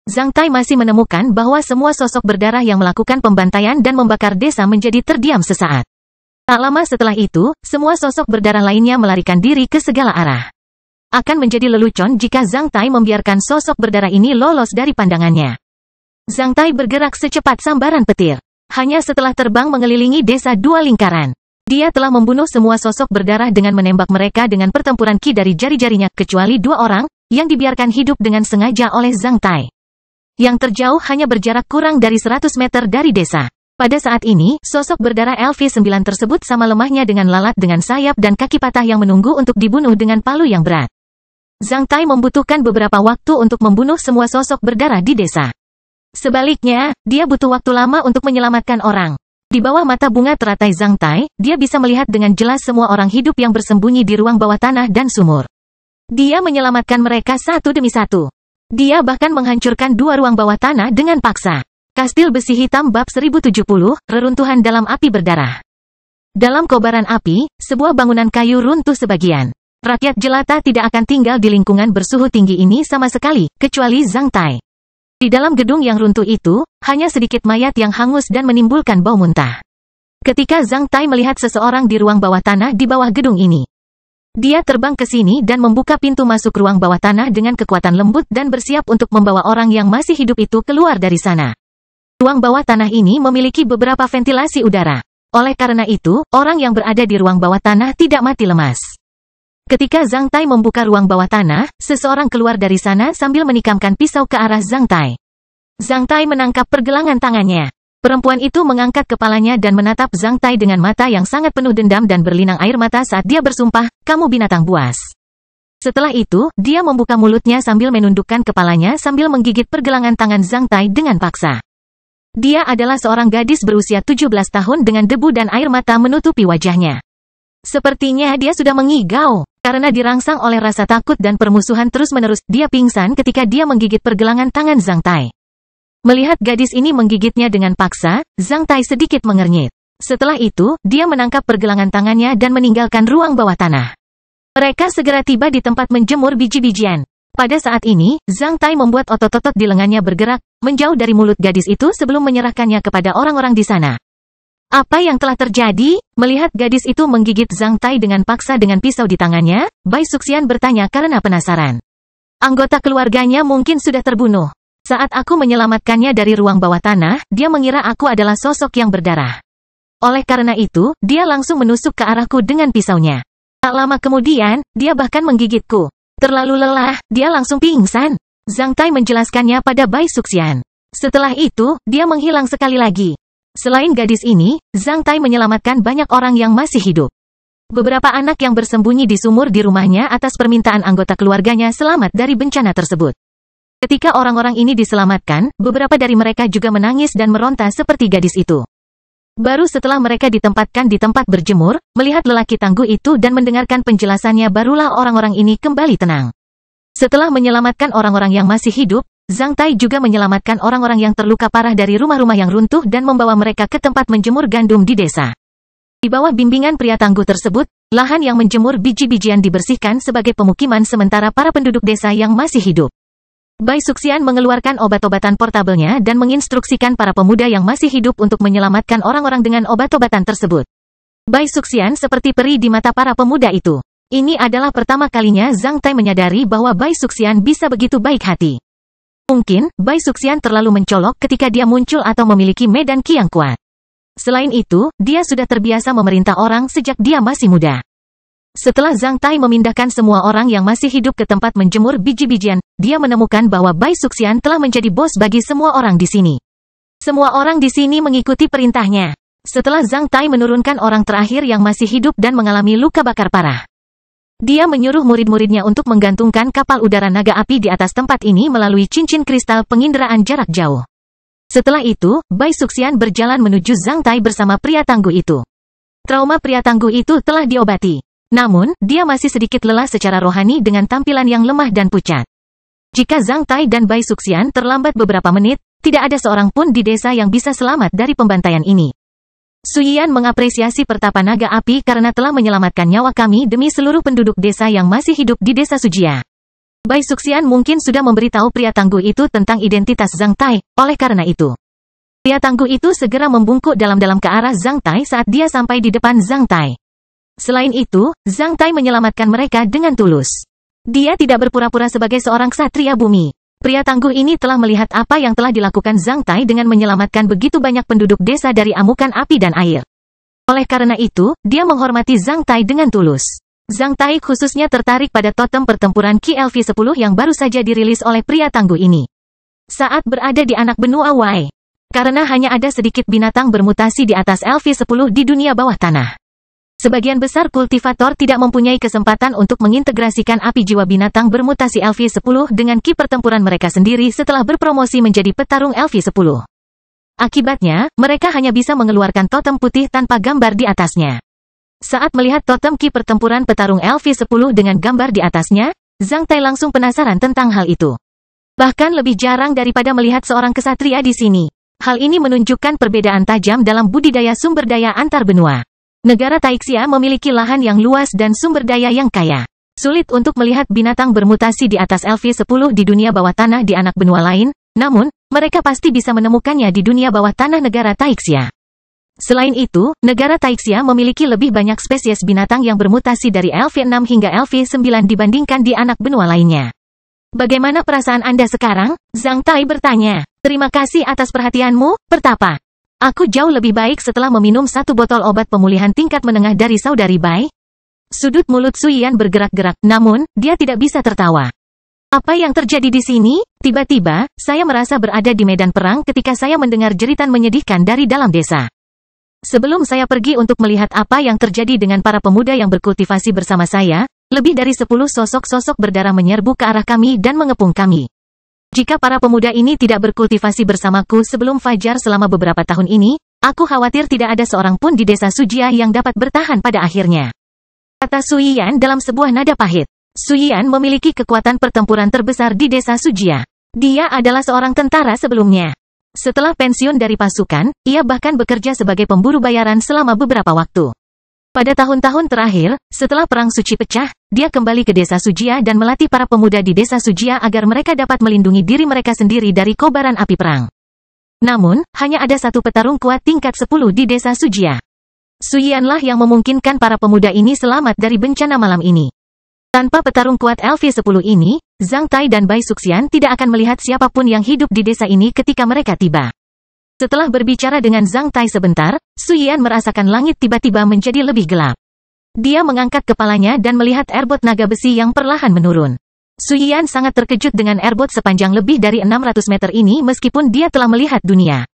Zhang Tai masih menemukan bahwa semua sosok berdarah yang melakukan pembantaian dan membakar desa menjadi terdiam sesaat. Tak lama setelah itu, semua sosok berdarah lainnya melarikan diri ke segala arah. Akan menjadi lelucon jika Zhang Tai membiarkan sosok berdarah ini lolos dari pandangannya. Zhang Tai bergerak secepat sambaran petir. Hanya setelah terbang mengelilingi desa 2 lingkaran. Dia telah membunuh semua sosok berdarah dengan menembak mereka dengan pertempuran ki dari jari-jarinya, kecuali 2 orang, yang dibiarkan hidup dengan sengaja oleh Zhang Tai. Yang terjauh hanya berjarak kurang dari 100 meter dari desa. Pada saat ini, sosok berdarah LV9 tersebut sama lemahnya dengan lalat dengan sayap dan kaki patah yang menunggu untuk dibunuh dengan palu yang berat. Zhang Tai membutuhkan beberapa waktu untuk membunuh semua sosok berdarah di desa. Sebaliknya, dia butuh waktu lama untuk menyelamatkan orang. Di bawah mata bunga teratai Zhang Tai, dia bisa melihat dengan jelas semua orang hidup yang bersembunyi di ruang bawah tanah dan sumur. Dia menyelamatkan mereka satu demi satu. Dia bahkan menghancurkan 2 ruang bawah tanah dengan paksa. Kastil besi hitam bab 1070, reruntuhan dalam api berdarah. Dalam kobaran api, sebuah bangunan kayu runtuh sebagian. Rakyat jelata tidak akan tinggal di lingkungan bersuhu tinggi ini sama sekali, kecuali Zhang Tai. Di dalam gedung yang runtuh itu, hanya sedikit mayat yang hangus dan menimbulkan bau muntah. Ketika Zhang Tai melihat seseorang di ruang bawah tanah di bawah gedung ini, dia terbang ke sini dan membuka pintu masuk ruang bawah tanah dengan kekuatan lembut dan bersiap untuk membawa orang yang masih hidup itu keluar dari sana. Ruang bawah tanah ini memiliki beberapa ventilasi udara. Oleh karena itu, orang yang berada di ruang bawah tanah tidak mati lemas. Ketika Zhang Tai membuka ruang bawah tanah, seseorang keluar dari sana sambil menikamkan pisau ke arah Zhang Tai. Zhang Tai menangkap pergelangan tangannya. Perempuan itu mengangkat kepalanya dan menatap Zhang Tai dengan mata yang sangat penuh dendam dan berlinang air mata saat dia bersumpah, "Kamu binatang buas." Setelah itu, dia membuka mulutnya sambil menundukkan kepalanya sambil menggigit pergelangan tangan Zhang Tai dengan paksa. Dia adalah seorang gadis berusia 17 tahun dengan debu dan air mata menutupi wajahnya. Sepertinya dia sudah mengigau. Karena dirangsang oleh rasa takut dan permusuhan terus-menerus, dia pingsan ketika dia menggigit pergelangan tangan Zhang Tai. Melihat gadis ini menggigitnya dengan paksa, Zhang Tai sedikit mengernyit. Setelah itu, dia menangkap pergelangan tangannya dan meninggalkan ruang bawah tanah. Mereka segera tiba di tempat menjemur biji-bijian. Pada saat ini, Zhang Tai membuat otot-otot di lengannya bergerak, menjauh dari mulut gadis itu sebelum menyerahkannya kepada orang-orang di sana. Apa yang telah terjadi? Melihat gadis itu menggigit Zhang Tai dengan paksa dengan pisau di tangannya, Bai Suxian bertanya karena penasaran. Anggota keluarganya mungkin sudah terbunuh. Saat aku menyelamatkannya dari ruang bawah tanah, dia mengira aku adalah sosok yang berdarah. Oleh karena itu, dia langsung menusuk ke arahku dengan pisaunya. Tak lama kemudian, dia bahkan menggigitku. Terlalu lelah, dia langsung pingsan. Zhang Tai menjelaskannya pada Bai Suxian. Setelah itu, dia menghilang sekali lagi. Selain gadis ini, Zhang Tai menyelamatkan banyak orang yang masih hidup. Beberapa anak yang bersembunyi di sumur di rumahnya atas permintaan anggota keluarganya selamat dari bencana tersebut. Ketika orang-orang ini diselamatkan, beberapa dari mereka juga menangis dan meronta seperti gadis itu. Baru setelah mereka ditempatkan di tempat berjemur, melihat lelaki tangguh itu dan mendengarkan penjelasannya barulah orang-orang ini kembali tenang. Setelah menyelamatkan orang-orang yang masih hidup, Zhang Tai juga menyelamatkan orang-orang yang terluka parah dari rumah-rumah yang runtuh dan membawa mereka ke tempat menjemur gandum di desa. Di bawah bimbingan pria tangguh tersebut, lahan yang menjemur biji-bijian dibersihkan sebagai pemukiman sementara para penduduk desa yang masih hidup. Bai Suxian mengeluarkan obat-obatan portabelnya dan menginstruksikan para pemuda yang masih hidup untuk menyelamatkan orang-orang dengan obat-obatan tersebut. Bai Suxian seperti peri di mata para pemuda itu. Ini adalah pertama kalinya Zhang Tai menyadari bahwa Bai Suxian bisa begitu baik hati. Mungkin, Bai Suxian terlalu mencolok ketika dia muncul atau memiliki medan ki yang kuat. Selain itu, dia sudah terbiasa memerintah orang sejak dia masih muda. Setelah Zhang Tai memindahkan semua orang yang masih hidup ke tempat menjemur biji-bijian, dia menemukan bahwa Bai Suxian telah menjadi bos bagi semua orang di sini. Semua orang di sini mengikuti perintahnya. Setelah Zhang Tai menurunkan orang terakhir yang masih hidup dan mengalami luka bakar parah, dia menyuruh murid-muridnya untuk menggantungkan kapal udara naga api di atas tempat ini melalui cincin kristal penginderaan jarak jauh. Setelah itu, Bai Suxian berjalan menuju Zhang Tai bersama pria tangguh itu. Trauma pria tangguh itu telah diobati. Namun, dia masih sedikit lelah secara rohani dengan tampilan yang lemah dan pucat. Jika Zhang Tai dan Bai Suxian terlambat beberapa menit, tidak ada seorang pun di desa yang bisa selamat dari pembantaian ini. Suyian mengapresiasi pertapa naga api karena telah menyelamatkan nyawa kami demi seluruh penduduk desa yang masih hidup di desa Sujia. Bai Suxian mungkin sudah memberitahu pria tangguh itu tentang identitas Zhang Tai, oleh karena itu. Pria tangguh itu segera membungkuk dalam-dalam ke arah Zhang Tai saat dia sampai di depan Zhang Tai. Selain itu, Zhang Tai menyelamatkan mereka dengan tulus. Dia tidak berpura-pura sebagai seorang ksatria bumi. Pria tangguh ini telah melihat apa yang telah dilakukan Zhang Tai dengan menyelamatkan begitu banyak penduduk desa dari amukan api dan air. Oleh karena itu, dia menghormati Zhang Tai dengan tulus. Zhang Tai khususnya tertarik pada totem pertempuran Ki LV10 yang baru saja dirilis oleh pria tangguh ini. Saat berada di anak benua Wei. Karena hanya ada sedikit binatang bermutasi di atas LV10 di dunia bawah tanah. Sebagian besar kultivator tidak mempunyai kesempatan untuk mengintegrasikan api jiwa binatang bermutasi LV10 dengan ki pertempuran mereka sendiri setelah berpromosi menjadi petarung LV10. Akibatnya, mereka hanya bisa mengeluarkan totem putih tanpa gambar di atasnya. Saat melihat totem ki pertempuran petarung LV10 dengan gambar di atasnya, Zhang Tai langsung penasaran tentang hal itu. Bahkan lebih jarang daripada melihat seorang kesatria di sini. Hal ini menunjukkan perbedaan tajam dalam budidaya sumber daya antar benua. Negara Taixia memiliki lahan yang luas dan sumber daya yang kaya. Sulit untuk melihat binatang bermutasi di atas LV10 di dunia bawah tanah di anak benua lain, namun, mereka pasti bisa menemukannya di dunia bawah tanah negara Taixia. Selain itu, negara Taixia memiliki lebih banyak spesies binatang yang bermutasi dari LV6 hingga LV9 dibandingkan di anak benua lainnya. Bagaimana perasaan Anda sekarang? Zhang Tai bertanya. Terima kasih atas perhatianmu, pertapa. Aku jauh lebih baik setelah meminum satu botol obat pemulihan tingkat menengah dari saudari Bai. Sudut mulut Suyian bergerak-gerak, namun, dia tidak bisa tertawa. Apa yang terjadi di sini? Tiba-tiba, saya merasa berada di medan perang ketika saya mendengar jeritan menyedihkan dari dalam desa. Sebelum saya pergi untuk melihat apa yang terjadi dengan para pemuda yang berkultivasi bersama saya, lebih dari 10 sosok-sosok berdarah menyerbu ke arah kami dan mengepung kami. Jika para pemuda ini tidak berkultivasi bersamaku sebelum fajar selama beberapa tahun ini, aku khawatir tidak ada seorang pun di desa Sujia yang dapat bertahan pada akhirnya. Kata Suyian dalam sebuah nada pahit. Suyian memiliki kekuatan pertempuran terbesar di desa Sujia. Dia adalah seorang tentara sebelumnya. Setelah pensiun dari pasukan, ia bahkan bekerja sebagai pemburu bayaran selama beberapa waktu. Pada tahun-tahun terakhir, setelah Perang Suci pecah, dia kembali ke desa Sujia dan melatih para pemuda di desa Sujia agar mereka dapat melindungi diri mereka sendiri dari kobaran api perang. Namun, hanya ada satu petarung kuat tingkat 10 di desa Sujia. Suyianlah yang memungkinkan para pemuda ini selamat dari bencana malam ini. Tanpa petarung kuat LV10 ini, Zhang Tai dan Bai Suxian tidak akan melihat siapapun yang hidup di desa ini ketika mereka tiba. Setelah berbicara dengan Zhang Tai sebentar, Suyian merasakan langit tiba-tiba menjadi lebih gelap. Dia mengangkat kepalanya dan melihat airbot naga besi yang perlahan menurun. Suyian sangat terkejut dengan airbot sepanjang lebih dari 600 meter ini meskipun dia telah melihat dunia.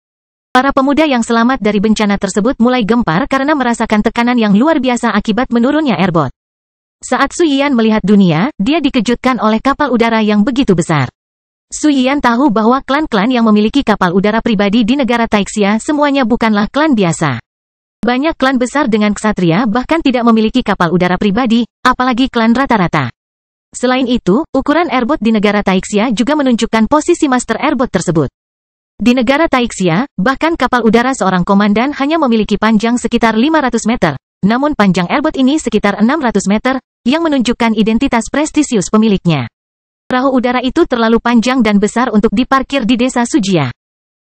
Para pemuda yang selamat dari bencana tersebut mulai gempar karena merasakan tekanan yang luar biasa akibat menurunnya airbot. Saat Su Yian melihat dunia, dia dikejutkan oleh kapal udara yang begitu besar. Su Yian tahu bahwa klan-klan yang memiliki kapal udara pribadi di negara Taixia semuanya bukanlah klan biasa. Banyak klan besar dengan ksatria bahkan tidak memiliki kapal udara pribadi, apalagi klan rata-rata. Selain itu, ukuran airbot di negara Taixia juga menunjukkan posisi master airbot tersebut. Di negara Taixia, bahkan kapal udara seorang komandan hanya memiliki panjang sekitar 500 meter, namun panjang airbot ini sekitar 600 meter, yang menunjukkan identitas prestisius pemiliknya. Perahu udara itu terlalu panjang dan besar untuk diparkir di desa Sujia.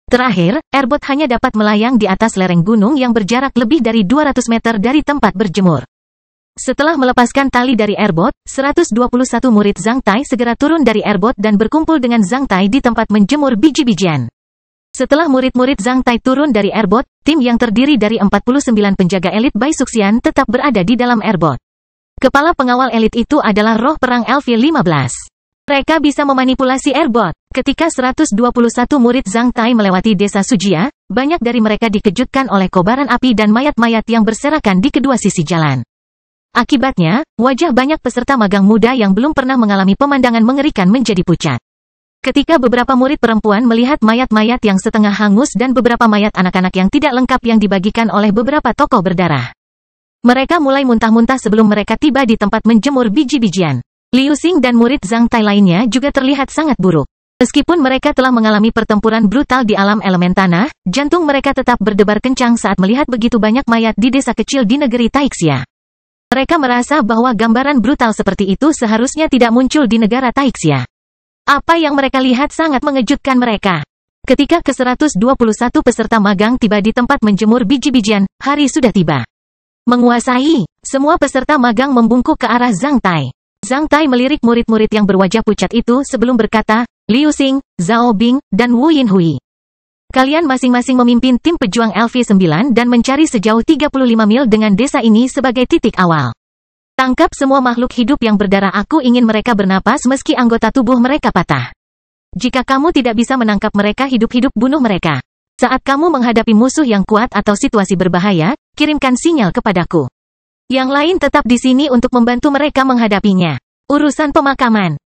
Terakhir, airbot hanya dapat melayang di atas lereng gunung yang berjarak lebih dari 200 meter dari tempat berjemur. Setelah melepaskan tali dari airbot, 121 murid Zhang Tai segera turun dari airbot dan berkumpul dengan Zhang Tai di tempat menjemur biji-bijian. Setelah murid-murid Zhang Tai turun dari airbot, tim yang terdiri dari 49 penjaga elit Bai Suxian tetap berada di dalam airbot. Kepala pengawal elit itu adalah roh perang LV-15. Mereka bisa memanipulasi airbot. Ketika 121 murid Zhang Tai melewati desa Sujia, banyak dari mereka dikejutkan oleh kobaran api dan mayat-mayat yang berserakan di kedua sisi jalan. Akibatnya, wajah banyak peserta magang muda yang belum pernah mengalami pemandangan mengerikan menjadi pucat. Ketika beberapa murid perempuan melihat mayat-mayat yang setengah hangus dan beberapa mayat anak-anak yang tidak lengkap yang dibagikan oleh beberapa tokoh berdarah, mereka mulai muntah-muntah sebelum mereka tiba di tempat menjemur biji-bijian. Liu Xing dan murid Zhang Tai lainnya juga terlihat sangat buruk. Meskipun mereka telah mengalami pertempuran brutal di alam elemen tanah, jantung mereka tetap berdebar kencang saat melihat begitu banyak mayat di desa kecil di negeri Taixia. Mereka merasa bahwa gambaran brutal seperti itu seharusnya tidak muncul di negara Taixia. Apa yang mereka lihat sangat mengejutkan mereka. Ketika ke-121 peserta magang tiba di tempat menjemur biji-bijian, hari sudah tiba. Menguasai, semua peserta magang membungkuk ke arah Zhang Tai. Zhang Tai melirik murid-murid yang berwajah pucat itu sebelum berkata, Liu Xing, Zhao Bing, dan Wu Yinhui. Kalian masing-masing memimpin tim pejuang LV9 dan mencari sejauh 35 mil dengan desa ini sebagai titik awal. Tangkap semua makhluk hidup yang berdarah. Aku ingin mereka bernapas meski anggota tubuh mereka patah. Jika kamu tidak bisa menangkap mereka hidup-hidup, bunuh mereka. Saat kamu menghadapi musuh yang kuat atau situasi berbahaya, kirimkan sinyal kepadaku. Yang lain tetap di sini untuk membantu mereka menghadapinya. Urusan pemakaman,